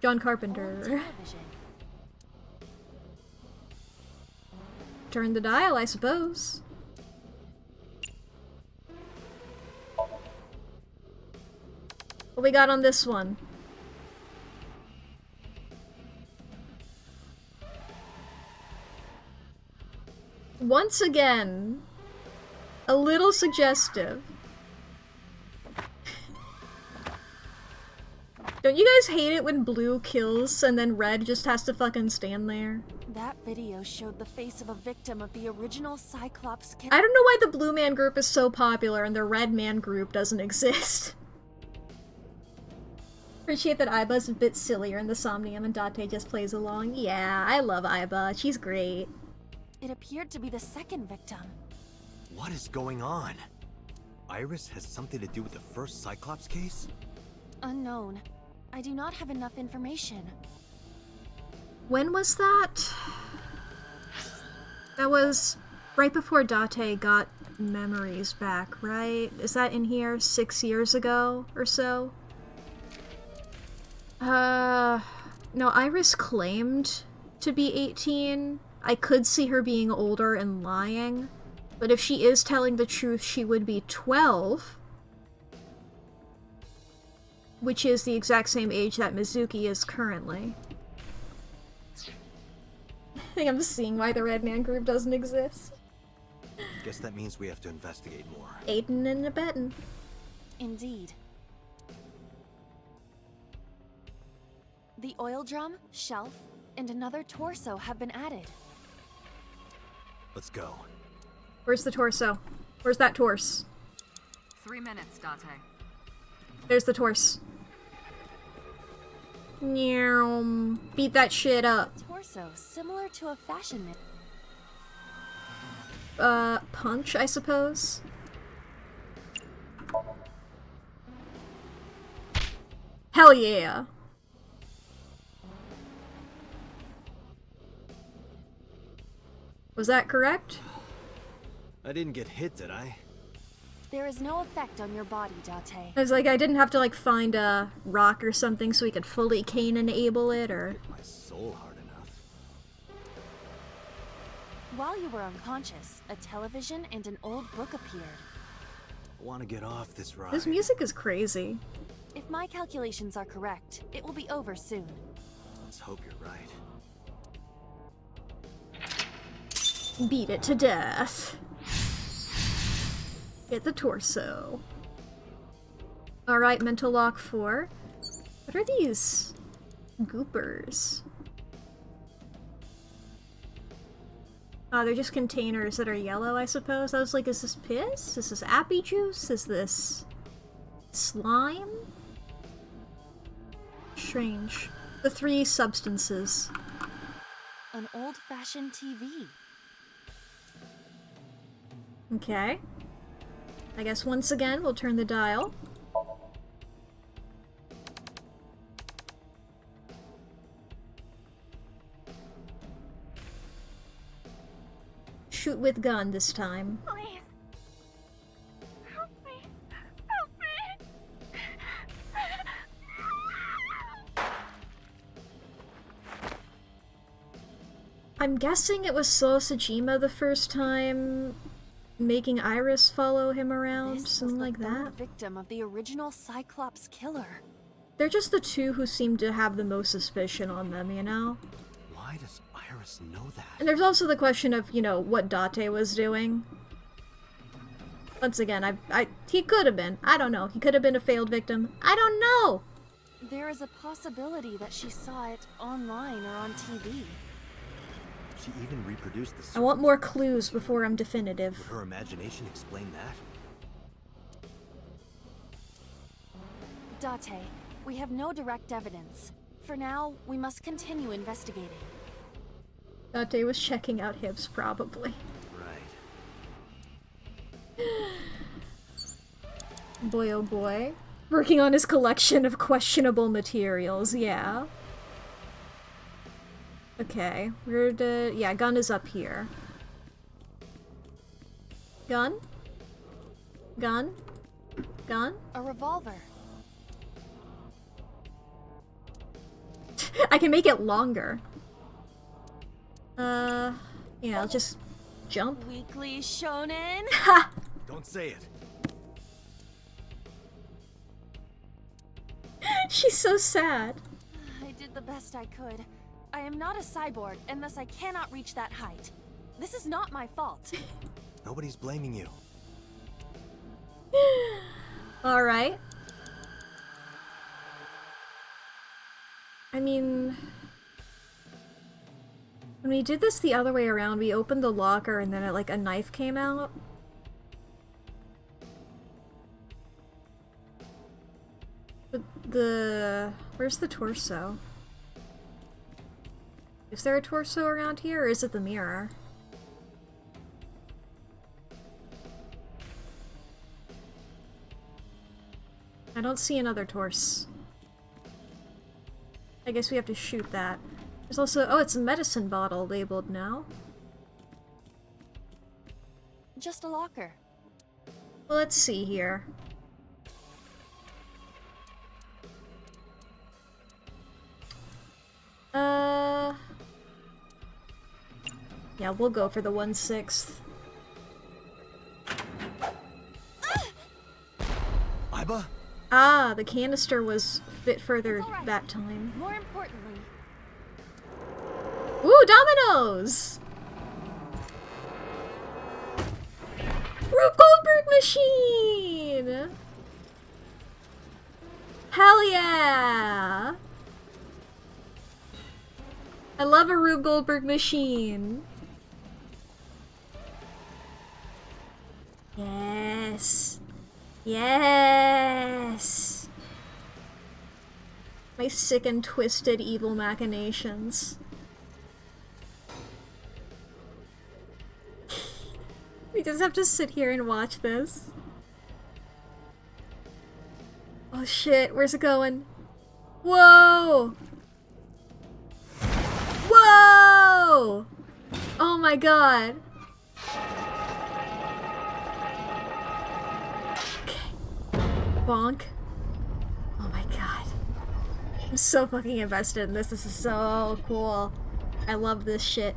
John Carpenter. Television. Turn the dial, I suppose. What we got on this one? Once again, a little suggestive. Don't you guys hate it when blue kills and then red just has to fucking stand there? That video showed the face of a victim of the original Cyclops killer. I don't know why the blue man group is so popular and the red man group doesn't exist. Appreciate that Iba's a bit sillier in the Somnium and Date just plays along. Yeah, I love Iba. She's great. It appeared to be the second victim. What is going on? Iris has something to do with the first Cyclops case? Unknown. I do not have enough information. When was that? That was right before Date got memories back, right? Is that in here 6 years ago or so? No, Iris claimed to be 18. I could see her being older and lying. But if she is telling the truth, she would be 12. Which is the exact same age that Mizuki is currently. I think I'm seeing why the Red Man group doesn't exist. Guess that means we have to investigate more. Aidin' and abettin'. Indeed. The oil drum, shelf, and another torso have been added. Let's go. Where's the torso? Where's that torse? 3 minutes, Date. There's the torse. Beat that shit up. Torso, similar to a fashion man. Punch, I suppose? Hell yeah! Was that correct? I didn't get hit, did I? There is no effect on your body, Date. I was like, I didn't have to like find a rock or something so we could fully cane enable it, or... Hit my soul hard enough. While you were unconscious, a television and an old book appeared. I want to get off this ride. This music is crazy. If my calculations are correct, it will be over soon. Let's hope you're right. Beat it to death. Get the torso. Alright, mental lock 4. What are these goopers? Oh, they're just containers that are yellow, I suppose. I was like, is this piss? Is this appy juice? Is this slime? strange. The 3 substances. An old-fashioned TV. Okay. I guess once again, we'll turn the dial. Shoot with gun this time. Please. Help me. Help me. I'm guessing it was Sosajima the first time making Iris follow him around, something like that. Victim of the original Cyclops killer. They're just the 2 who seem to have the most suspicion on them, you know? Why does Iris know that? And there's also the question of, you know, what Date was doing. Once again, he could have been. I don't know. He could have been a failed victim. I don't know! There is a possibility that she saw it online or on TV. She even reproduced the I want more clues before I'm definitive. Would her imagination explain that? Date, we have no direct evidence. For now, we must continue investigating. Date was checking out hips, probably. Right. Boy oh boy. Working on his collection of questionable materials, yeah. Okay, yeah, gun is up here. Gun? Gun? Gun? A revolver. I can make it longer. Yeah, I'll just jump. Weekly Shonen? Ha! Don't say it. She's so sad. I did the best I could. I am not a cyborg, and thus I cannot reach that height. This is not my fault. Nobody's blaming you. Alright. I mean... when we did this the other way around, we opened the locker and then like a knife came out. But where's the torso? Is there a torso around here, or is it the mirror? I don't see another torso. I guess we have to shoot that. There's also— oh, it's a medicine bottle labeled now. Just a locker. Well, let's see here. Yeah, we'll go for the 1/6. Iba? Ah, the canister was a bit further that time. More importantly... Ooh, dominoes! Rube Goldberg machine! Hell yeah! I love a Rube Goldberg machine. Yes. Yes. My sick and twisted evil machinations. We just have to sit here and watch this. Oh shit, where's it going? Whoa! Whoa! Oh my god. Okay. Bonk. Oh my god. I'm so fucking invested in this. This is so cool. I love this shit.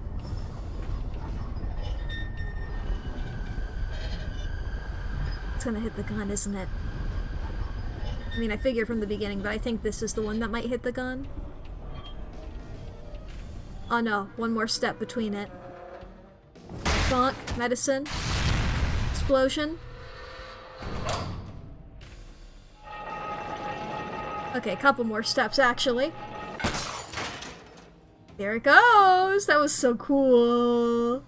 It's gonna hit the gun, isn't it? I mean, I figured from the beginning, but I think this is the one that might hit the gun. Oh no, one more step between it. Bonk, medicine, explosion. Okay, a couple more steps actually. There it goes! That was so cool!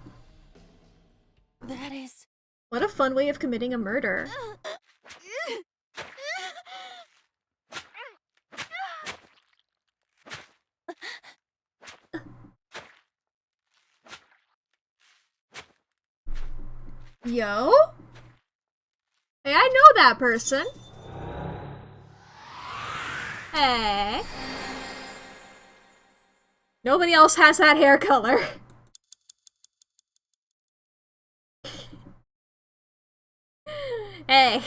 That is... What a fun way of committing a murder. Yo? Hey, I know that person. Hey. Nobody else has that hair color. Hey.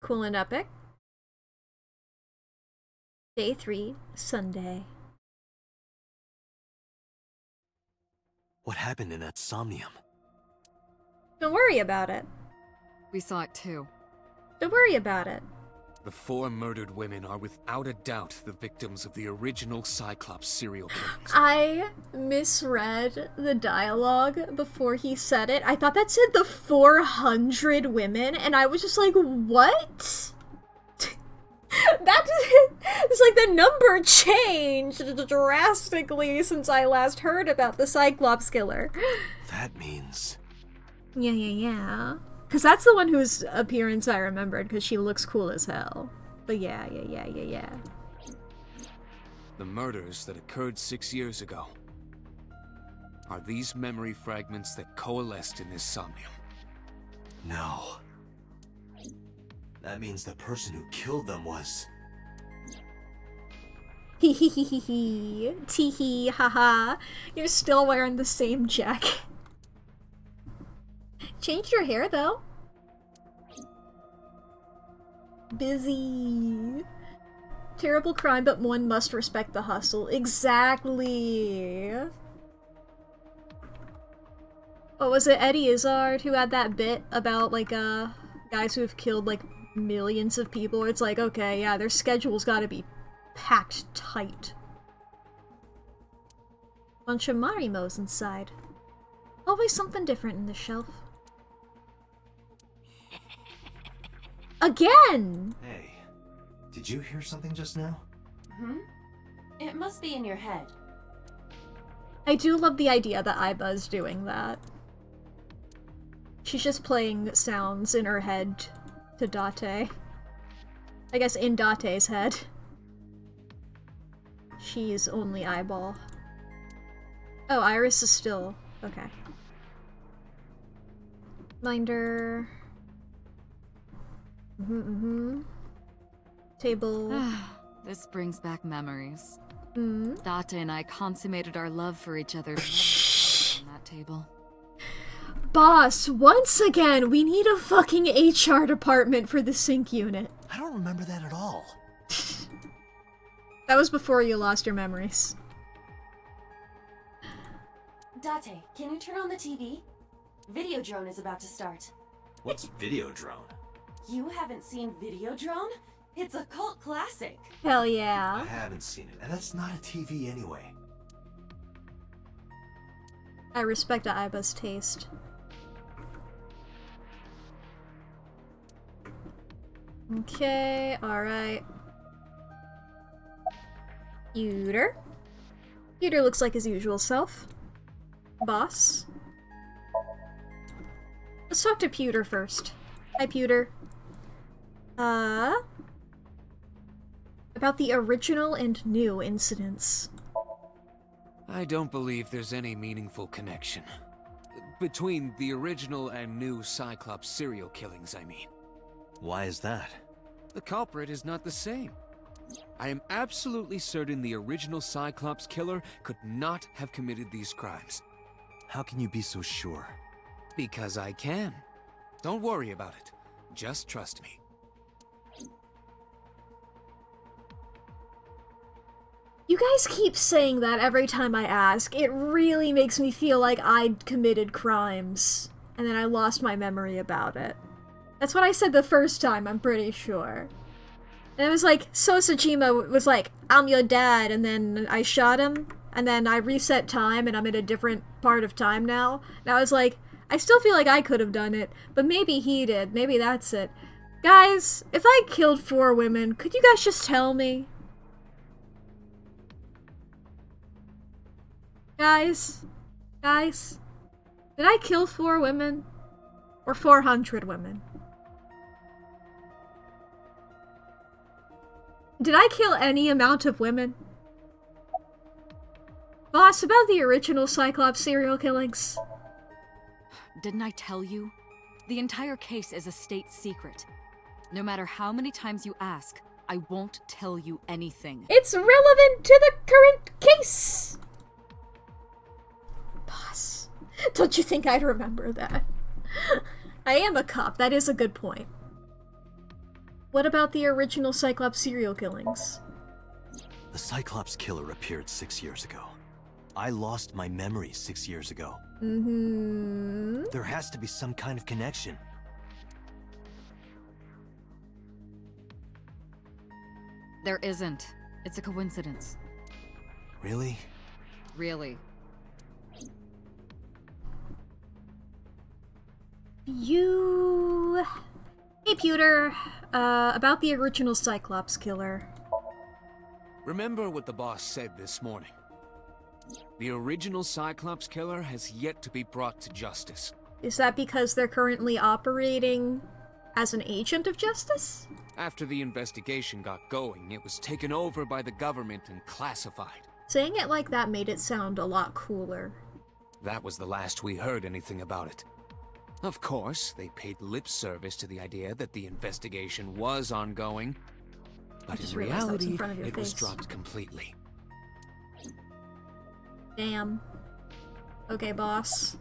Cool and epic. Day 3, Sunday. What happened in that Somnium? Don't worry about it. We saw it too. Don't worry about it. The 4 murdered women are without a doubt the victims of the original Cyclops serial killings. I misread the dialogue before he said it. I thought that said the 400 women, and I was just like, what? It's like the number changed drastically since I last heard about the Cyclops killer. That means... Yeah. Because that's the one whose appearance I remembered, because she looks cool as hell. But yeah. The murders that occurred 6 years ago are these memory fragments that coalesced in this Somnium. No. That means the person who killed them was... Hee hee hee hee hee. Tee hee haha. You're still wearing the same jacket. Changed your hair though. Busy. Terrible crime, but one must respect the hustle. Exactly. What was it, Eddie Izzard who had that bit about like guys who have killed like millions of people? It's like, okay, yeah, their schedule's gotta be packed tight. Bunch of Marimos inside. Always something different in the shelf. Again! Hey, did you hear something just now? It must be in your head. I do love the idea that Iba's doing that. She's just playing sounds in her head to Date. I guess in Date's head. She's only eyeball. Oh, Iris is still... okay. Minder... Table... This brings back memories. Mm. Date and I consummated our love for each other on that table. Boss, once again, we need a fucking HR department for the sync unit. I don't remember that at all. That was before you lost your memories. Date, can you turn on the TV? Videodrone is about to start. What's Videodrone? You haven't seen Videodrone? It's a cult classic. Hell I yeah. haven't seen it, and that's not a TV anyway. I respect Iba's taste. Okay, alright. Pewter. Pewter looks like his usual self. Boss. Let's talk to Pewter first. Hi, Pewter. About the original and new incidents. I don't believe there's any meaningful connection. Between the original and new Cyclops serial killings, I mean. Why is that? The culprit is not the same. I am absolutely certain the original Cyclops killer could not have committed these crimes. How can you be so sure? Because I can. Don't worry about it. Just trust me. You guys keep saying that every time I ask. It really makes me feel like I'd committed crimes. And then I lost my memory about it. That's what I said the first time, I'm pretty sure. And it was like, Sosajima was like, I'm your dad, and then I shot him, and then I reset time, and I'm in a different part of time now. And I was like, I still feel like I could have done it, but maybe he did. Maybe that's it. Guys, if I killed 4 women, could you guys just tell me? Guys? Did I kill 4 women? Or 400 women? Did I kill any amount of women? Boss, about the original Cyclops serial killings. Didn't I tell you? The entire case is a state secret. No matter how many times you ask, I won't tell you anything. It's relevant to the current case! Boss, don't you think I'd remember that? I am a cop, that is a good point. What about the original Cyclops serial killings? The Cyclops killer appeared 6 years ago. I lost my memory 6 years ago. Mm-hmm. There has to be some kind of connection. There isn't. It's a coincidence. Really? Really. You... Hey, Pewter. About the original Cyclops killer. Remember what the boss said this morning. The original Cyclops killer has yet to be brought to justice. Is that because they're currently operating as an agent of justice? After the investigation got going, it was taken over by the government and classified. Saying it like that made it sound a lot cooler. That was the last we heard anything about it. Of course, they paid lip service to the idea that the investigation was ongoing, but in reality, it was dropped completely. Damn. Okay, boss.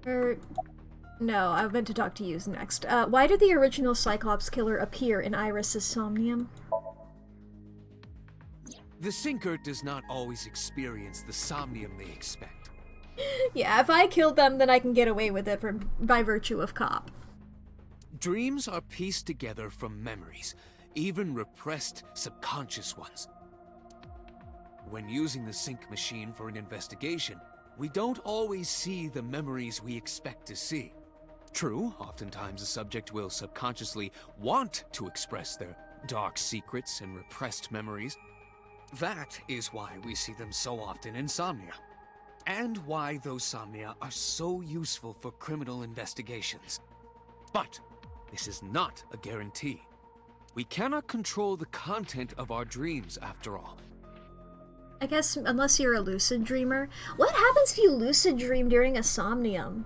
No, I meant to talk to you next. Why did the original Cyclops killer appear in Iris's Somnium? The sinker does not always experience the somnium they expect. Yeah, if I killed them, then I can get away with it by virtue of cop. Dreams are pieced together from memories, even repressed subconscious ones. When using the sync machine for an investigation, we don't always see the memories we expect to see. True, oftentimes the subject will subconsciously want to express their dark secrets and repressed memories. That is why we see them so often in Somnia. And why those Somnia are so useful for criminal investigations. But this is not a guarantee. We cannot control the content of our dreams, after all. I guess unless you're a lucid dreamer. What happens if you lucid dream during a somnium?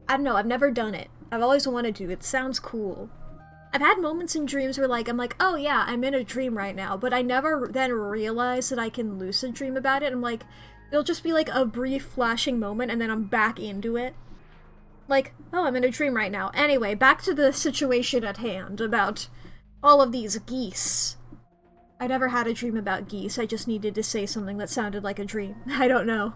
I don't know, I've never done it. I've always wanted to. It sounds cool. I've had moments in dreams where I'm like, oh yeah, I'm in a dream right now, but I never then realize that I can lucid dream about it. I'm like, it'll just be like a brief flashing moment and then I'm back into it. Like, oh, I'm in a dream right now. Anyway, back to the situation at hand about all of these geese. I never had a dream about geese, I just needed to say something that sounded like a dream. I don't know.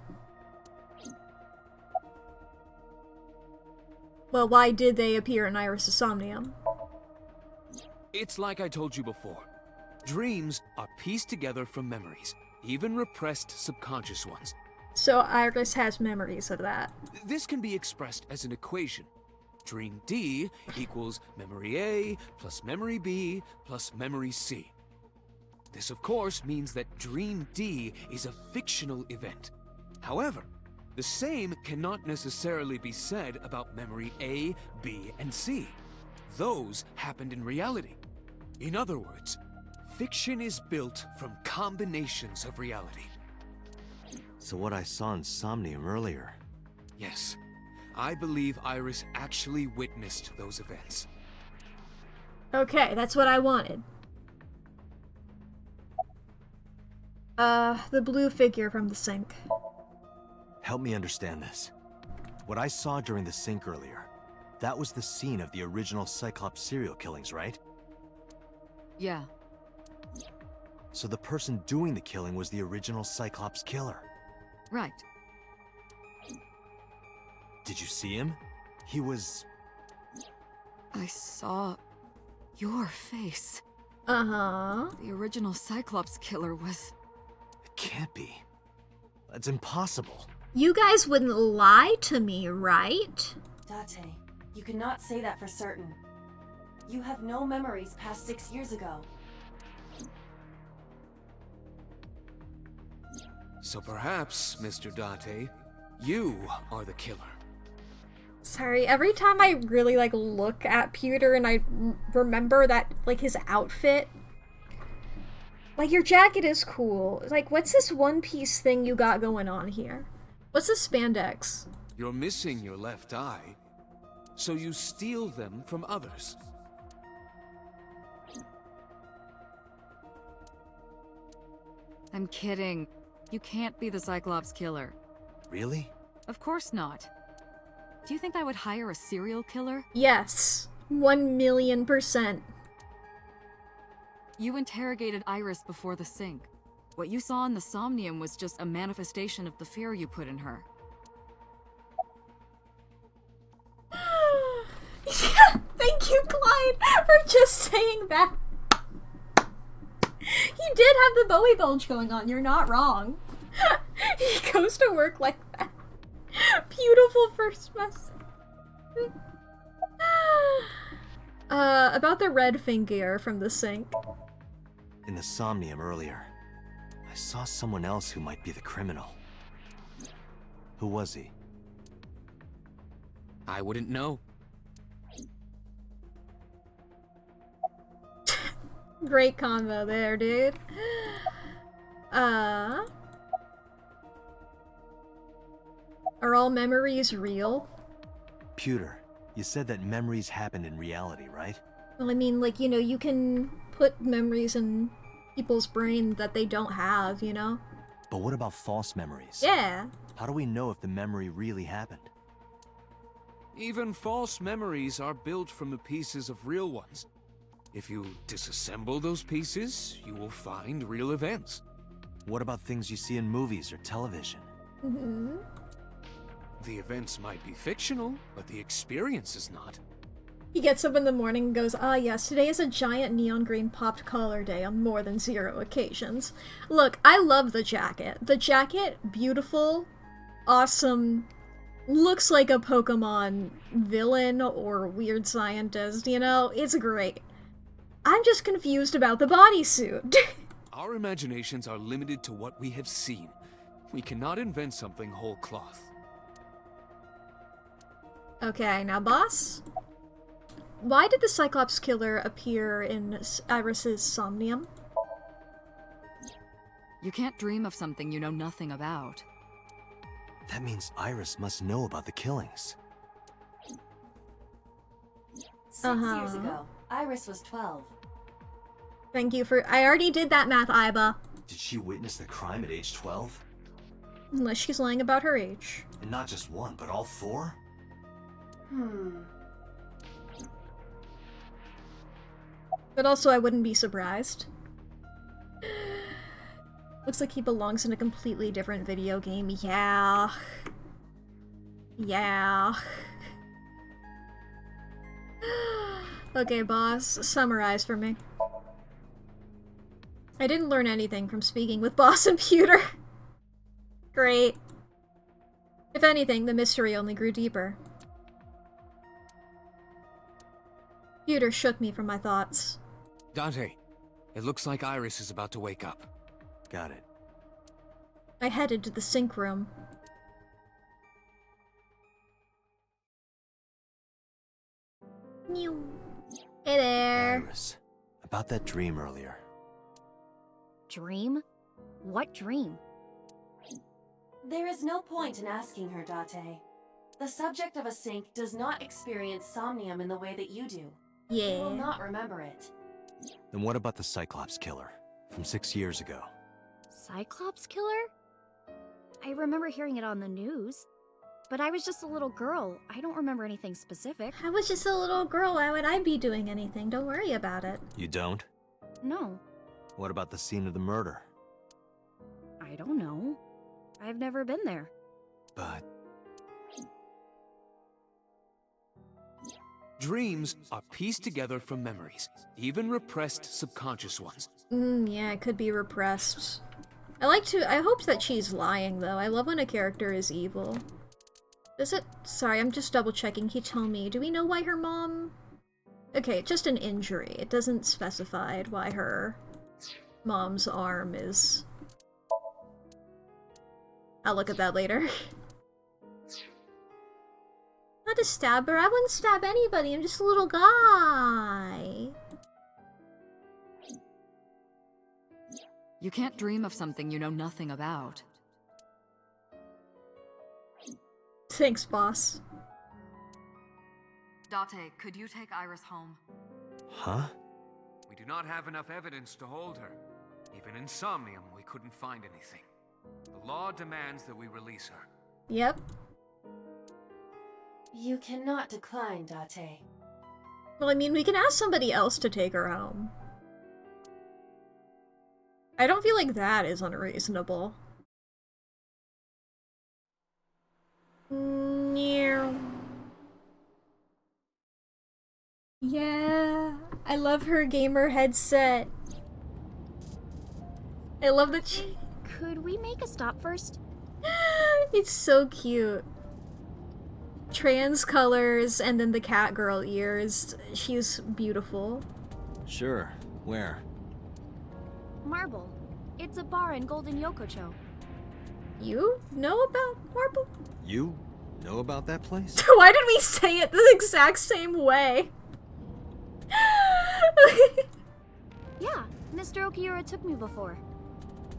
Well, why did they appear in Iris' Somnium? It's like I told you before. Dreams are pieced together from memories, even repressed subconscious ones. So Iris has memories of that. This can be expressed as an equation. Dream D equals memory A plus memory B plus memory C. This, of course, means that Dream D is a fictional event. However, the same cannot necessarily be said about memory A, B, and C. Those happened in reality. In other words, fiction is built from combinations of reality. So what I saw in Somnium earlier... Yes, I believe Iris actually witnessed those events. Okay, that's what I wanted. The blue figure from the sink. Help me understand this. What I saw during the sink earlier, that was the scene of the original Cyclops serial killings, right? Yeah. So the person doing the killing was the original Cyclops killer. Right. Did you see him? He was... I saw your face. Uh-huh. The original Cyclops killer was... It can't be. That's impossible. You guys wouldn't lie to me, right? Date, you cannot say that for certain. You have no memories past 6 years ago. So perhaps, Mr. Date, you are the killer. Sorry, every time I really, like, look at Pewter and I remember that, like, his outfit. Like, your jacket is cool. Like, what's this one-piece thing you got going on here? What's this spandex? You're missing your left eye, so you steal them from others. I'm kidding. You can't be the Cyclops killer. Really? Of course not. Do you think I would hire a serial killer? Yes. 1,000,000%. You interrogated Iris before the sink. What you saw in the Somnium was just a manifestation of the fear you put in her. Thank you, Clyde, for just saying that. He did have the Bowie bulge going on, you're not wrong. He goes to work like that. Beautiful first message. About the red finger from the sink. In the Somnium earlier, I saw someone else who might be the criminal. Who was he? I wouldn't know. Great combo there, dude. Are all memories real? Pewter, you said that memories happen in reality, right? Well, I mean, like, you know, you can put memories in people's brain that they don't have, you know? But what about false memories? Yeah. How do we know if the memory really happened? Even false memories are built from the pieces of real ones. If you disassemble those pieces, you will find real events. What about things you see in movies or television? Mm-hmm. The events might be fictional, but the experience is not. He gets up in the morning and goes, ah yes, today is a giant neon green popped collar day on more than 0 occasions. Look, I love the jacket. The jacket, beautiful, awesome, looks like a Pokemon villain or weird scientist, you know? It's great. I'm just confused about the bodysuit. Our imaginations are limited to what we have seen. We cannot invent something whole cloth. Okay, now boss? Why did the Cyclops killer appear in Iris's Somnium? You can't dream of something you know nothing about. That means Iris must know about the killings. 6 years ago, Iris was 12. Thank you for- I already did that math, Iba. Did she witness the crime at age 12? Unless she's lying about her age. And not just one, but all 4? But also, I wouldn't be surprised. Looks like he belongs in a completely different video game. Yeah. Yeah. Okay, boss, summarize for me. I didn't learn anything from speaking with Boss and Pewter. Great. If anything, the mystery only grew deeper. Pewter shook me from my thoughts. Dante, it looks like Iris is about to wake up. Got it. I headed to the sink room. Mew. Hey there. Iris, about that dream earlier. Dream? What dream? There is no point in asking her, Date. The subject of a sink does not experience somnium in the way that you do. He will Yeah. not remember it. Then what about the Cyclops killer from 6 years ago? Cyclops killer? I remember hearing it on the news. But I was just a little girl. I don't remember anything specific. I was just a little girl. Why would I be doing anything? Don't worry about it. You don't? No, What about the scene of the murder? I don't know. I've never been there. But Dreams are pieced together from memories, even repressed subconscious ones. Yeah, it could be repressed. I hope that she's lying, though. I love when a character is evil. Is it? Sorry, I'm just double checking. He told me. Do we know why her mom... Okay, just an injury. It doesn't specify why her mom's arm is... I'll look at that later. Not a stabber. I wouldn't stab anybody. I'm just a little guy. You can't dream of something you know nothing about. Thanks, boss. Date, could you take Iris home? Huh? We do not have enough evidence to hold her. Even in Somnium, we couldn't find anything. The law demands that we release her. Yep. You cannot decline, Date. Well, I mean, we can ask somebody else to take her home. I don't feel like that is unreasonable. Yeah, I love her gamer headset. I love that she... Could we make a stop first? It's so cute. Trans colors and then the cat girl ears. She's beautiful. Sure. Where? Marble. It's a bar in Golden Yokocho. You know about Marble? You know about that place? Why did we say it the exact same way? Yeah, Mr. Okiura took me before.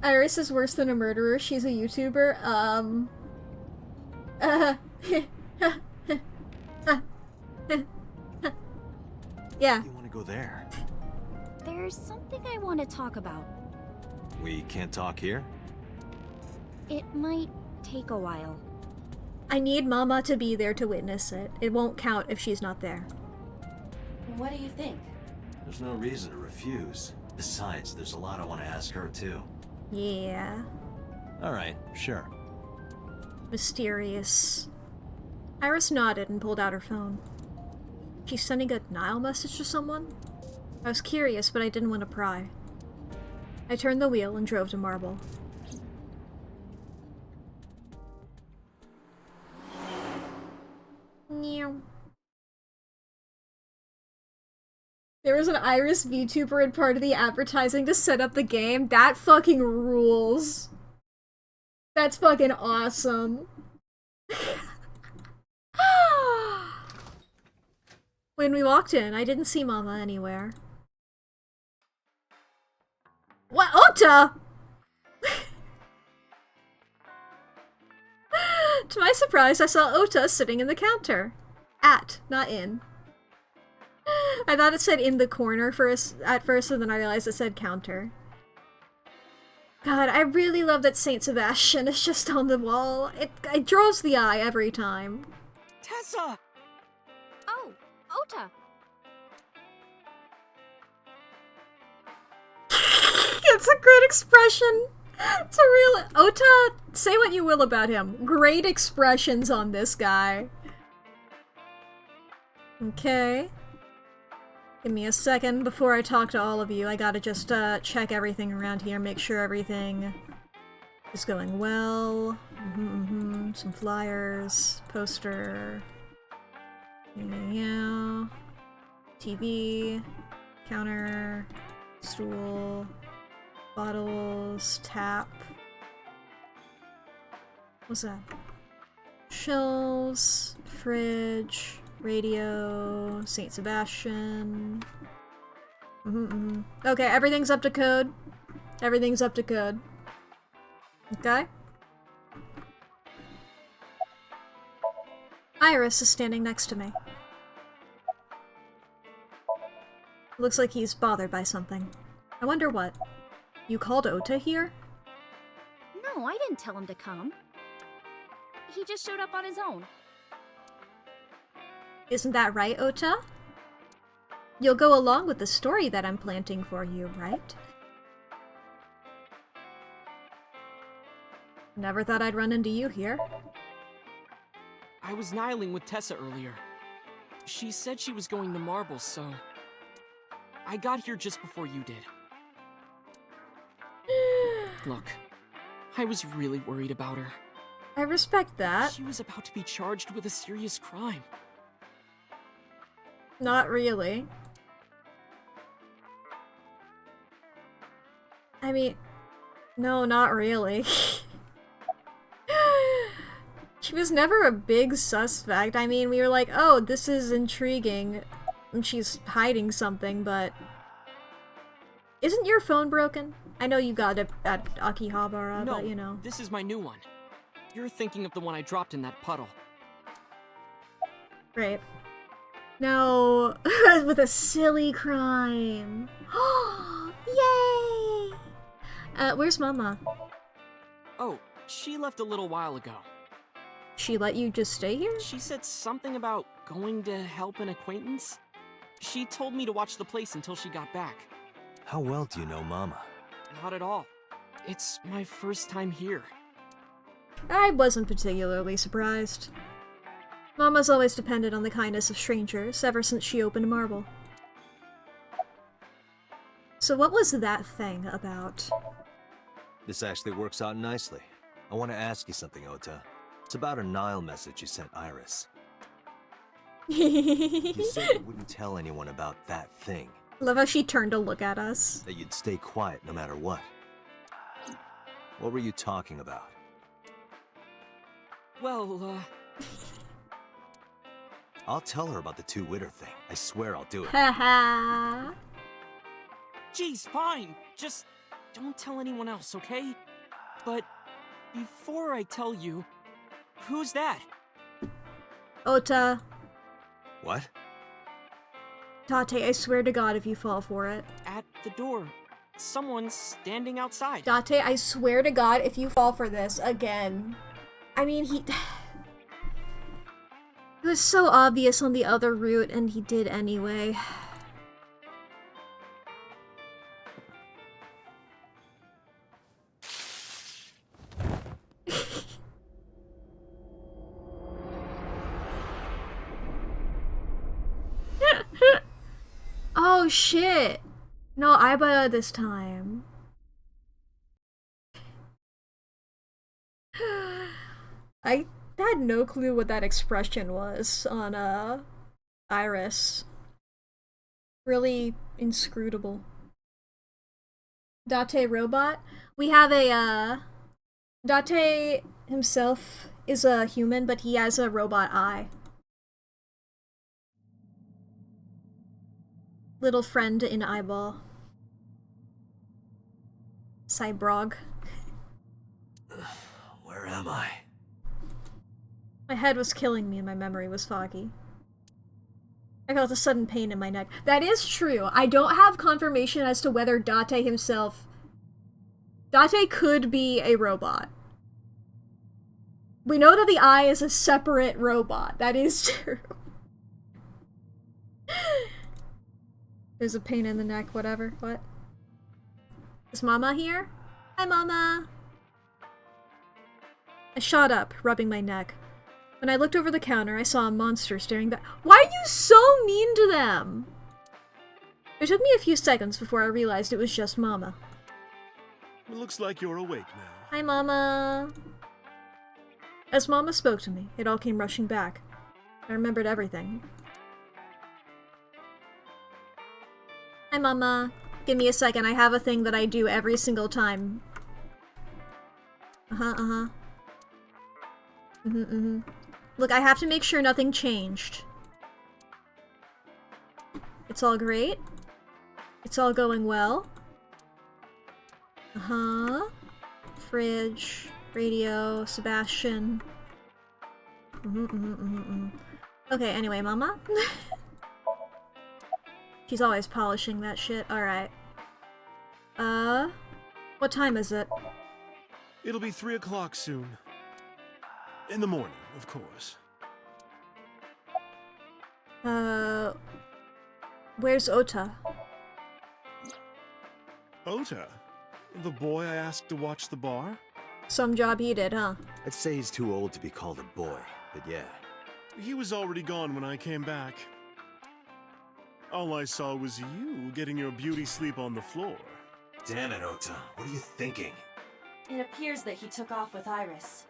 Iris is worse than a murderer. She's a YouTuber. Yeah. You want to go there? There's something I want to talk about. We can't talk here? It might take a while. I need Mama to be there to witness it. It won't count if she's not there. What do you think? There's no reason to refuse. Besides, there's a lot I want to ask her, too. Yeah. Alright, sure. Mysterious. Iris nodded and pulled out her phone. She's sending a denial message to someone? I was curious, but I didn't want to pry. I turned the wheel and drove to Marble. There was an Iris VTuber in part of the advertising to set up the game. That fucking rules. That's fucking awesome. When we walked in, I didn't see Mama anywhere. What? Ota! To my surprise, I saw Ota sitting in the counter. At, not in. I thought it said in the corner at first, and then I realized it said counter. God, I really love that Saint Sebastian is just on the wall. It draws the eye every time. Tessa! Oh, Ota! It's a great expression. It's a real... Ota, say what you will about him. Great expressions on this guy. Okay. Give me a second before I talk to all of you. I gotta just check everything around here, make sure everything is going well. Some flyers, poster. Yeah. TV, counter, stool, bottles, tap. What's that? Shelves, fridge, radio, Saint Sebastian. Okay, everything's up to code. Everything's up to code. Okay? Iris is standing next to me. Looks like he's bothered by something. I wonder what. You called Ota here? No, I didn't tell him to come. He just showed up on his own. Isn't that right, Ota? You'll go along with the story that I'm planting for you, right? Never thought I'd run into you here. I was nihiling with Tessa earlier. She said she was going to Marble, so... I got here just before you did. Look, I was really worried about her. I respect that. She was about to be charged with a serious crime. Not really. I mean, no, not really. She was never a big suspect. I mean, we were like, oh, this is intriguing. And she's hiding something, but... Isn't your phone broken? I know you got it at Akihabara, No, but you know. this is my new one. You're thinking of the one I dropped in that puddle. Right. No, with a silly crime. Yay! Where's Mama? Oh, she left a little while ago. She let you just stay here? She said something about going to help an acquaintance. She told me to watch the place until she got back. How well do you know Mama? Not at all. It's my first time here. I wasn't particularly surprised. Mama's always depended on the kindness of strangers ever since she opened Marble. So what was that thing about? This actually works out nicely. I want to ask you something, Ota. It's about a Nile message you sent Iris. You said you wouldn't tell anyone about that thing. Love how she turned to look at us. That you'd stay quiet no matter what. What were you talking about? Well, I'll tell her about the two-witter thing. I swear I'll do it. Haha. geez, fine. Just don't tell anyone else, okay? But before I tell you, who's that? Ota. What? Date, I swear to God if you fall for it. At the door. Someone's standing outside. Date, I swear to God if you fall for this again. I mean, he... It was so obvious on the other route, and he did anyway. Oh shit! No, I Ota this time. I had no clue what that expression was on Iris. Really inscrutable. Date robot. We have a Date himself is a human, but he has a robot eye. Little friend in eyeball. Cyborg. Where am I? My head was killing me and my memory was foggy. I felt a sudden pain in my neck. That is true. I don't have confirmation as to whether Date himself... Date could be a robot. We know that the eye is a separate robot. That is true. There's a pain in the neck, whatever. What? Is Mama here? Hi, Mama! I shot up, rubbing my neck. When I looked over the counter, I saw a monster staring back. Why are you so mean to them? It took me a few seconds before I realized it was just Mama. It looks like you're awake now. Hi, Mama! As Mama spoke to me, it all came rushing back. I remembered everything. Hi, Mama. Give me a second, I have a thing that I do every single time. Look, I have to make sure nothing changed. It's all great. It's all going well. Fridge, radio, Sebastian. Okay, anyway, Mama. She's always polishing that shit. Alright. What time is it? It'll be 3 o'clock soon. In the morning, of course. Where's Ota? Ota? The boy I asked to watch the bar? Some job he did, huh? I'd say he's too old to be called a boy, but yeah. He was already gone when I came back. All I saw was you getting your beauty sleep on the floor. Damn it, Ota. What are you thinking? It appears that he took off with Iris.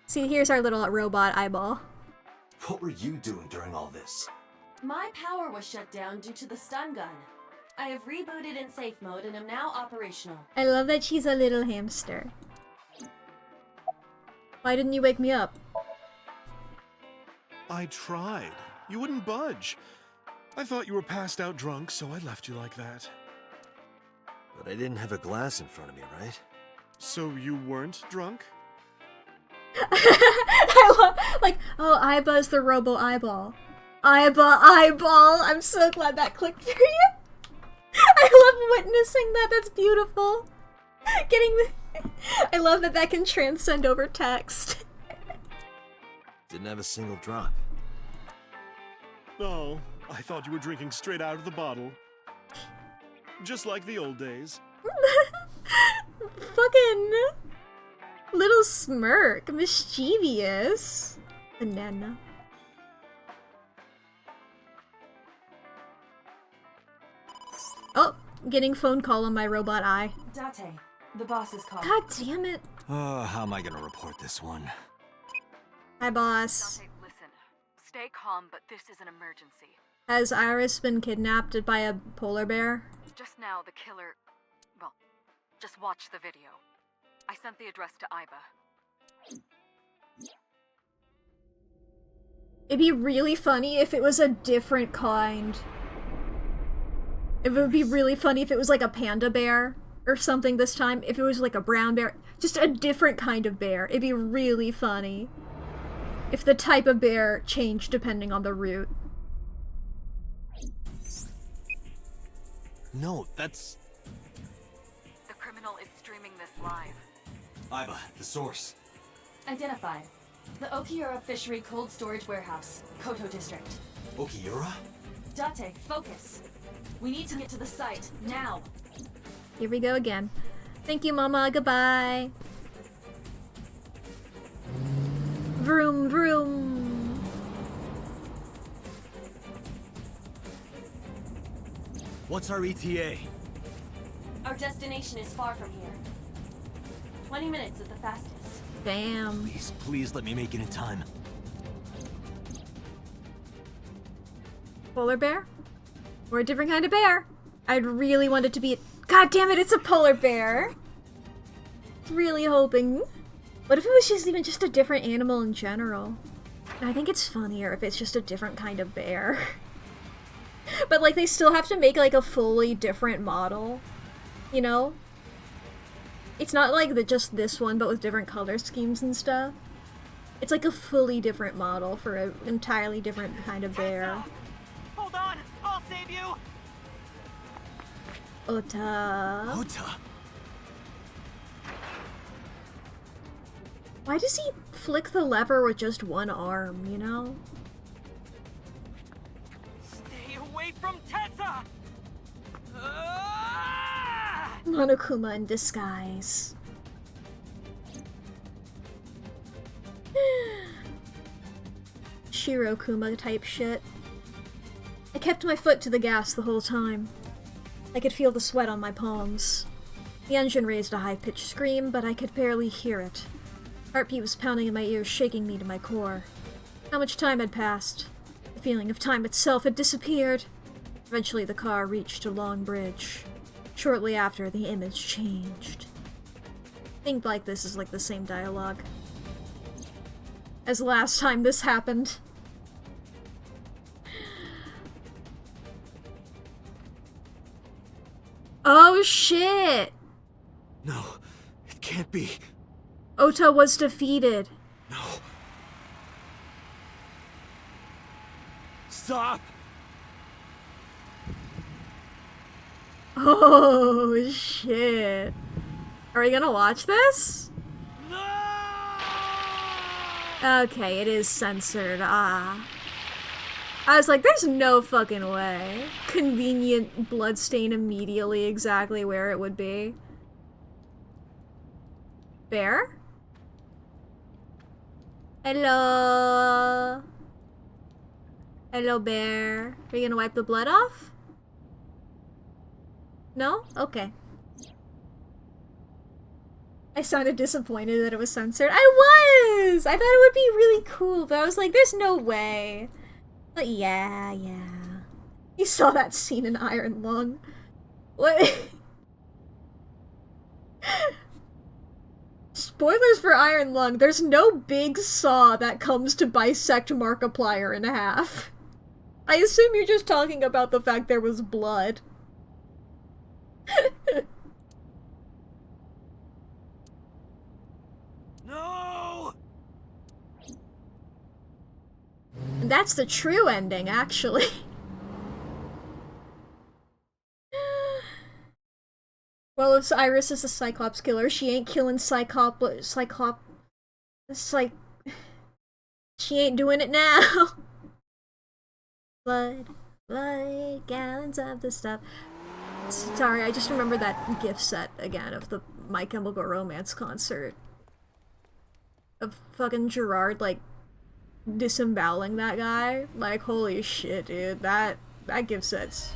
See, here's our little robot eyeball. What were you doing during all this? My power was shut down due to the stun gun. I have rebooted in safe mode and am now operational. I love that she's a little hamster. Why didn't you wake me up? I tried. You wouldn't budge. I thought you were passed out drunk, so I left you like that. But I didn't have a glass in front of me, right? So you weren't drunk? I love, like, oh, Iba's the robo eyeball. Iba eyeball. I'm so glad that clicked for you. I love witnessing that. That's beautiful. I love that that can transcend over text. Didn't have a single drop. Oh, I thought you were drinking straight out of the bottle. Just like the old days. Fucking little smirk. Mischievous. Banana. Oh, getting phone call on my robot eye. Date, the boss is calling. God damn it. Oh, how am I gonna report this one? Hi, boss. Dante, listen. Stay calm, but this is an emergency. Has Iris been kidnapped by a polar bear? Just now, the killer... Well, just watch the video. I sent the address to Iba. It'd be really funny if it was a different kind. It would be really funny if it was like a panda bear or something this time. If it was like a brown bear. Just a different kind of bear. It'd be really funny. If the type of bear changed depending on the route. No, that's... The criminal is streaming this live. Iba, the source. Identified. The Okiura Fishery Cold Storage Warehouse, Koto District. Okiura? Date, focus. We need to get to the site, now. Here we go again. Thank you, Mama. Goodbye. Vroom, vroom. What's our ETA? Our destination is far from here. 20 minutes at the fastest. Damn. Please, please let me make it in time. Polar bear? Or a different kind of bear? I'd really want it to be... God damn it, it's a polar bear! Really hoping. What if it was just even just a different animal in general? I think it's funnier if it's just a different kind of bear. But like they still have to make like a fully different model. You know? It's not like just this one but with different color schemes and stuff. It's like a fully different model for an entirely different kind of bear. Hold on, I'll save you. Ota. Ota! Why does he flick the lever with just one arm, you know? Stay away from Tessa! Monokuma in disguise. Shirokuma type shit. I kept my foot to the gas the whole time. I could feel the sweat on my palms. The engine raised a high-pitched scream, but I could barely hear it. Heartbeat was pounding in my ears, shaking me to my core. How much time had passed? The feeling of time itself had disappeared. Eventually the car reached a long bridge. Shortly after, the image changed. Think like this is like the same dialogue as last time this happened. Oh shit! No, it can't be. Ota was defeated. No. Stop! Oh shit. Are we gonna watch this? Okay, it is censored. Ah. I was like, there's no fucking way. Convenient bloodstain immediately exactly where it would be. Bear? Hello? Hello, bear. Are you gonna wipe the blood off? No? Okay. I sounded disappointed that it was censored. I was! I thought it would be really cool, but I was like, there's no way. But yeah. You saw that scene in Iron Lung. What? Spoilers for Iron Lung, there's no big saw that comes to bisect Markiplier in half. I assume you're just talking about the fact there was blood. No! And that's the true ending, actually. Well, if Iris is a Cyclops killer, she ain't killing she ain't doing it now. Blood, gallons of the stuff. Sorry, I just remember that gift set again of the My Chemical Romance concert. Of fucking Gerard, like, disemboweling that guy. Like, holy shit, dude. That gift set's...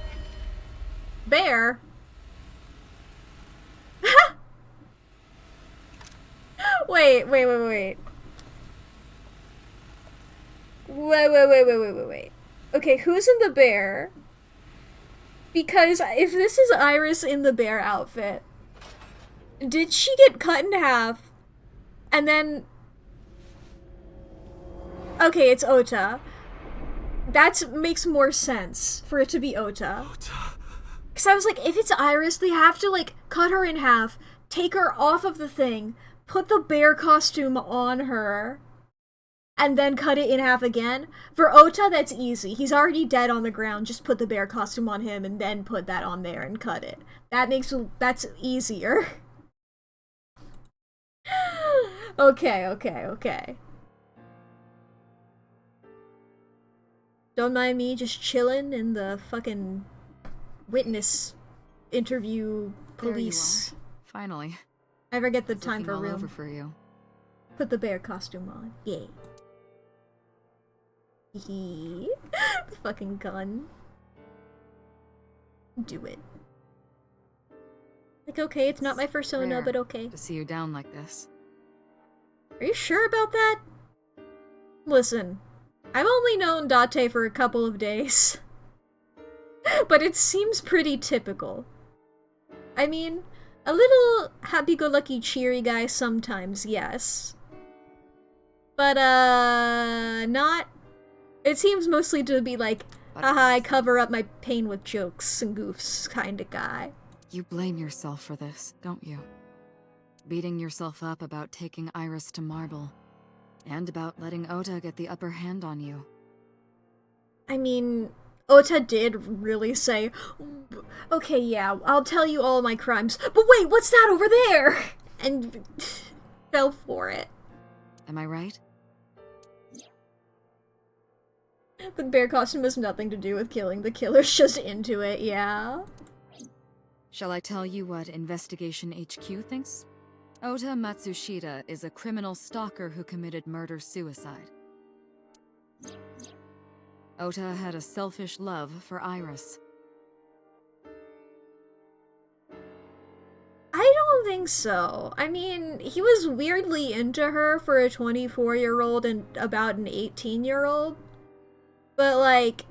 Bear? Wait. Wait. Okay, who's in the bear? Because if this is Iris in the bear outfit, did she get cut in half and then... Okay, it's Ota. That makes more sense for it to be Ota. Because I was like, if it's Iris, they have to, like, cut her in half, take her off of the thing, put the bear costume on her, and then cut it in half again. For Ota, that's easy. He's already dead on the ground. Just put the bear costume on him and then put that on there and cut it. That's easier. Okay. Don't mind me just chilling in the fucking witness interview police. There you are. Finally. I ever get the It's time looking for all room. over for you. Put the bear costume on. Yay. The fucking gun. Do it. Like, okay, it's not my persona, Rare but okay. to see you down like this. Are you sure about that? Listen, I've only known Date for a couple of days. But it seems pretty typical. I mean, a little happy-go-lucky cheery guy sometimes, yes. But, not... It seems mostly to be like, haha, I cover up my pain with jokes and goofs kind of guy. You blame yourself for this, don't you? Beating yourself up about taking Iris to Marble. And about letting Ota get the upper hand on you. I mean, Ota did really say, okay, yeah, I'll tell you all my crimes, but wait, what's that over there? And fell for it. Am I right? The bear costume has nothing to do with killing the killer's just into it, yeah. Shall I tell you what Investigation HQ thinks? Ota Matsushita is a criminal stalker who committed murder-suicide. Ota had a selfish love for Iris. I don't think so. I mean, he was weirdly into her for a 24-year-old and about an 18-year-old. But, like,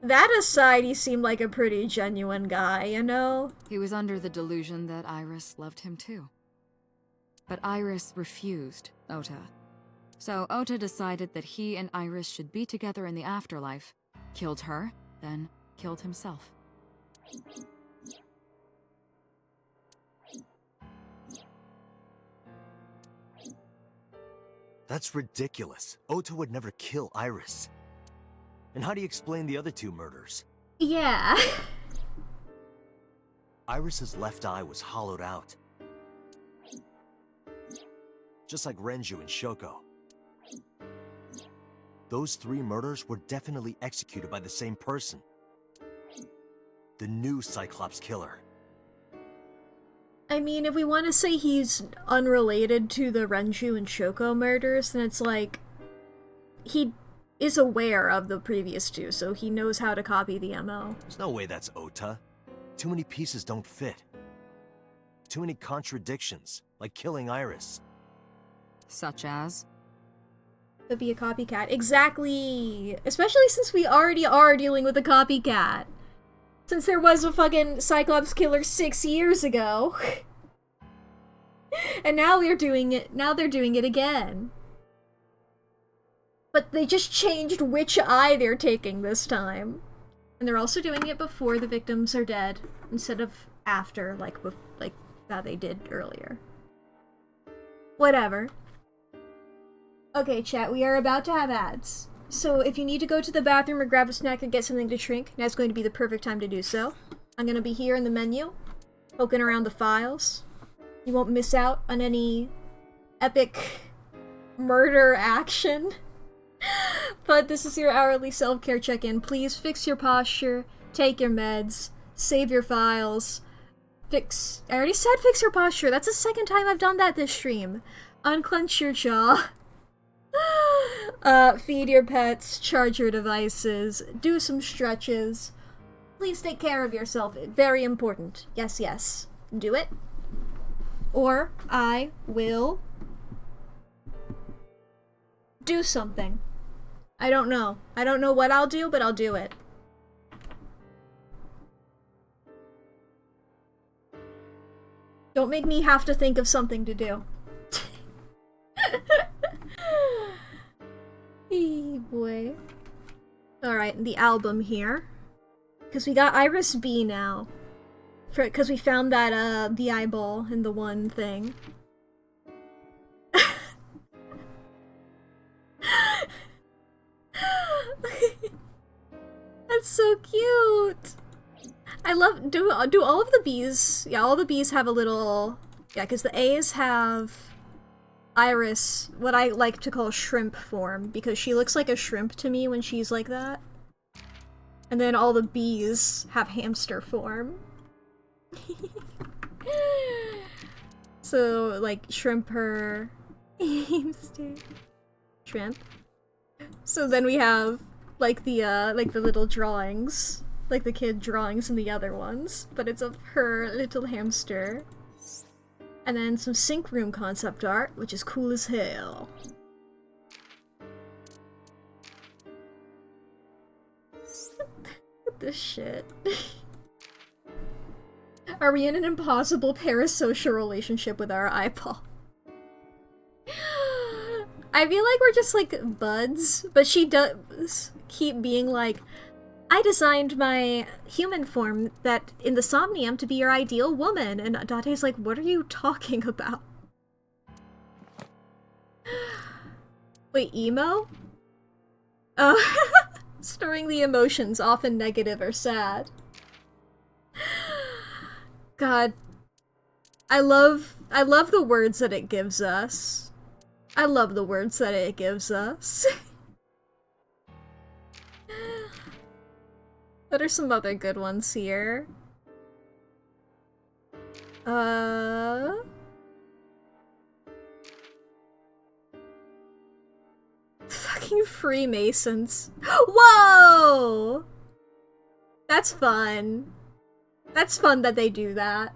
that aside, he seemed like a pretty genuine guy, you know? He was under the delusion that Iris loved him too. But Iris refused Ota. So Ota decided that he and Iris should be together in the afterlife, killed her, then killed himself. That's ridiculous. Ota would never kill Iris. And how do you explain the other two murders? Yeah. Iris's left eye was hollowed out. Just like Renju and Shoko. Those three murders were definitely executed by the same person. The new Cyclops killer. I mean, if we want to say he's unrelated to the Renju and Shoko murders, then it's like, he is aware of the previous two, so he knows how to copy the MO. There's no way that's Ota. Too many pieces don't fit. Too many contradictions, like killing Iris. Such as? To be a copycat. Exactly! Especially since we already are dealing with a copycat. Since there was a fucking Cyclops killer 6 years ago. And now they're doing it again. But they just changed which eye they're taking this time. And they're also doing it before the victims are dead, instead of after, like that they did earlier. Whatever. Okay, chat, we are about to have ads. So if you need to go to the bathroom or grab a snack and get something to drink, now's going to be the perfect time to do so. I'm gonna be here in the menu, poking around the files. You won't miss out on any epic murder action. But this is your hourly self-care check-in. Please fix your posture, take your meds, save your files, I already said fix your posture. That's the second time I've done that this stream. Unclench your jaw. Feed your pets, charge your devices, do some stretches. Please take care of yourself. Very important. Yes, yes. Do it. Or I will do something. I don't know. I don't know what I'll do, but I'll do it. Don't make me have to think of something to do. Hey boy. Alright, the album here. Because we got Iris B now. Because we found that, the eyeball in the one thing. That's so cute! I love, do all of the Bs, yeah, all the Bs have a little, yeah, because the As have Iris, what I like to call shrimp form, because she looks like a shrimp to me when she's like that. And then all the Bs have hamster form. So, like, shrimp her, hamster, shrimp. So then we have, like the little drawings. Like the kid drawings in the other ones, but it's of her little hamster. And then some sync room concept art, which is cool as hell. This shit. Are we in an impossible parasocial relationship with our eyeball? I feel like we're just like buds, but she does keep being like, I designed my human form that in the Somnium to be your ideal woman. And Date's like, what are you talking about? Wait, emo? Oh, storing the emotions, often negative or sad. God. I love the words that it gives us. I love the words that it gives us. What are some other good ones here? Fucking Freemasons. Whoa! That's fun. That's fun that they do that.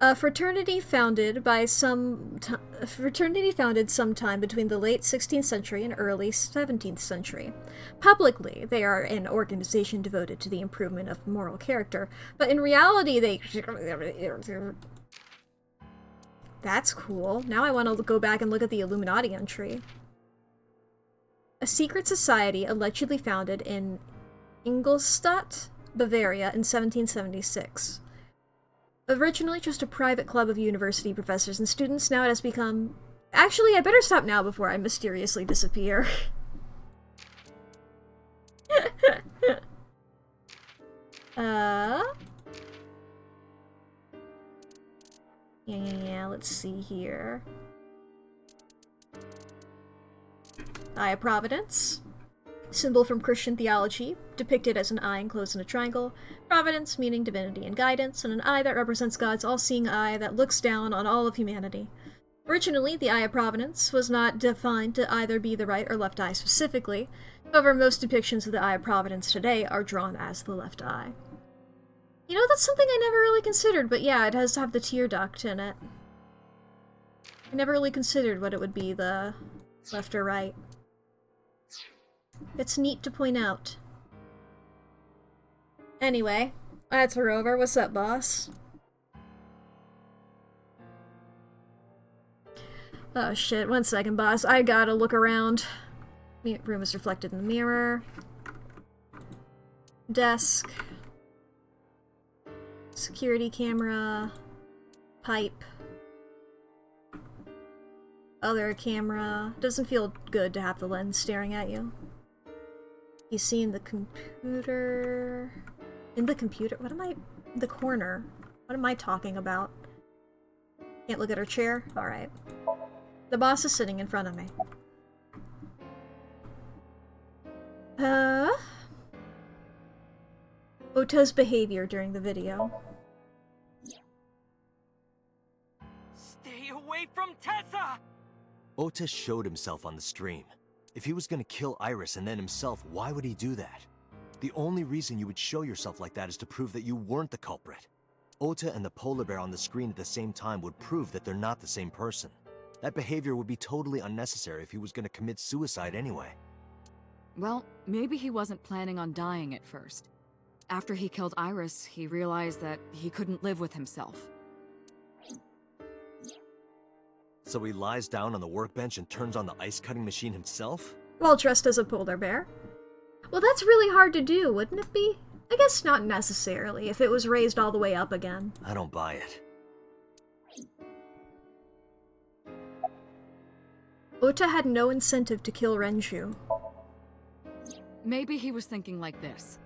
A fraternity founded sometime between the late 16th century and early 17th century. Publicly, they are an organization devoted to the improvement of moral character, but in reality they... That's cool. Now I want to go back and look at the Illuminati entry. A secret society allegedly founded in Ingolstadt, Bavaria in 1776. Originally just a private club of university professors and students, now it has become... Actually, I better stop now before I mysteriously disappear. Yeah, let's see here. Eye of Providence. Symbol from Christian theology, depicted as an eye enclosed in a triangle. Providence meaning divinity and guidance, and an eye that represents God's all-seeing eye that looks down on all of humanity. Originally, the Eye of Providence was not defined to either be the right or left eye specifically. However, most depictions of the Eye of Providence today are drawn as the left eye. You know, that's something I never really considered, but yeah, it has to have the tear duct in it. I never really considered what it would be, the left or right. It's neat to point out. Anyway, that's Rover. What's up, boss? Oh shit, 1 second, boss. I gotta look around. Room is reflected in the mirror. Desk. Security camera. Pipe. Other camera. Doesn't feel good to have the lens staring at you. You see in the computer... In the computer? What am I... The corner. What am I talking about? Can't look at her chair? Alright. The boss is sitting in front of me. Ota's behavior during the video. Stay away from Tessa! Ota showed himself on the stream. If he was gonna kill Iris and then himself, why would he do that? The only reason you would show yourself like that is to prove that you weren't the culprit. Ota and the polar bear on the screen at the same time would prove that they're not the same person. That behavior would be totally unnecessary if he was gonna commit suicide anyway. Well, maybe he wasn't planning on dying at first. After he killed Iris, he realized that he couldn't live with himself. So he lies down on the workbench and turns on the ice-cutting machine himself? While dressed as a polar bear. Well, that's really hard to do, wouldn't it be? I guess not necessarily, if it was raised all the way up again. I don't buy it. Ota had no incentive to kill Renju. Maybe he was thinking like this.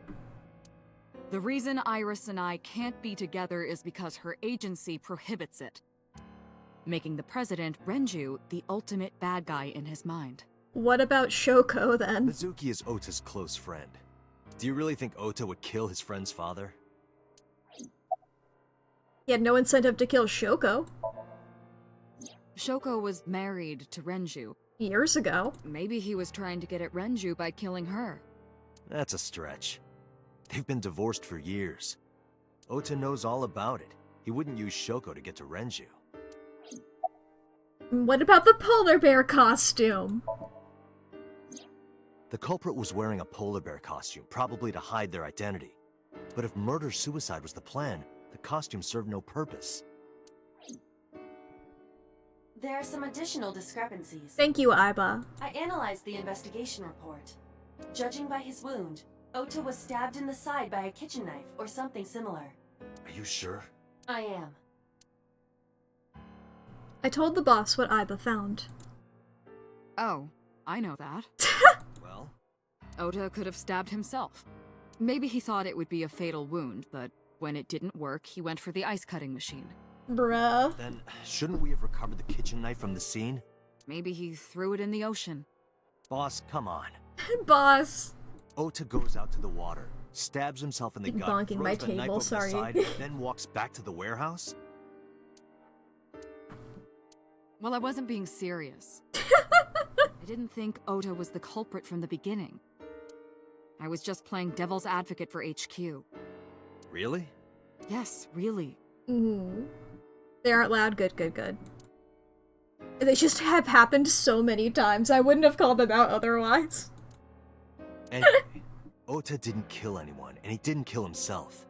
The reason Iris and I can't be together is because her agency prohibits it, making the president, Renju, the ultimate bad guy in his mind. What about Shoko, then? Mizuki is Ota's close friend. Do you really think Ota would kill his friend's father? He had no incentive to kill Shoko. Shoko was married to Renju. Years ago. Maybe he was trying to get at Renju by killing her. That's a stretch. They've been divorced for years. Ota knows all about it. He wouldn't use Shoko to get to Renju. What about the polar bear costume? The culprit was wearing a polar bear costume, probably to hide their identity. But if murder-suicide was the plan, the costume served no purpose. There are some additional discrepancies. Thank you, Aiba. I analyzed the investigation report. Judging by his wound, Ota was stabbed in the side by a kitchen knife or something similar. Are you sure? I am. I told the boss what Aiba found. Oh, I know that. Well? Ota could have stabbed himself. Maybe he thought it would be a fatal wound, but when it didn't work, he went for the ice-cutting machine. Bruh. Then, shouldn't we have recovered the kitchen knife from the scene? Maybe he threw it in the ocean. Boss, come on. Boss. Ota goes out to the water, stabs himself in the gut, bonking my throws the knife table, over sorry. the side, then walks back to the warehouse? Well, I wasn't being serious. I didn't think Ota was the culprit from the beginning. I was just playing devil's advocate for HQ. Really? Yes, really. They aren't loud. Good, good, good. They just have happened so many times. I wouldn't have called them out otherwise. Anyway, Ota didn't kill anyone, and he didn't kill himself.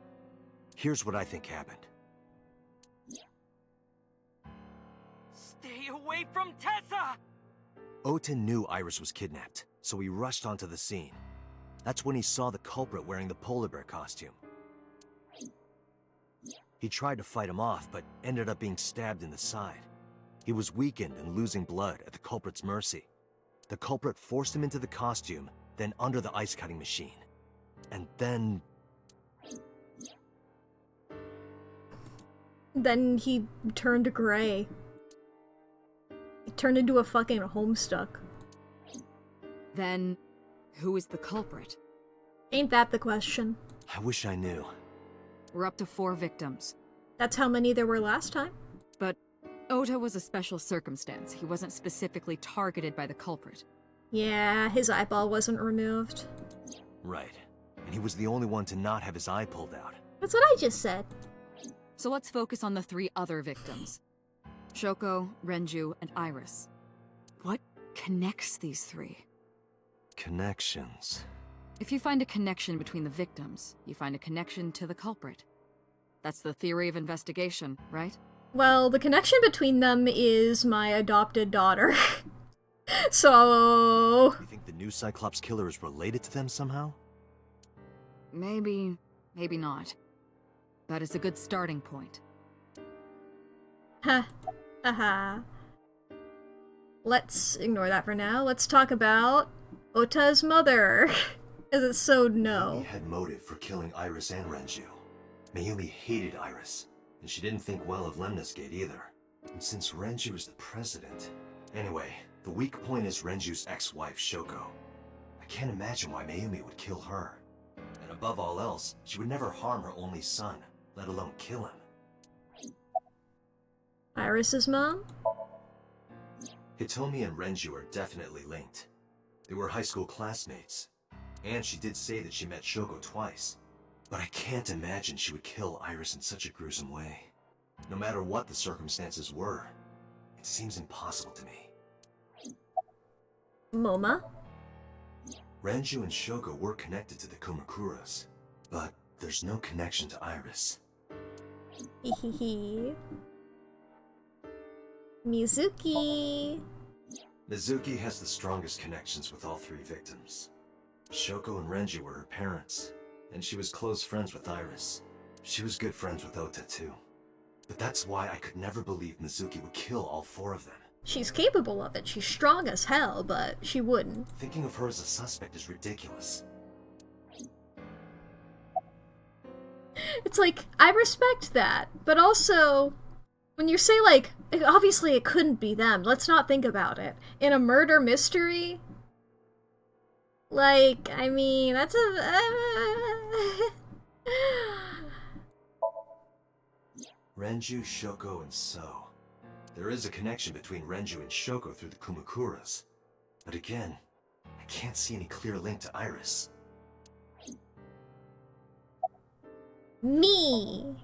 Here's what I think happened. Stay away from Tessa! Ota knew Iris was kidnapped, so he rushed onto the scene. That's when he saw the culprit wearing the polar bear costume. He tried to fight him off, but ended up being stabbed in the side. He was weakened and losing blood at the culprit's mercy. The culprit forced him into the costume, then under the ice-cutting machine. And then... Then he turned gray. He turned into a fucking homestuck. Then, who is the culprit? Ain't that the question? I wish I knew. We're up to 4 victims. That's how many there were last time? But Ota was a special circumstance. He wasn't specifically targeted by the culprit. Yeah, his eyeball wasn't removed. Right. And he was the only one to not have his eye pulled out. That's what I just said. So let's focus on the 3 other victims. Shoko, Renju, and Iris. What connects these 3? Connections. If you find a connection between the victims, you find a connection to the culprit. That's the theory of investigation, right? Well, the connection between them is my adopted daughter. So... You think the new Cyclops killer is related to them somehow? Maybe, maybe not. That is a good starting point. Ha. Haha. Let's ignore that for now. Let's talk about Ota's mother. Because it's so no. Mayumi had motive for killing Iris and Renju. Mayumi hated Iris, and she didn't think well of Lemniscate either. And since Renju is the president... Anyway, the weak point is Renju's ex-wife, Shoko. I can't imagine why Mayumi would kill her. And above all else, she would never harm her only son, let alone kill him. Iris's mom? Hitomi and Renju are definitely linked. They were high school classmates. And she did say that she met Shoko twice. But I can't imagine she would kill Iris in such a gruesome way. No matter what the circumstances were, it seems impossible to me. Moma? Renju and Shoko were connected to the Kumakuras, but there's no connection to Iris. Hehehe. Mizuki. Mizuki has the strongest connections with all three victims. Shoko and Renju were her parents, and she was close friends with Iris. She was good friends with Ota too. But that's why I could never believe Mizuki would kill all four of them. She's capable of it. She's strong as hell, but she wouldn't. Thinking of her as a suspect is ridiculous. It's like, I respect that, but also, when you say like, obviously it couldn't be them, let's not think about it. In a murder mystery, like, I mean, that's a... Renju, Shoko, and So. There is a connection between Renju and Shoko through the Kumakuras. But again, I can't see any clear link to Iris. Me!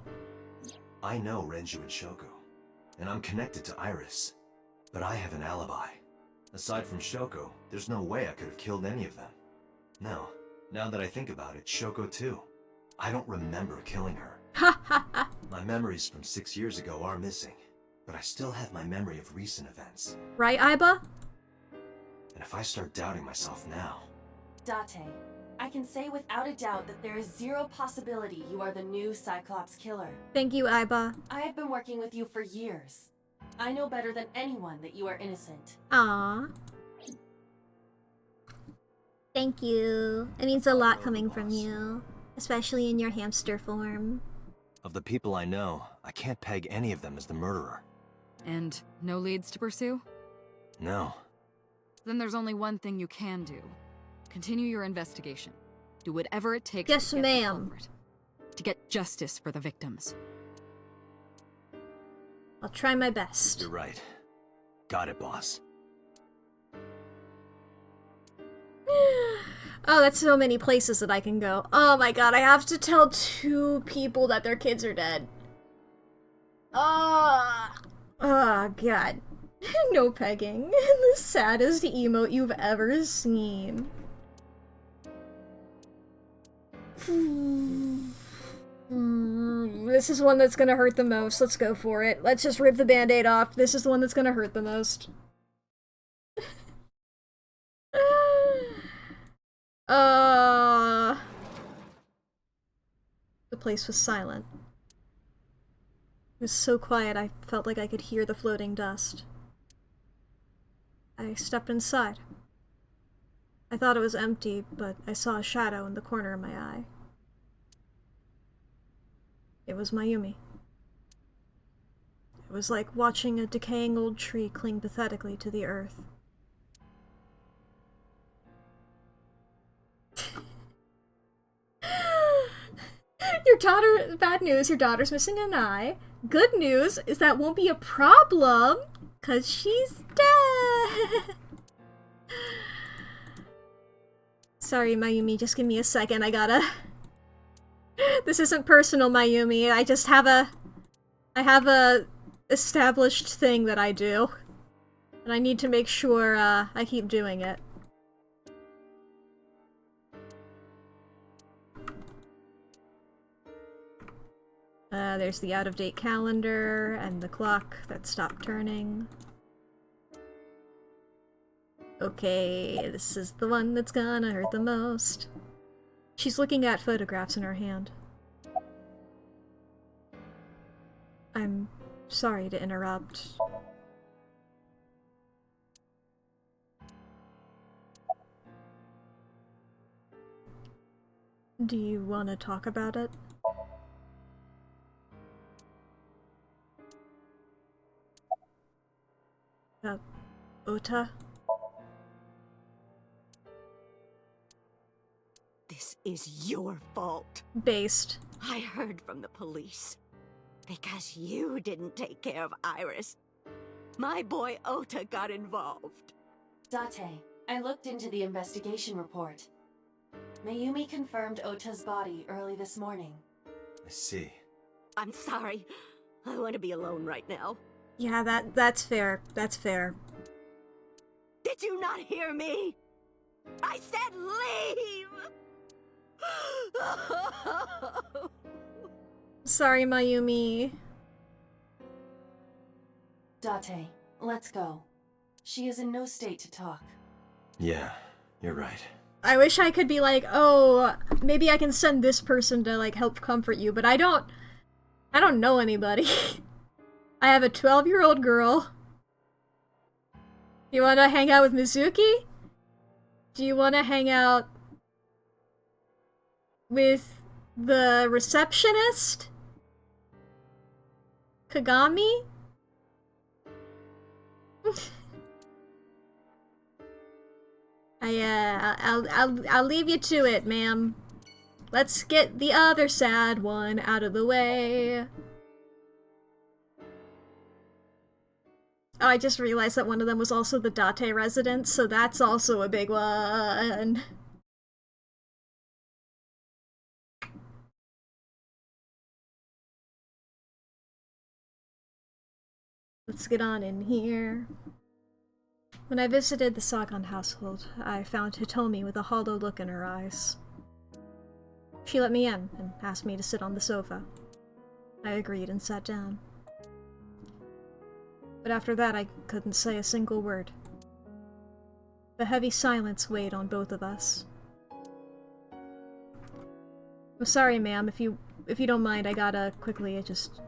I know Renju and Shoko, and I'm connected to Iris. But I have an alibi. Aside from Shoko, there's no way I could have killed any of them. No, now that I think about it, Shoko too. I don't remember killing her. My memories from 6 years ago are missing, but I still have my memory of recent events. Right, Aiba? And if I start doubting myself now... Date, I can say without a doubt that there is zero possibility you are the new Cyclops killer. Thank you, Aiba. I have been working with you for years. I know better than anyone that you are innocent. Aww. Thank you. It means a lot coming from you, especially in your hamster form. Of the people I know, I can't peg any of them as the murderer. And no leads to pursue? No. Then there's only one thing you can do. Continue your investigation. Do whatever it takes yes, to get the ma'am. culprit. To get justice for the victims. I'll try my best. You're right. Got it, boss. Oh, that's so many places that I can go. Oh my god, I have to tell 2 people that their kids are dead. Oh god. No pegging. The saddest emote you've ever seen. This is one that's gonna hurt the most. Let's go for it. Let's just rip the band-aid off. This is the one that's gonna hurt the most. The place was silent. It was so quiet I felt like I could hear the floating dust. I stepped inside. I thought it was empty, but I saw a shadow in the corner of my eye. It was Mayumi. It was like watching a decaying old tree cling pathetically to the earth. Your daughter, bad news, your daughter's missing an eye. Good news is that won't be a problem, 'cause she's dead. Sorry, Mayumi, just give me a second, I gotta... This isn't personal, Mayumi, I just have a... I have a established thing that I do. And I need to make sure, I keep doing it. There's the out-of-date calendar and the clock that stopped turning. Okay, this is the one that's gonna hurt the most. She's looking at photographs in her hand. I'm sorry to interrupt. Do you want to talk about it? Ota? This is your fault. Based. I heard from the police. Because you didn't take care of Iris. My boy Ota got involved. Date, I looked into the investigation report. Mayumi confirmed Ota's body early this morning. I see. I'm sorry. I want to be alone right now. Yeah, that's fair. That's fair. Did you not hear me? I said leave! Sorry, Mayumi. Date, let's go. She is in no state to talk. Yeah, you're right. I wish I could be like, oh, maybe I can send this person to, like, help comfort you, but I don't know anybody. I have a 12-year-old girl. You wanna hang out with Mizuki? Do you wanna hang out with the receptionist? Kagami? I'll leave you to it, ma'am. Let's get the other sad one out of the way. Oh, I just realized that one of them was also the Date resident, so that's also a big one. Let's get on in here. When I visited the Sagan household, I found Hitomi with a hollow look in her eyes. She let me in and asked me to sit on the sofa. I agreed and sat down. But after that, I couldn't say a single word. The heavy silence weighed on both of us. I'm sorry, ma'am, if you don't mind, I gotta quickly just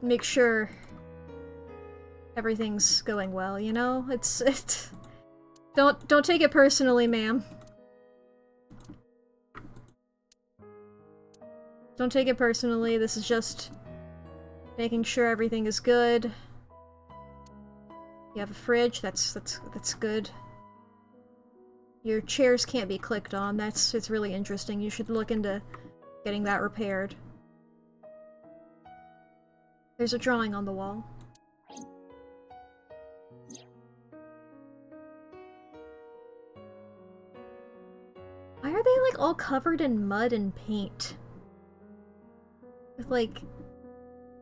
make sure everything's going well, you know? It's don't take it personally, ma'am. Don't take it personally, this is just making sure everything is good. You have a fridge, that's good. Your chairs can't be clicked on, it's really interesting. You should look into getting that repaired. There's a drawing on the wall. Why are they, like, all covered in mud and paint? With, like...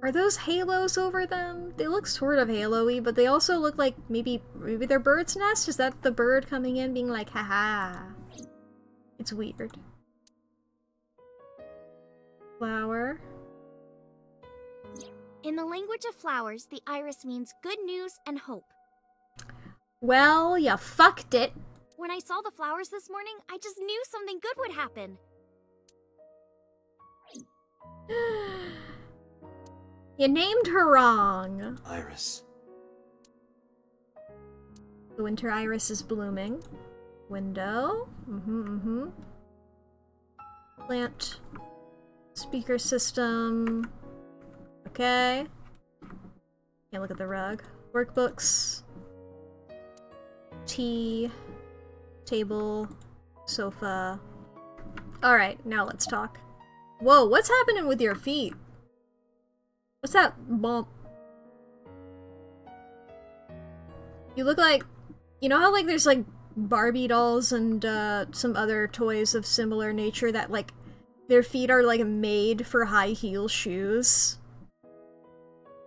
Are those halos over them? They look sort of halo-y, but they also look like maybe they're bird's nest? Is that the bird coming in being like, haha? It's weird. Flower. In the language of flowers, the iris means good news and hope. Well, ya fucked it. When I saw the flowers this morning, I just knew something good would happen. You named her wrong. Iris. The winter iris is blooming. Window. Plant. Speaker system. Okay. Can't look at the rug. Workbooks. Tea. Table. Sofa. Alright, now let's talk. Whoa, what's happening with your feet? What's that bump? You look like... You know how, like, there's, like, Barbie dolls and, some other toys of similar nature that, like, their feet are, like, made for high heel shoes?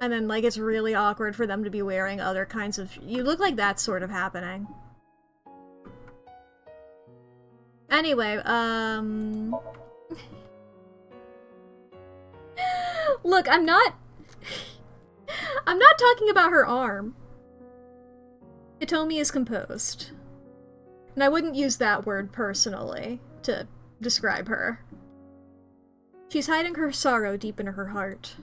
And then, like, it's really awkward for them to be wearing other kinds of... You look like that's sort of happening. Anyway, Look, I'm not talking about her arm. Hitomi is composed. And I wouldn't use that word personally to describe her. She's hiding her sorrow deep in her heart.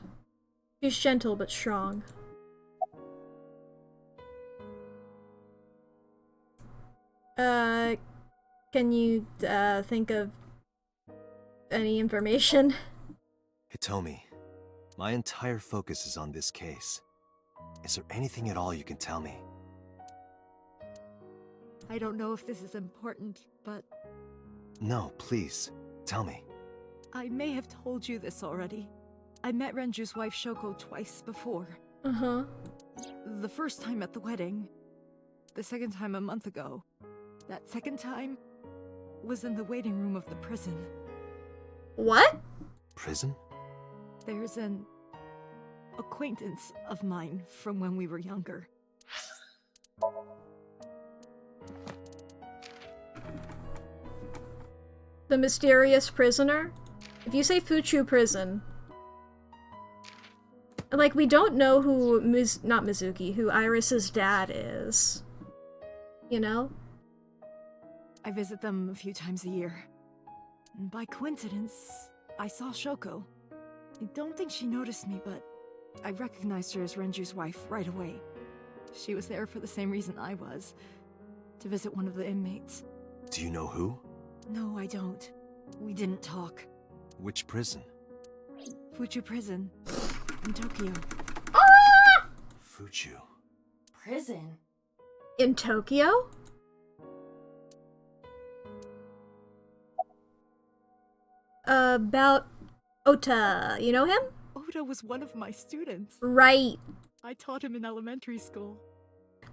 She's gentle but strong. Can you, think of any information? Hitomi, my entire focus is on this case. Is there anything at all you can tell me? I don't know if this is important, but... No, please, tell me. I may have told you this already. I met Renju's wife Shoko twice before. Uh-huh. The first time at the wedding. The second time a month ago. That second time was in the waiting room of the prison. What? Prison? There's an acquaintance of mine from when we were younger. The mysterious prisoner? If you say Fuchu prison... Like, we don't know who not Mizuki, who Iris's dad is. You know? I visit them a few times a year. And by coincidence, I saw Shoko. I don't think she noticed me, but I recognized her as Renju's wife right away. She was there for the same reason I was, to visit one of the inmates. Do you know who? No, I don't. We didn't talk. Which prison? Fuchu Prison, in Tokyo. Fuchu. Prison? In Tokyo? About Ota, you know him? Ota was one of my students. Right. I taught him in elementary school.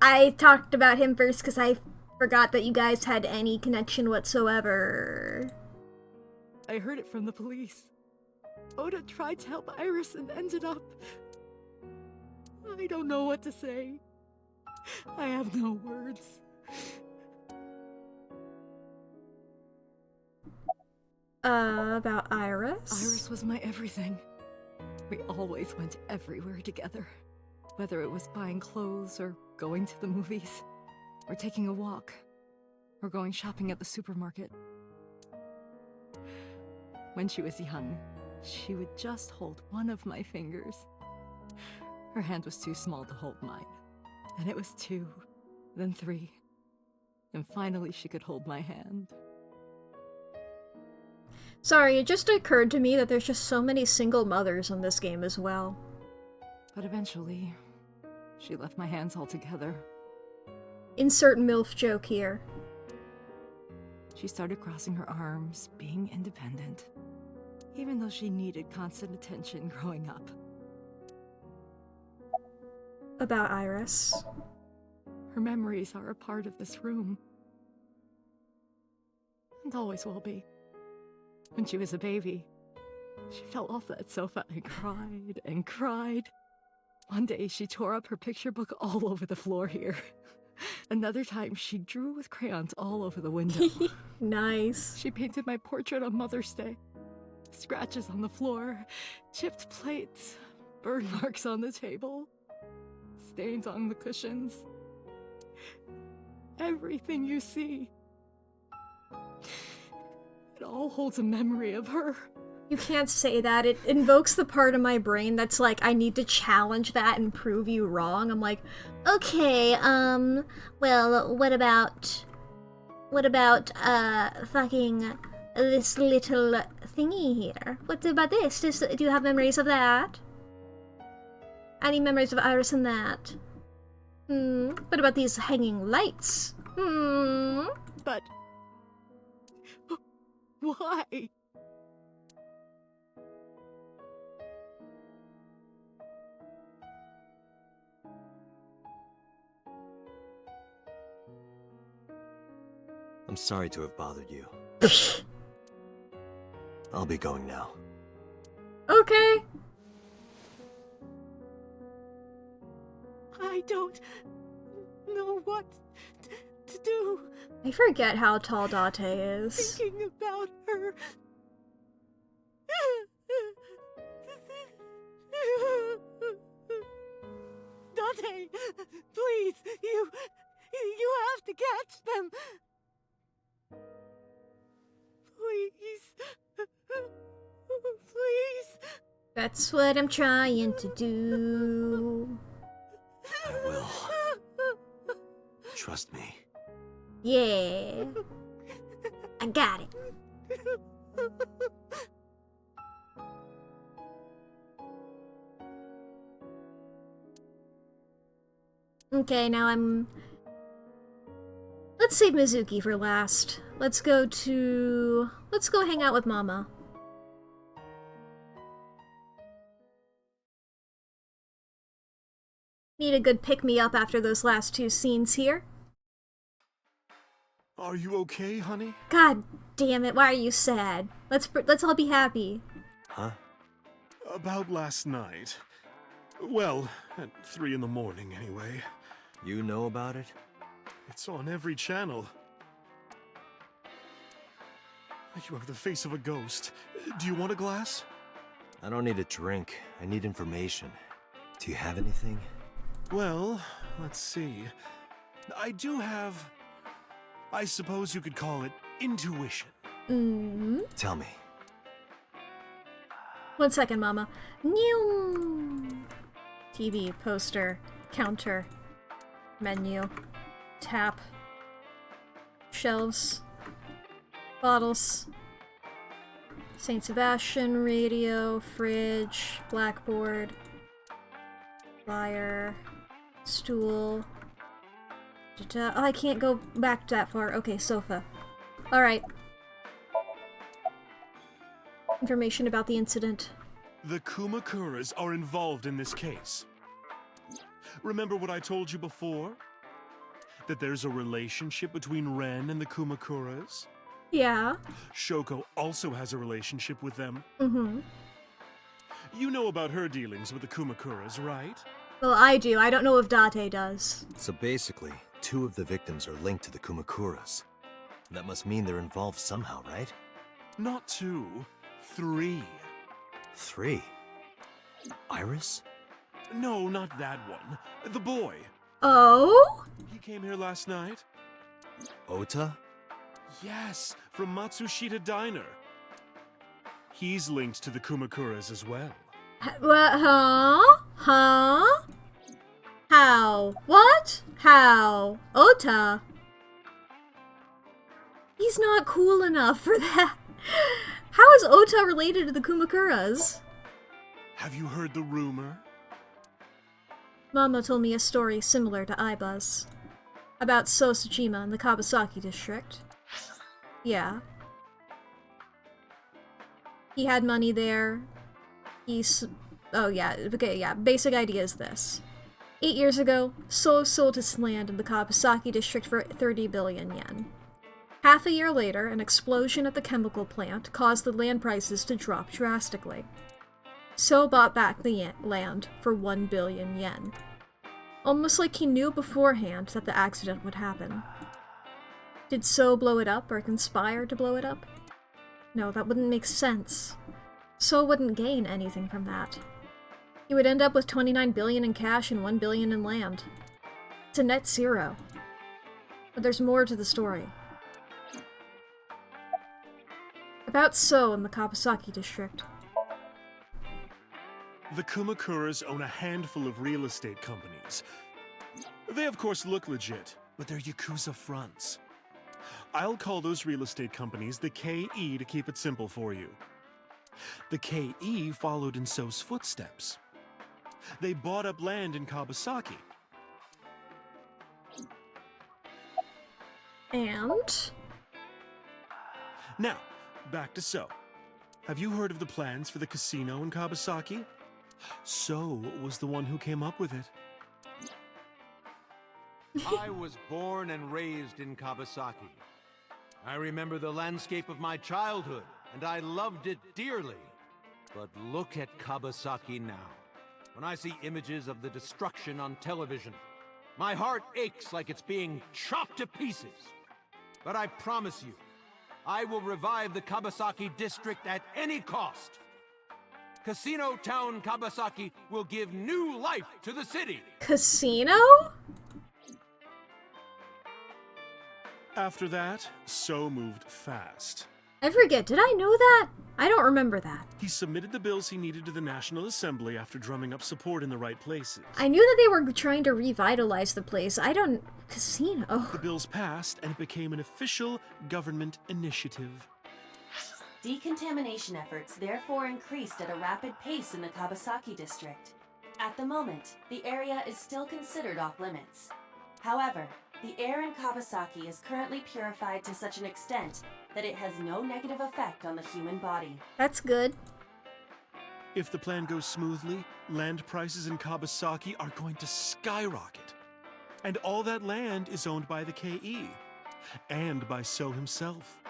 I talked about him first because I forgot that you guys had any connection whatsoever. I heard it from the police. Ota tried to help Iris and ended up... I don't know what to say. I have no words. About Iris? Iris was my everything. We always went everywhere together. Whether it was buying clothes, or going to the movies, or taking a walk, or going shopping at the supermarket. When she was young, she would just hold one of my fingers. Her hand was too small to hold mine. Then it was 2, then 3. And finally she could hold my hand. Sorry, it just occurred to me that there's just so many single mothers in this game as well. But eventually, she left my hands altogether. Insert MILF joke here. She started crossing her arms, being independent. Even though she needed constant attention growing up. About Iris. Her memories are a part of this room. And always will be. When she was a baby, she fell off that sofa and cried and cried. One day she tore up her picture book all over the floor here. Another time she drew with crayons all over the window. Nice. She painted my portrait on Mother's Day. Scratches on the floor, chipped plates, burn marks on the table, stains on the cushions. Everything you see. It all holds a memory of her. You can't say that. It invokes the part of my brain that's like, I need to challenge that and prove you wrong. I'm like, okay, well, what about, fucking this little thingy here? What about this? Do you have memories of that? Any memories of Iris and that? What about these hanging lights? But... why? I'm sorry to have bothered you. I'll be going now. Okay. I don't know what to do. I forget how tall Date is. Thinking about her. okay. Please, you have to catch them. Please. Please. That's what I'm trying to do. I will. Trust me. Yeah. I got it. Okay, now let's save Mizuki for last. Let's go hang out with Mama. Need a good pick-me-up after those last two scenes here. Are you okay, honey? God damn it, why are you sad? Let's all be happy. Huh? About last night. Well, at 3 in the morning, anyway. You know about it? It's on every channel. You have the face of a ghost. Do you want a glass? I don't need a drink. I need information. Do you have anything? Well, let's see. I do have... I suppose you could call it intuition. Tell me. 1 second, Mama. New TV, poster, counter, menu, tap, shelves, bottles, Saint Sebastian, radio, fridge, blackboard, flyer, stool. Oh, I can't go back that far. Okay, sofa. Alright. Information about the incident. The Kumakuras are involved in this case. Remember what I told you before? That there's a relationship between Ren and the Kumakuras? Yeah. Shoko also has a relationship with them. Mm-hmm. You know about her dealings with the Kumakuras, right? Well, I do. I don't know if Date does. So basically, 2 of the victims are linked to the Kumakuras. That must mean they're involved somehow, right? Not 2, 3. 3? Iris? No, not that one. The boy. Oh? He came here last night. Ota? Yes, from Matsushita Diner. He's linked to the Kumakuras as well. What? Huh? Huh? How? What? How? Ota? He's not cool enough for that. How is Ota related to the Kumakuras? Have you heard the rumor? Mama told me a story similar to Aiba's. About So Tsushima in the Kawasaki district. Yeah. He had money there. Oh yeah, okay, yeah. Basic idea is this. 8 years ago, So sold his land in the Kawasaki district for 30 billion yen. Half a year later, an explosion at the chemical plant caused the land prices to drop drastically. So bought back the land for 1 billion yen. Almost like he knew beforehand that the accident would happen. Did So blow it up or conspire to blow it up? No, that wouldn't make sense. So wouldn't gain anything from that. He would end up with 29 billion in cash and 1 billion in land. It's a net zero. But there's more to the story. About So in the Kawasaki district. The Kumakuras own a handful of real estate companies. They of course look legit, but they're Yakuza fronts. I'll call those real estate companies the KE to keep it simple for you. The KE followed in So's footsteps. They bought up land in Kawasaki. And? Now, back to So. Have you heard of the plans for the casino in Kawasaki? So was the one who came up with it. I was born and raised in Kawasaki. I remember the landscape of my childhood, and I loved it dearly. But look at Kawasaki now. When I see images of the destruction on television, my heart aches like it's being chopped to pieces. But I promise you, I will revive the Kawasaki district at any cost. Casino Town Kabasaki will give new life to the city. Casino? After that, So moved fast. I forget, did I know that? I don't remember that. He submitted the bills he needed to the National Assembly after drumming up support in the right places. I knew that they were trying to revitalize the place. I don't... Casino. The bills passed, and it became an official government initiative. Decontamination efforts therefore increased at a rapid pace in the Kabasaki district. At the moment, the area is still considered off limits. However, the air in Kabasaki is currently purified to such an extent that it has no negative effect on the human body. That's good. If the plan goes smoothly, land prices in Kabasaki are going to skyrocket. And all that land is owned by the KE. And by So himself.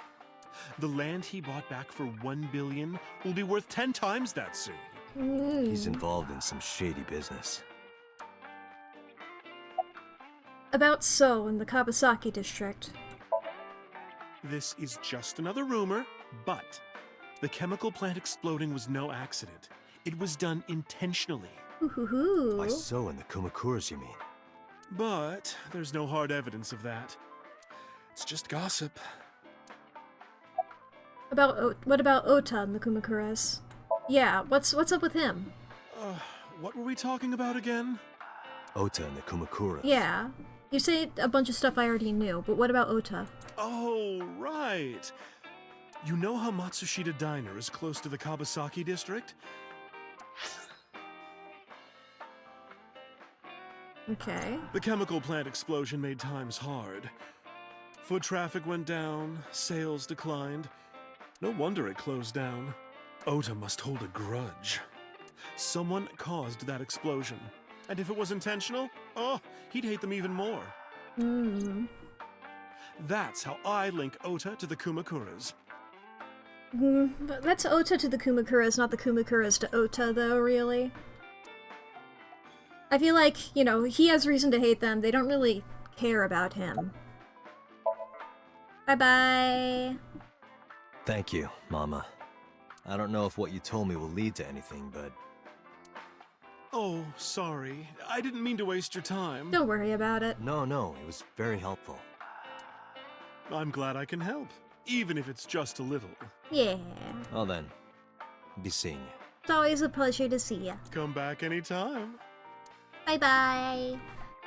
The land he bought back for $1 billion will be worth 10 times that soon. He's involved in some shady business. About So in the Kabasaki district. This is just another rumor, but the chemical plant exploding was no accident. It was done intentionally. By So and the Kumakuras, you mean? But there's no hard evidence of that. It's just gossip. What about Ota and the Kumakuras? Yeah, what's up with him? What were we talking about again? Ota and the Kumakuras. Yeah. You say a bunch of stuff I already knew, but what about Ota? Oh, right. You know how Matsushita Diner is close to the Kabasaki district? Okay. The chemical plant explosion made times hard. Foot traffic went down, sales declined. No wonder it closed down. Ota must hold a grudge. Someone caused that explosion. And if it was intentional, oh, he'd hate them even more. That's how I link Ota to the Kumakuras. But that's Ota to the Kumakuras, not the Kumakuras to Ota, though, really. I feel like, you know, he has reason to hate them. They don't really care about him. Bye-bye. Thank you, Mama. I don't know if what you told me will lead to anything, but... Oh, sorry. I didn't mean to waste your time. Don't worry about it. No, it was very helpful. I'm glad I can help, even if it's just a little. Yeah. Well then, be seeing you. It's always a pleasure to see you. Come back anytime. Bye-bye.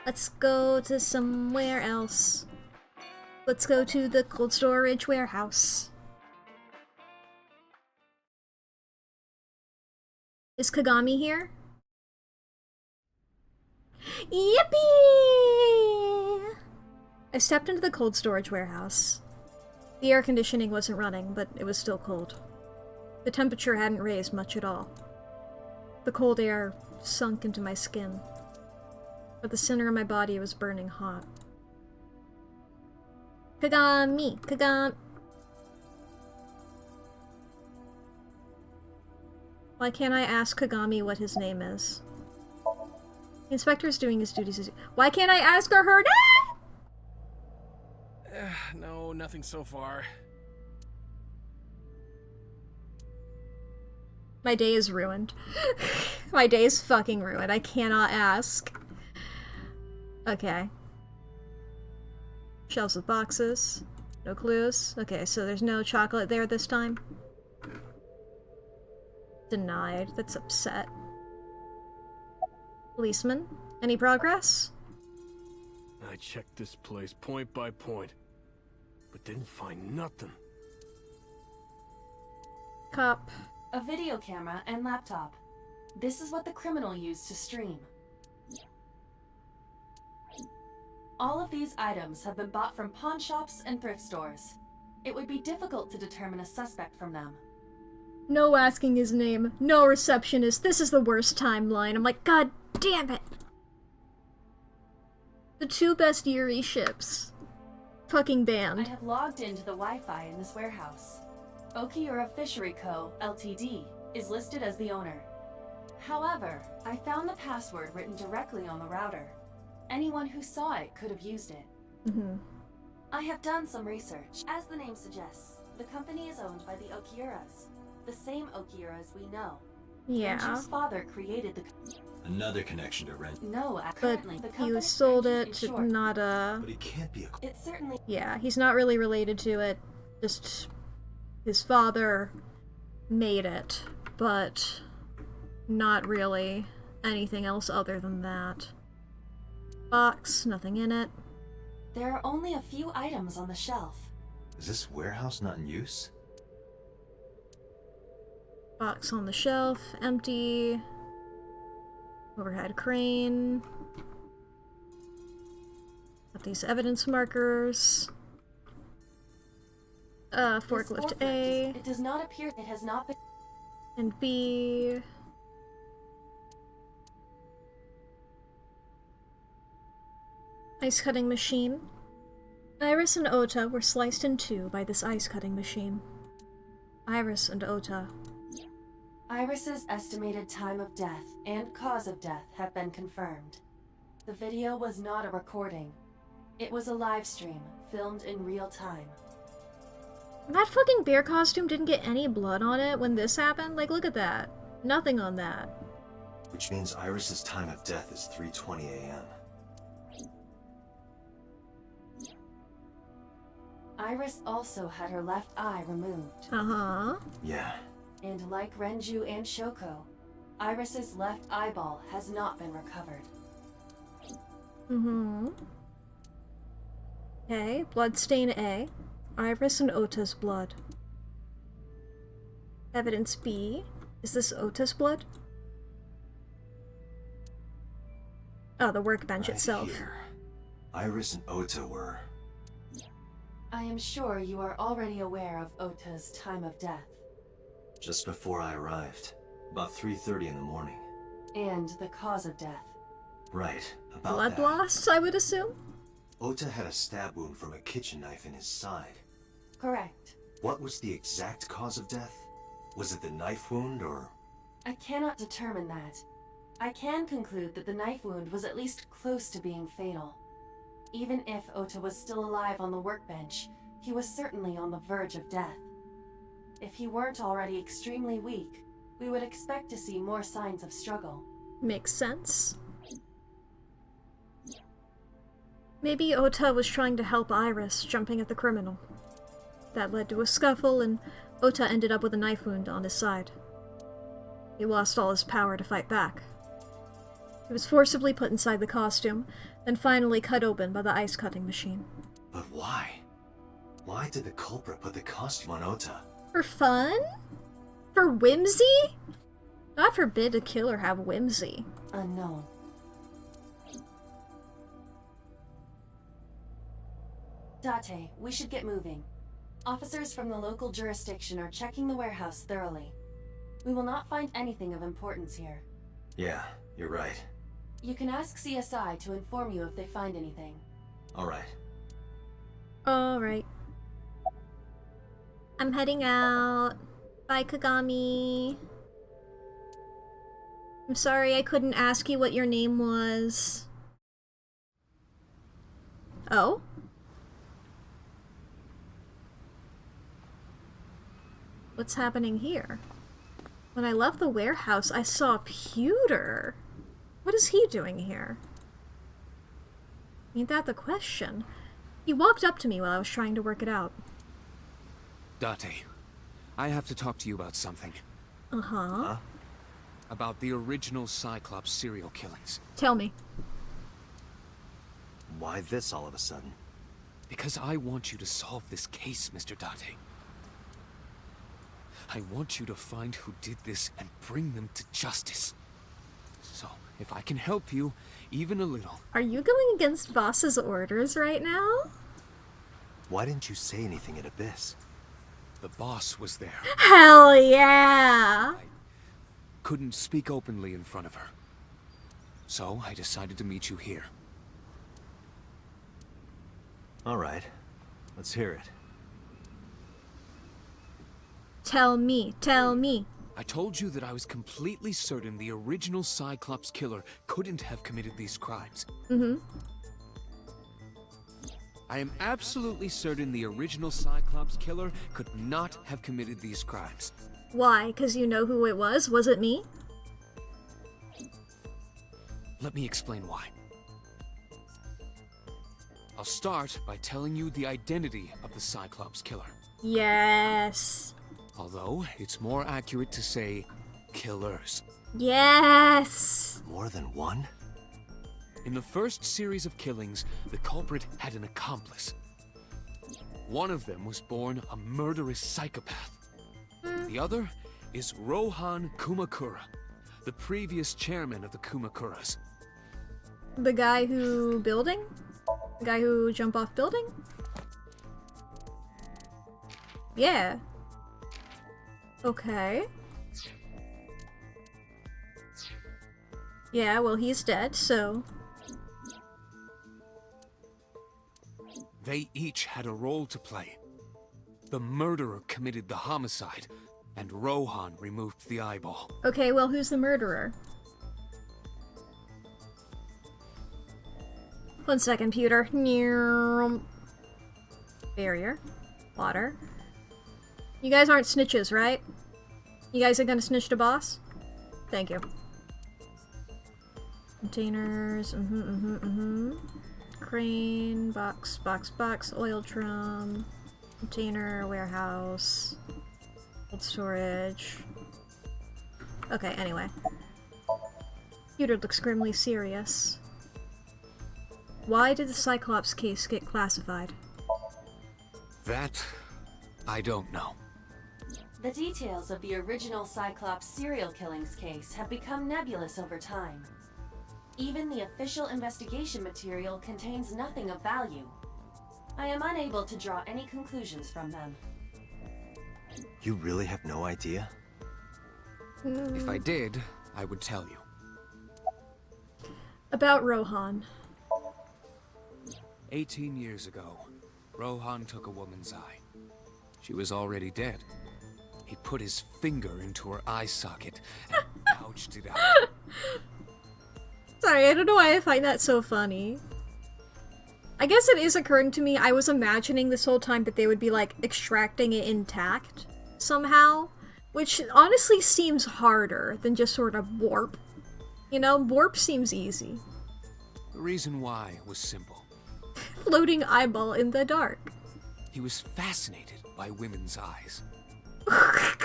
Let's go to somewhere else. Let's go to the cold storage warehouse. Is Kagami here? Yippee! I stepped into the cold storage warehouse. The air conditioning wasn't running, but it was still cold. The temperature hadn't raised much at all. The cold air sunk into my skin, but the center of my body was burning hot. Kagami! Kagami! Why can't I ask Kagami what his name is? The inspector's doing his duties. Why can't I ask her name? No, nothing so far. My day is ruined. My day is fucking ruined. I cannot ask. Okay. Shelves with boxes. No clues. Okay, so there's no chocolate there this time. Denied. That's upset. Policeman, any progress? I checked this place point by point, but didn't find nothing. Cop. A video camera and laptop. This is what the criminal used to stream. All of these items have been bought from pawn shops and thrift stores. It would be difficult to determine a suspect from them. No asking his name. No receptionist. This is the worst timeline. I'm like, God damn it. The two best Yuri ships. Fucking banned. I have logged into the Wi-Fi in this warehouse. Okiura Fishery Co., Ltd. is listed as the owner. However, I found the password written directly on the router. Anyone who saw it could have used it. I have done some research. As the name suggests, the company is owned by the Okiuras. The same Okiuras we know. Yeah. Renju's father created the... Another connection to Ren. No, But currently the he company sold Renju it is to short. not a... But he can't be a... It certainly... Yeah, he's not really related to it. Just his father made it, but not really anything else other than that. Box, nothing in it. There are only a few items on the shelf. Is this warehouse not in use? Box on the shelf, empty. Overhead crane. Got these evidence markers. Forklift A. It does not appear it has not been... And B. Ice cutting machine. Iris and Ota were sliced in two by this ice cutting machine. Iris and Ota. Iris's estimated time of death and cause of death have been confirmed. The video was not a recording. It was a live stream, filmed in real time. That fucking bear costume didn't get any blood on it when this happened? Like, look at that. Nothing on that. Which means Iris's time of death is 3:20 a.m. Iris also had her left eye removed. Uh-huh. Yeah. And like Renju and Shoko, Iris's left eyeball has not been recovered. Mm-hmm. Okay, bloodstain A. Iris and Ota's blood. Evidence B. Is this Ota's blood? Oh, the workbench itself. Here. Iris and Ota were... I am sure you are already aware of Ota's time of death. Just before I arrived. About 3:30 in the morning. And the cause of death. Right, about Blood that. loss, I would assume? Ota had a stab wound from a kitchen knife in his side. Correct. What was the exact cause of death? Was it the knife wound, or...? I cannot determine that. I can conclude that the knife wound was at least close to being fatal. Even if Ota was still alive on the workbench, he was certainly on the verge of death. If he weren't already extremely weak, we would expect to see more signs of struggle. Makes sense. Maybe Ota was trying to help Iris, jumping at the criminal. That led to a scuffle, and Ota ended up with a knife wound on his side. He lost all his power to fight back. He was forcibly put inside the costume, then finally cut open by the ice cutting machine. But why? Why did the culprit put the costume on Ota? For fun? For whimsy? God forbid a killer have whimsy. Unknown. Date, we should get moving. Officers from the local jurisdiction are checking the warehouse thoroughly. We will not find anything of importance here. Yeah, you're right. You can ask CSI to inform you if they find anything. Alright. Alright. I'm heading out. Bye, Kagami. I'm sorry I couldn't ask you what your name was. Oh? What's happening here? When I left the warehouse, I saw Pewter. What is he doing here? Ain't that the question? He walked up to me while I was trying to work it out. Date, I have to talk to you about something. Uh-huh. About the original Cyclops serial killings. Tell me. Why this all of a sudden? Because I want you to solve this case, Mr. Date. I want you to find who did this and bring them to justice. So, if I can help you, even a little... Are you going against boss's orders right now? Why didn't you say anything at Abyss? The boss was there. Hell yeah! Couldn't speak openly in front of her. So, I decided to meet you here. Alright. Let's hear it. Tell me, tell me. I told you that I was completely certain the original Cyclops killer couldn't have committed these crimes. Mm-hmm. I am absolutely certain the original Cyclops killer could not have committed these crimes. Why? Because you know who it was? Was it me? Let me explain why. I'll start by telling you the identity of the Cyclops killer. Yes. Although, it's more accurate to say killers. Yes! More than one? In the first series of killings, the culprit had an accomplice. One of them was born a murderous psychopath. The other is Rohan Kumakura, the previous chairman of the Kumakuras. The guy who building? The guy who jump off building? Yeah. Okay. Yeah, well, he's dead, so... They each had a role to play. The murderer committed the homicide, and Rohan removed the eyeball. Okay, well, who's the murderer? 1 second, computer. Barrier. Water. You guys aren't snitches, right? You guys are gonna snitch the boss? Thank you. Containers. Crane. Box. Oil drum. Container. Warehouse. Cold storage. Okay, anyway. Computer looks grimly serious. Why did the Cyclops case get classified? That, I don't know. The details of the original Cyclops serial killings case have become nebulous over time. Even the official investigation material contains nothing of value. I am unable to draw any conclusions from them. You really have no idea? If I did, I would tell you. About Rohan. 18 years ago, Rohan took a woman's eye. She was already dead. He put his finger into her eye socket and gouged it out. Sorry, I don't know why I find that so funny. I guess it is occurring to me, I was imagining this whole time that they would be, like, extracting it intact somehow, which honestly seems harder than just sort of warp. You know, warp seems easy. The reason why was simple. Floating eyeball in the dark. He was fascinated by women's eyes. What?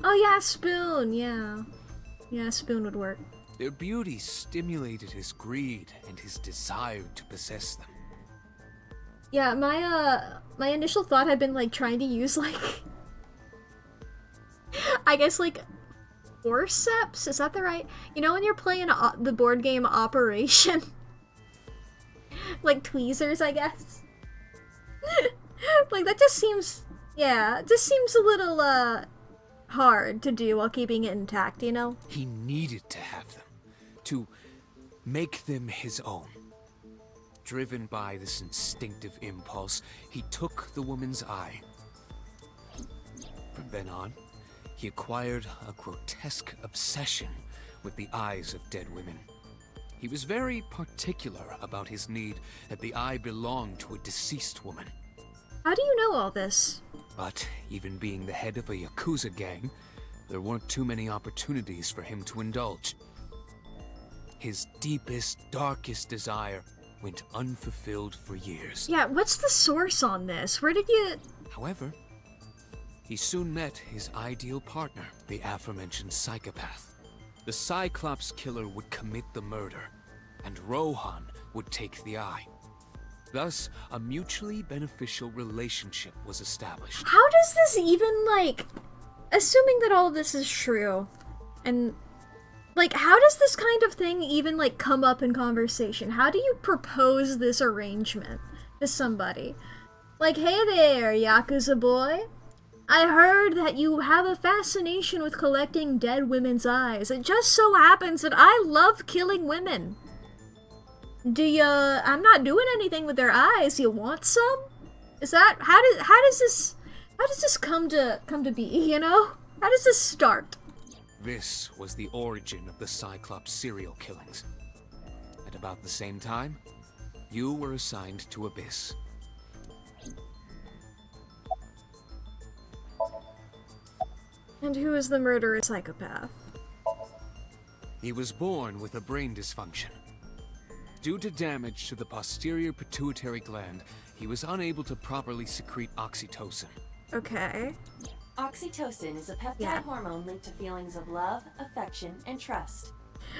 Oh yeah, spoon, yeah. Yeah, spoon would work. Their beauty stimulated his greed and his desire to possess them. Yeah, my initial thought had been, like, trying to use, like... I guess, like, forceps? Is that the right... You know when you're playing the board game Operation? Like, tweezers, I guess? Like, that just seems... Yeah, it just seems a little, hard to do while keeping it intact, you know? He needed to have them. To make them his own. Driven by this instinctive impulse, he took the woman's eye. From then on, he acquired a grotesque obsession with the eyes of dead women. He was very particular about his need that the eye belonged to a deceased woman. How do you know all this? But even being the head of a Yakuza gang, there weren't too many opportunities for him to indulge. His deepest, darkest desire went unfulfilled for years. Yeah, what's the source on this? Where did you... However, he soon met his ideal partner, the aforementioned psychopath. The Cyclops killer would commit the murder, and Rohan would take the eye. Thus, a mutually beneficial relationship was established. How does this even, like... Assuming that all of this is true, and... Like, how does this kind of thing even, like, come up in conversation? How do you propose this arrangement to somebody? Like, hey there, Yakuza boy. I heard that you have a fascination with collecting dead women's eyes. It just so happens that I love killing women. I'm not doing anything with their eyes. You want some? Is that, how does this come to be, you know? How does this start? This was the origin of the Cyclops serial killings. At about the same time, you were assigned to Abyss. And who is the murderous psychopath? He was born with a brain dysfunction. Due to damage to the posterior pituitary gland, he was unable to properly secrete oxytocin. Okay. Oxytocin is a peptide hormone linked to feelings of love, affection, and trust.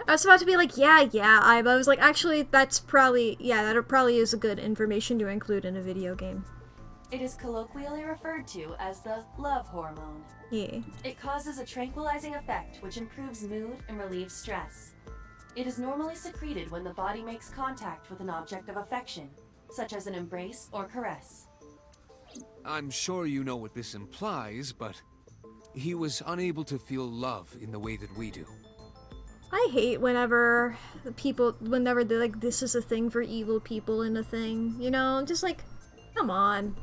I was about to be like, I was like, actually, that's probably, that probably is a good information to include in a video game. It is colloquially referred to as the love hormone. Yeah. It causes a tranquilizing effect which improves mood and relieves stress. It is normally secreted when the body makes contact with an object of affection, such as an embrace or caress. I'm sure you know what this implies, but he was unable to feel love in the way that we do. I hate whenever they're like, this is a thing for evil people in a thing, you know? I'm just like, come on.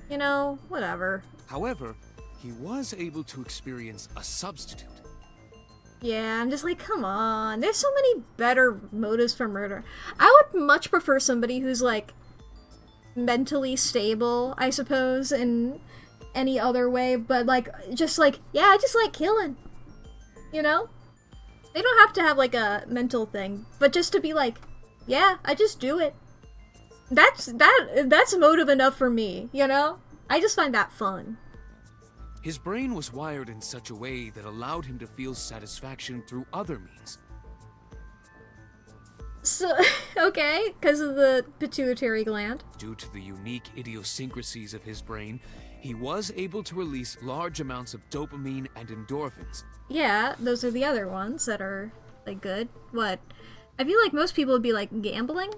You know, whatever. However, he was able to experience a substitute. Yeah, I'm just like, come on. There's so many better motives for murder. I would much prefer somebody who's like mentally stable, I suppose, in any other way, but like, just like, yeah, I just like killing. You know? They don't have to have like a mental thing, but just to be like, yeah, I just do it. That's motive enough for me, you know? I just find that fun. His brain was wired in such a way that allowed him to feel satisfaction through other means. So, okay, because of the pituitary gland. Due to the unique idiosyncrasies of his brain, he was able to release large amounts of dopamine and endorphins. Yeah, those are the other ones that are, like, good. What? I feel like most people would be, like, gambling?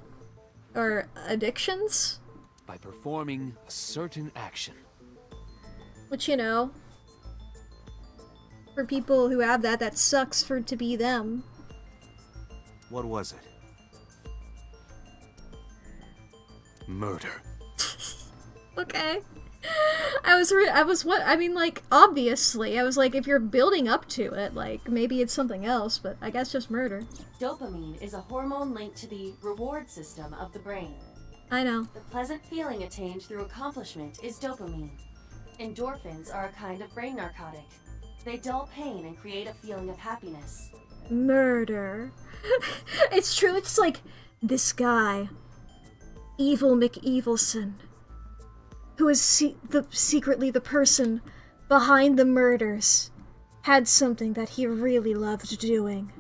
Or addictions? By performing a certain action. Which, you know, for people who have that sucks for it to be them. What was it? Murder. Okay. Obviously, I was like, if you're building up to it, like, maybe it's something else, but I guess just murder. Dopamine is a hormone linked to the reward system of the brain. I know. The pleasant feeling attained through accomplishment is dopamine. Endorphins are a kind of brain narcotic. They dull pain and create a feeling of happiness. Murder. It's true, it's like, this guy, Evil McEvilson, who is secretly the person behind the murders, had something that he really loved doing.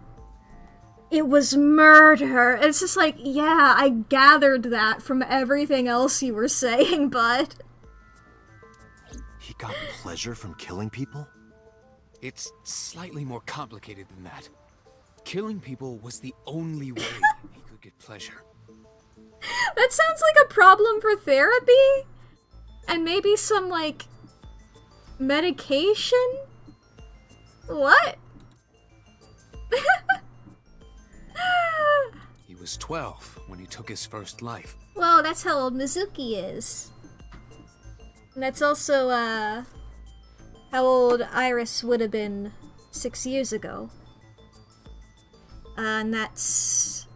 It was murder. It's just like, yeah, I gathered that from everything else you were saying, bud. He got pleasure from killing people? It's slightly more complicated than that. Killing people was the only way he could get pleasure. That sounds like a problem for therapy? And maybe some, like, medication? What? He was 12 when he took his first life. Whoa, that's how old Mizuki is. And that's also, how old Iris would have been 6 years ago. And that's...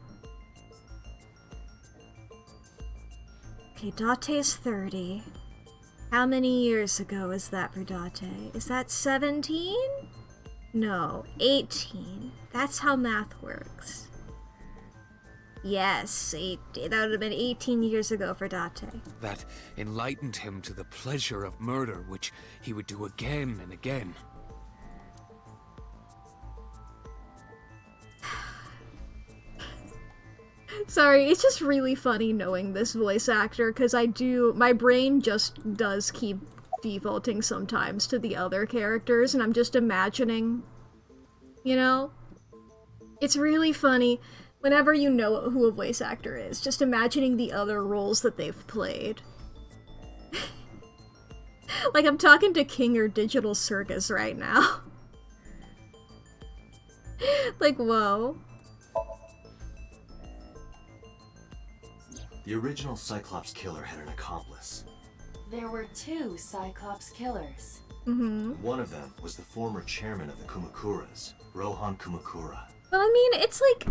Okay, Date's 30. How many years ago is that for Date? Is that 17? No, 18. That's how math works. Yes, that would have been 18 years ago for Date. That enlightened him to the pleasure of murder, which he would do again and again. Sorry, it's just really funny knowing this voice actor, because my brain just does keep defaulting sometimes to the other characters, and I'm just imagining, you know? It's really funny whenever you know who a voice actor is, just imagining the other roles that they've played. Like, I'm talking to King or Digital Circus right now. Like, whoa. The original Cyclops killer had an accomplice. There were 2 Cyclops killers. Mm-hmm. One of them was the former chairman of the Kumakuras, Rohan Kumakura. Well, I mean, it's like...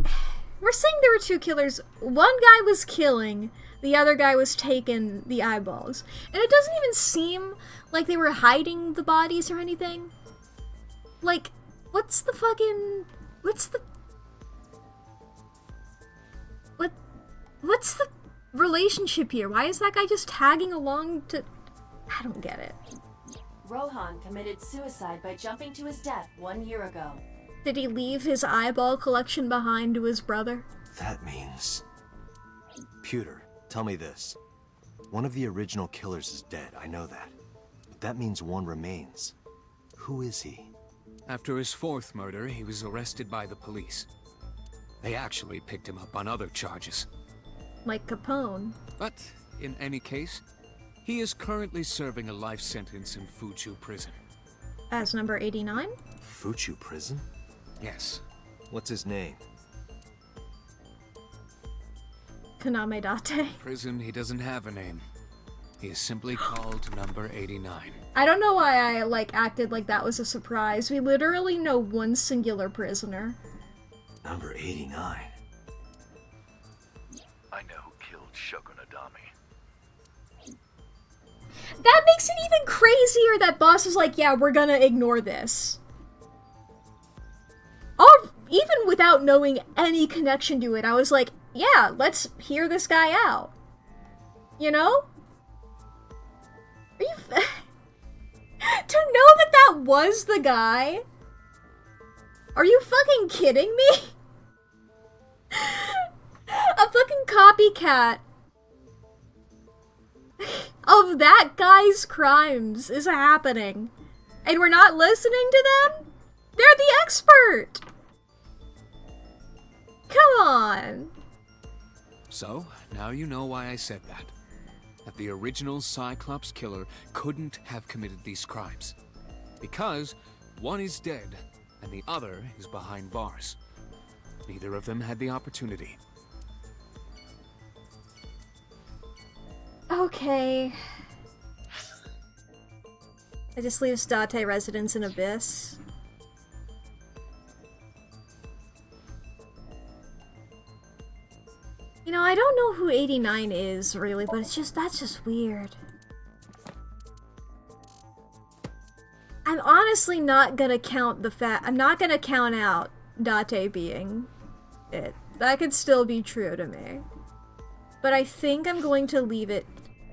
We're saying there were two killers. One guy was killing, the other guy was taking the eyeballs. And it doesn't even seem like they were hiding the bodies or anything. Like, what's the relationship here? Why is that guy just tagging along to... I don't get it. Rohan committed suicide by jumping to his death 1 year ago. Did he leave his eyeball collection behind to his brother? That means... Pewter, tell me this. One of the original killers is dead, I know that. But that means one remains. Who is he? After his fourth murder, he was arrested by the police. They actually picked him up on other charges. Like Capone. But, in any case, he is currently serving a life sentence in Fuchu prison. As number 89? Fuchu prison? Yes. What's his name? Kaname Date. Prison, he doesn't have a name. He is simply called number 89. I don't know why I, acted like that was a surprise. We literally know one singular prisoner. Number 89. I know who killed Shogun Adami. That makes it even crazier that boss was like, yeah, we're gonna ignore this. Or even without knowing any connection to it, I was like, yeah, let's hear this guy out. You know? Are you... To know that that was the guy? Are you fucking kidding me? A fucking copycat of that guy's crimes is happening. And we're not listening to them? They're the expert! Come on! So, now you know why I said that. That the original Cyclops killer couldn't have committed these crimes. Because one is dead, and the other is behind bars. Neither of them had the opportunity. Okay. I just leaves Date residence in Abyss. You know, I don't know who 89 is, really, but that's just weird. I'm honestly not gonna count the I'm not gonna count out Date being it. That could still be true to me. But I think I'm going to leave it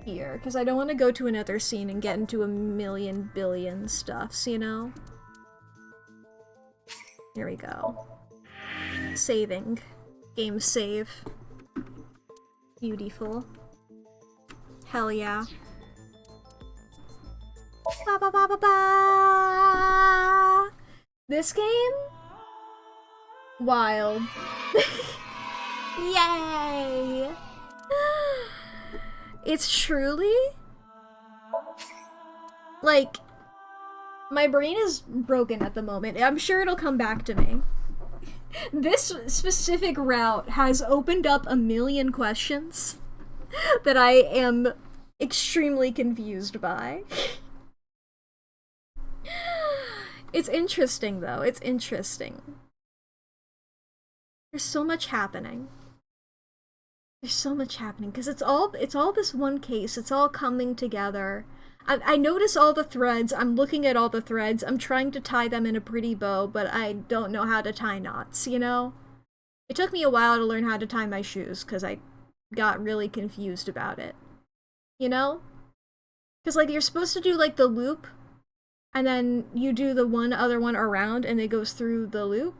here, because I don't want to go to another scene and get into a million billion stuffs, you know? Here we go. Saving. Game save. Beautiful. Hell yeah. Ba ba ba ba ba! This game? Wild. Yay! It's truly... like... my brain is broken at the moment. I'm sure it'll come back to me. This specific route has opened up a million questions that I am extremely confused by. It's interesting, though. It's interesting. There's so much happening. There's so much happening, because it's all this one case. It's all coming together. I notice all the threads. I'm looking at all the threads. I'm trying to tie them in a pretty bow, but I don't know how to tie knots, you know? It took me a while to learn how to tie my shoes, because I got really confused about it. You know? Because, like, you're supposed to do, like, the loop, and then you do the other one around, and it goes through the loop.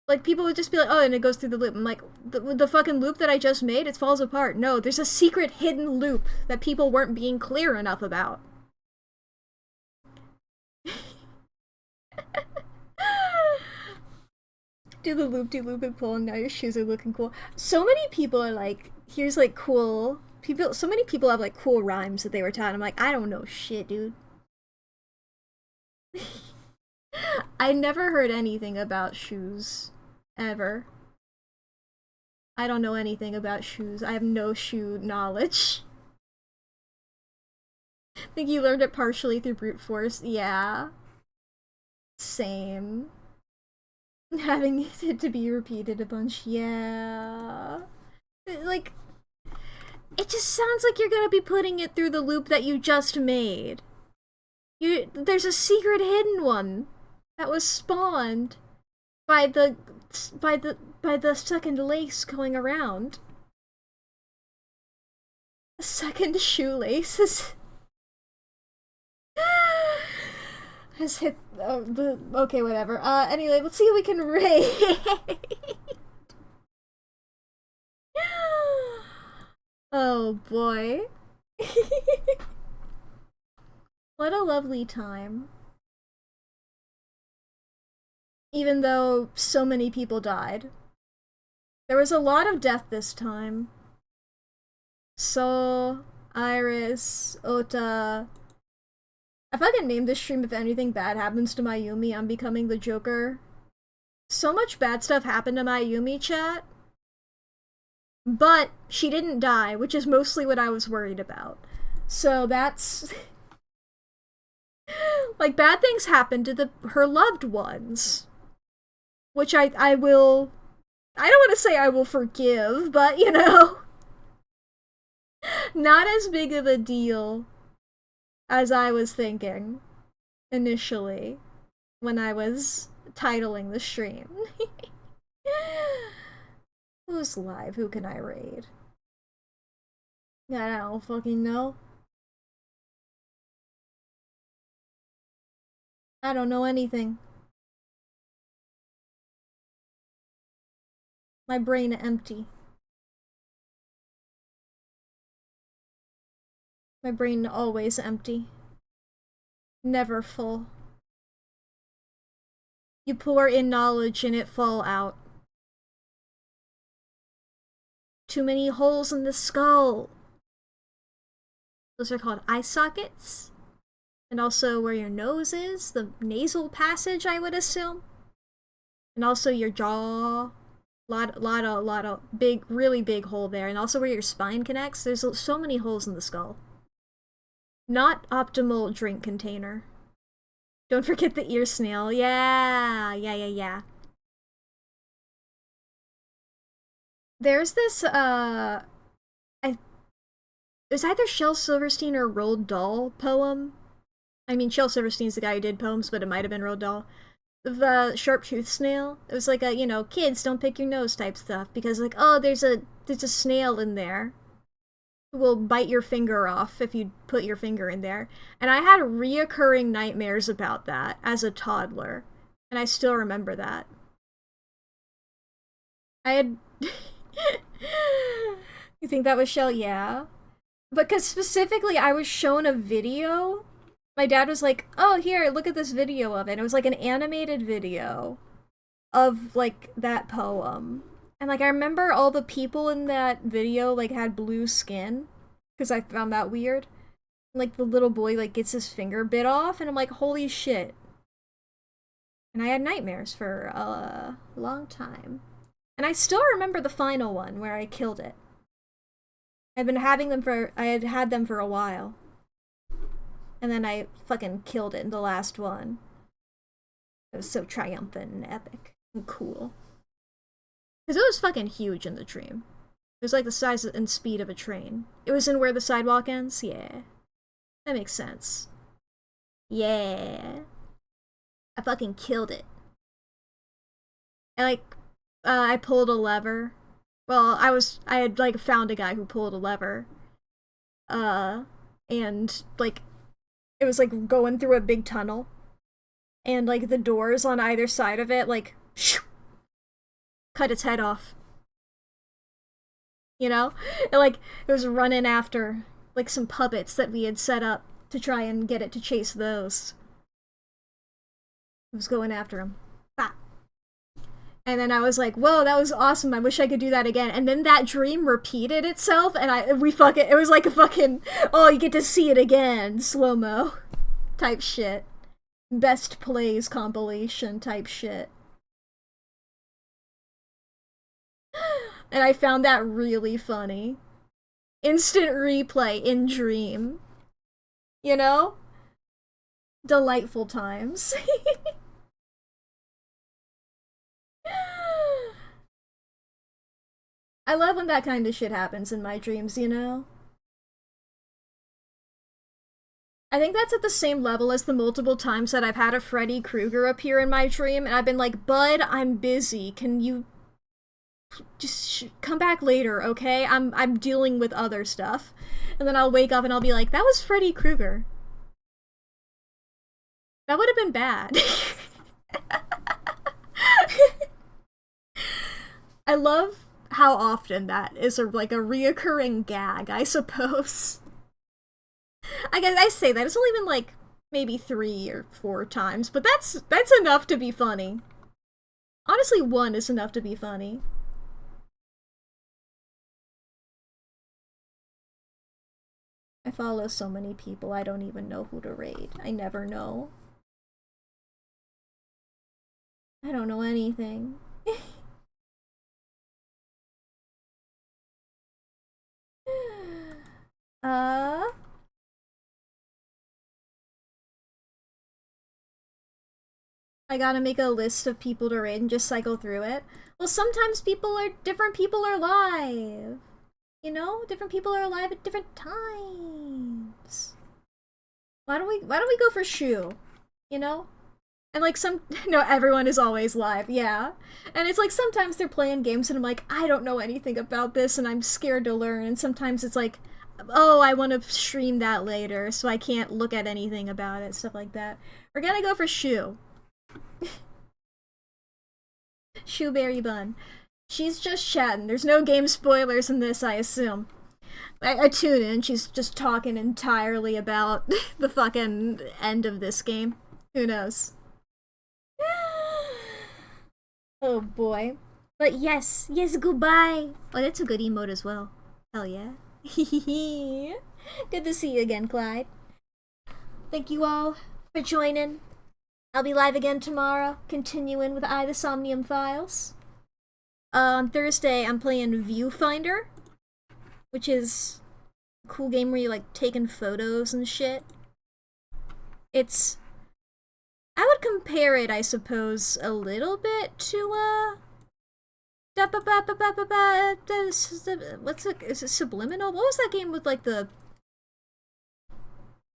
Like, people would just be like, oh, and it goes through the loop. I'm like, the fucking loop that I just made, it falls apart. No, there's a secret hidden loop that people weren't being clear enough about. Do the loop-de-loop and pull, and now your shoes are looking cool. So many people are like, here's like cool... so many people have like cool rhymes that they were taught. I'm like, I don't know shit, dude. I never heard anything about shoes. Ever. I don't know anything about shoes. I have no shoe knowledge. Think you learned it partially through brute force? Yeah. Same. Having it to be repeated a bunch, yeah. Like, it just sounds like you're gonna be putting it through the loop that you just made. There's a secret hidden one that was spawned by the second lace going around. The second shoelace has hit okay, whatever. Anyway, let's see if we can raid. Oh boy. What a lovely time. Even though so many people died. There was a lot of death this time. So, Iris, Ota. I fucking named this stream if anything bad happens to Mayumi, I'm becoming the Joker. So much bad stuff happened to Mayumi, chat. But she didn't die, which is mostly what I was worried about. So that's... like, bad things happen to her loved ones. Which I will... I don't want to say I will forgive, but, you know... not as big of a deal as I was thinking initially when I was titling the stream. Who's live? Who can I raid? I don't fucking know. I don't know anything. My brain empty. My brain always empty. Never full. You pour in knowledge and it fall out. Too many holes in the skull. Those are called eye sockets. And also where your nose is, the nasal passage, I would assume. And also your jaw. Lot of big, really big hole there. And also where your spine connects. There's so many holes in the skull. Not optimal drink container. Don't forget the ear snail. Yeah. There's this, it was either Shel Silverstein or Roald Dahl poem. I mean, Shel Silverstein's the guy who did poems, but it might have been Roald Dahl. The sharp-toothed snail. It was like a, you know, kids don't pick your nose type stuff, because like, oh, there's a snail in there who will bite your finger off if you put your finger in there. And I had reoccurring nightmares about that as a toddler, and I still remember that. I had... You think that was Shel? Yeah. Because specifically, I was shown a video. My dad was like, oh, here, look at this video of it. It was like an animated video of, like, that poem. And, like, I remember all the people in that video, like, had blue skin. Because I found that weird. Like, the little boy, like, gets his finger bit off. And I'm like, holy shit. And I had nightmares for a long time. And I still remember the final one where I killed it. I had had them for a while. And then I fucking killed it in the last one. It was so triumphant and epic and cool. Because it was fucking huge in the dream. It was like the size and speed of a train. It was in where the sidewalk ends? Yeah. That makes sense. Yeah. I fucking killed it. And like, I pulled a lever. Well, I had, like, found a guy who pulled a lever. And, like, it was, like, going through a big tunnel. And, like, the doors on either side of it, like, shoo, cut its head off. You know? And, like, it was running after, like, some puppets that we had set up to try and get it to chase those. It was going after him. And then I was like, whoa, that was awesome. I wish I could do that again. And then that dream repeated itself, and it was like a fucking, oh, you get to see it again, slow-mo type shit. Best plays compilation type shit. And I found that really funny. Instant replay in dream. You know? Delightful times. I love when that kind of shit happens in my dreams, you know? I think that's at the same level as the multiple times that I've had a Freddy Krueger appear in my dream, and I've been like, Bud, I'm busy. Can you just come back later, okay? I'm dealing with other stuff. And then I'll wake up and I'll be like, that was Freddy Krueger. That would have been bad. I love how often that is like a reoccurring gag, I suppose. I guess I say that, it's only been like maybe 3 or 4 times, but that's enough to be funny. Honestly, 1 is enough to be funny. I follow so many people, I don't even know who to raid. I never know. I don't know anything. I gotta make a list of people to raid and just cycle through it. Well, sometimes different people are live. You know? Different people are alive at different times. Why don't we go for Shu? You know? And like no, everyone is always live, yeah. And it's like sometimes they're playing games and I'm like, I don't know anything about this and I'm scared to learn. And sometimes it's like, oh, I want to stream that later, so I can't look at anything about it, stuff like that. We're gonna go for Shu. Shoeberry Bun. She's just chatting. There's no game spoilers in this, I assume. I tune in, she's just talking entirely about the fucking end of this game. Who knows? Oh boy. But yes, goodbye. Oh, that's a good emote as well. Hell yeah. Good to see you again, Clyde. Thank you all for joining. I'll be live again tomorrow, continuing with the Somnium Files. On Thursday, I'm playing Viewfinder, which is a cool game where you like taking photos and shit. I would compare it, I suppose, a little bit to is it Subliminal? What was that game with like the...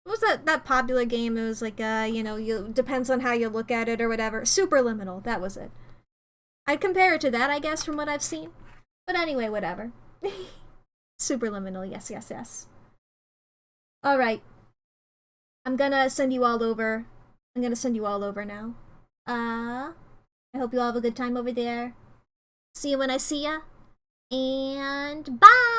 What was that popular game? It was like, you know, depends on how you look at it or whatever. Superliminal, that was it. I'd compare it to that, I guess, from what I've seen. But anyway, whatever. Superliminal, yes. Alright. I'm gonna send you all over now. I hope you all have a good time over there. See you when I see ya. And bye!